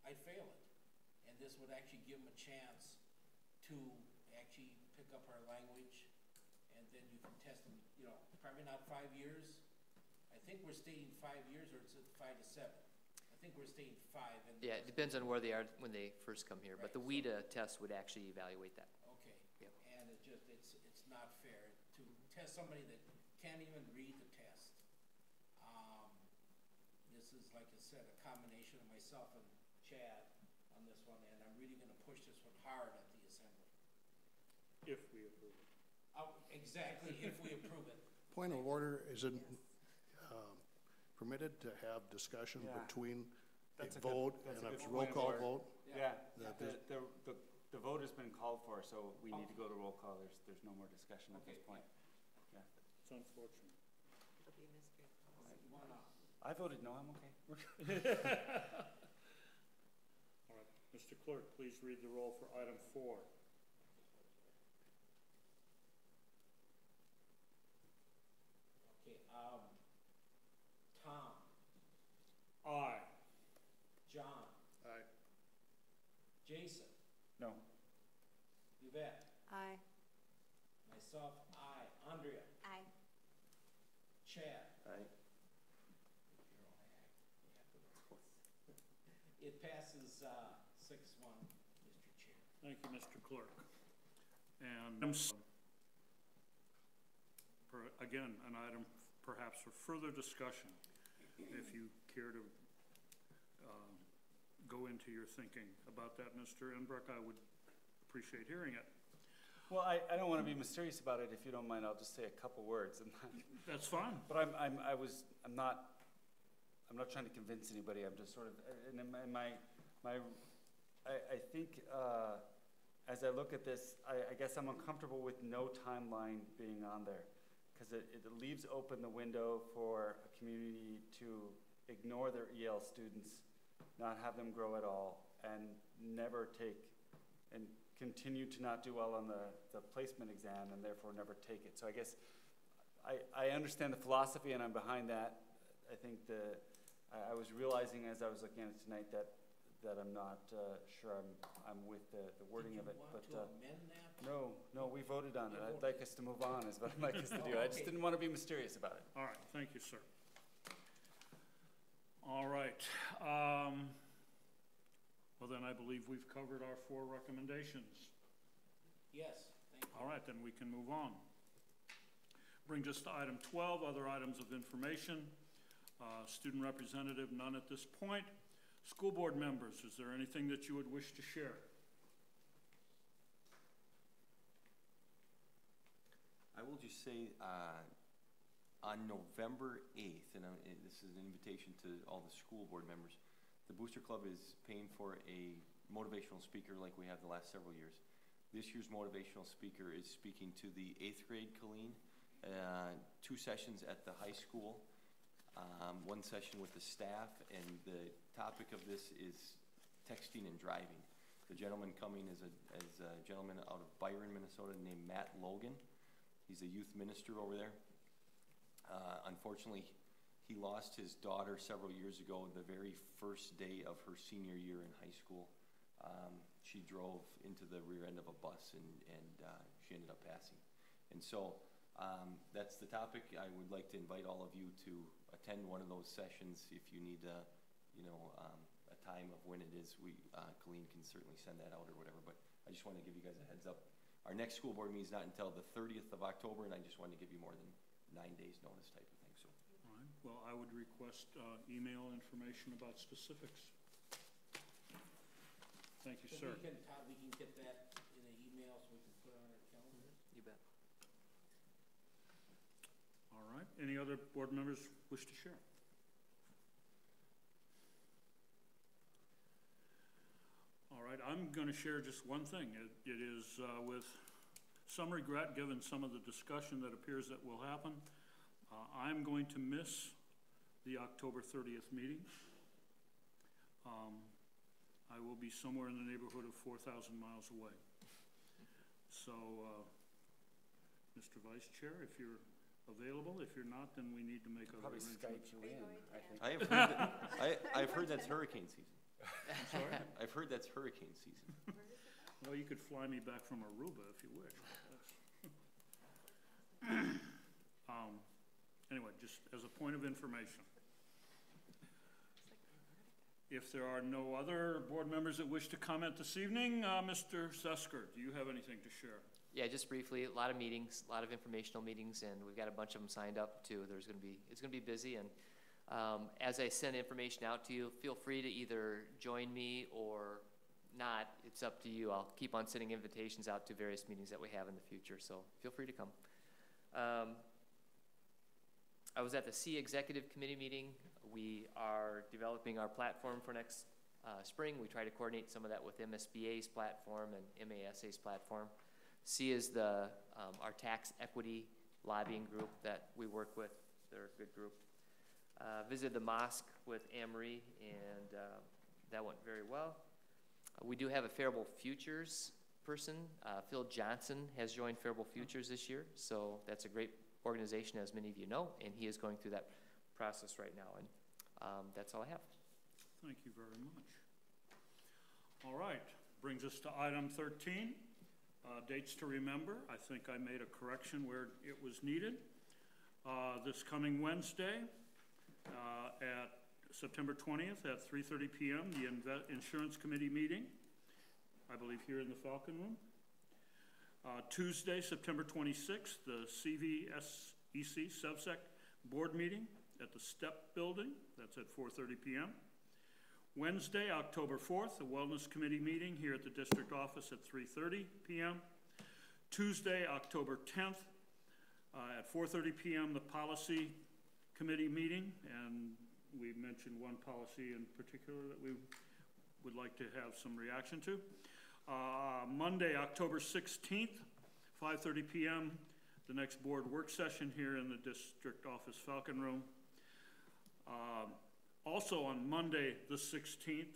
I'd fail it. And this would actually give them a chance to actually pick up our language, and then you can test them, you know, probably not 5 years. I think we're stating 5 years, or it's at 5 to 7. I think we're stating 5. And Yeah, it depends on where they are when they first come here, but the Right, WIDA test would actually evaluate that. Okay. Yep. And it's not fair to test somebody that can't even read the test. This is, like I said, a combination of myself and Chad on this one, and I'm really gonna push this one hard at the assembly. if we approve it. Exactly, if we approve it. Point of order, is it permitted to have discussion Yeah. between a That's a vote good- that's and a a good roll point of call order. vote? Yeah, That the vote has been called for, so we need to go to roll call. There's no more discussion at this Okay. point. Yeah. It's unfortunate. It'll be a mystery. You wanna, I voted no, I'm okay. All right, Mr. Clerk, please read the roll for item 4. okay, Tom, Aye. John, Aye. Jason, No. Yvette, Aye. myself, aye. Andrea, Aye. Chad. Aye. It passes 6-1, Mr. Chair. Thank you, Mr. Clerk. And again, an item perhaps for further discussion, if you care to go into your thinking about that, Mr. Enbrook, I would appreciate hearing it. Well, I don't want to be mysterious about it. If you don't mind, I'll just say a couple words. That's fine. But I'm not trying to convince anybody. I'm just sort of, and in I think as I look at this, I guess I'm uncomfortable with no timeline being on there, because it leaves open the window for a community to ignore their EL students, not have them grow at all, and never take and continue to not do well on the placement exam, and therefore never take it. So I guess I understand the philosophy, and I'm behind that. I think I was realizing as I was looking at it tonight that I'm not sure I'm with the wording of it. But But amend that? no, we voted on it. I'd like us to move on, is what I'd like us to do. I just didn't want to be mysterious about it. All right, thank you, sir. All right. Well, then I believe we've covered our 4 recommendations. Yes, thank you. All right, then we can move on. Brings us to item 12, other items of information. Student representative, none at this point. School board members, is there anything that you would wish to share? I will just say, on November 8th, and this is an invitation to all the school board members, the Booster Club is paying for a motivational speaker like we have the last several years. This year's motivational speaker is speaking to the 8th grade Colleen, 2 sessions at the high school, 1 session with the staff, and the topic of this is texting and driving. The gentleman coming is a gentleman out of Byron, Minnesota, named Matt Logan. He's a youth minister over there. Unfortunately, he lost his daughter several years ago, the very first day of her senior year in high school. She drove into the rear end of a bus and she ended up passing. And so that's the topic. I would like to invite all of you to attend one of those sessions. If you need a time of when it is, Colleen can certainly send that out or whatever, but I just want to give you guys a heads up. Our next school board meeting is not until the 30th of October, and I just wanted to give you more than 9 days notice type of thing. So. All right. Well, I would request email information about specifics. Thank you, So sir. Todd, we can get that in an email so we can put it on our calendar? You bet. All right. Any other board members wish to share? All right. I'm going to share just one thing. It is with some regret, given some of the discussion that appears that will happen. I'm going to miss the October 30th meeting. I will be somewhere in the neighborhood of 4,000 miles away. So, Mr. Vice Chair, if you're available, if you're not, then we need to make other arrangements. Skype you in, I think. I've heard that's hurricane season. I'm sorry? I've heard that's hurricane season. Well, you could fly me back from Aruba if you wish. Anyway, just as a point of information. If there are no other board members that wish to comment this evening, Mr. Sesker, do you have anything to share? Yeah, just briefly, a lot of meetings, a lot of informational meetings, and we've got a bunch of them signed up too. It's going to be busy, and as I send information out to you, feel free to either join me or not. It's up to you. I'll keep on sending invitations out to various meetings that we have in the future, so feel free to come. I was at the C Executive Committee meeting. We are developing our platform for next spring. We try to coordinate some of that with MSBA's platform and MASA's platform. C is our tax equity lobbying group that we work with. They're a good group. Visited the mosque with Anne-Marie, and that went very well. We do have a Faribault Futures person. Phil Johnson has joined Faribault Futures this year, so that's a great organization, as many of you know, and he is going through that process right now, and that's all I have. Thank you very much. All right, brings us to item 13, dates to remember. I think I made a correction where it was needed. This coming Wednesday at September 20th at 3:30 p.m., the Insurance Committee meeting, I believe here in the Falcon Room. Tuesday, September 26th, the CVSEC SevSec Board meeting at the STEP building. That's at 4:30 p.m. Wednesday, October 4th, the Wellness Committee meeting here at the district office at 3:30 p.m. Tuesday, October 10th, at 4:30 p.m., the Policy Committee meeting, and we mentioned one policy in particular that we would like to have some reaction to. Monday, October 16th, 5:30 p.m., the next board work session here in the district office Falcon Room. Also on Monday the 16th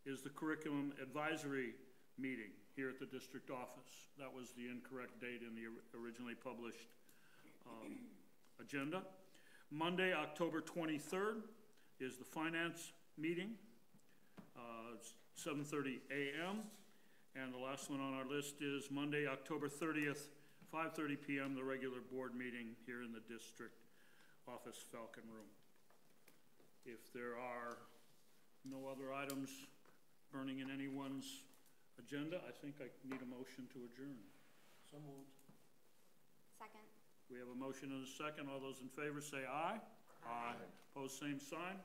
is the Curriculum Advisory meeting here at the district office. That was the incorrect date in the originally published agenda. Monday, October 23rd is the Finance meeting, 7:30 a.m. And the last one on our list is Monday, October 30th, 5:30 p.m., the regular board meeting here in the district office Falcon Room. If there are no other items burning in anyone's agenda, I think I need a motion to adjourn. So moved. Second. We have a motion and a second. All those in favor say aye. Aye. Opposed, same sign.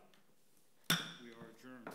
We are adjourned.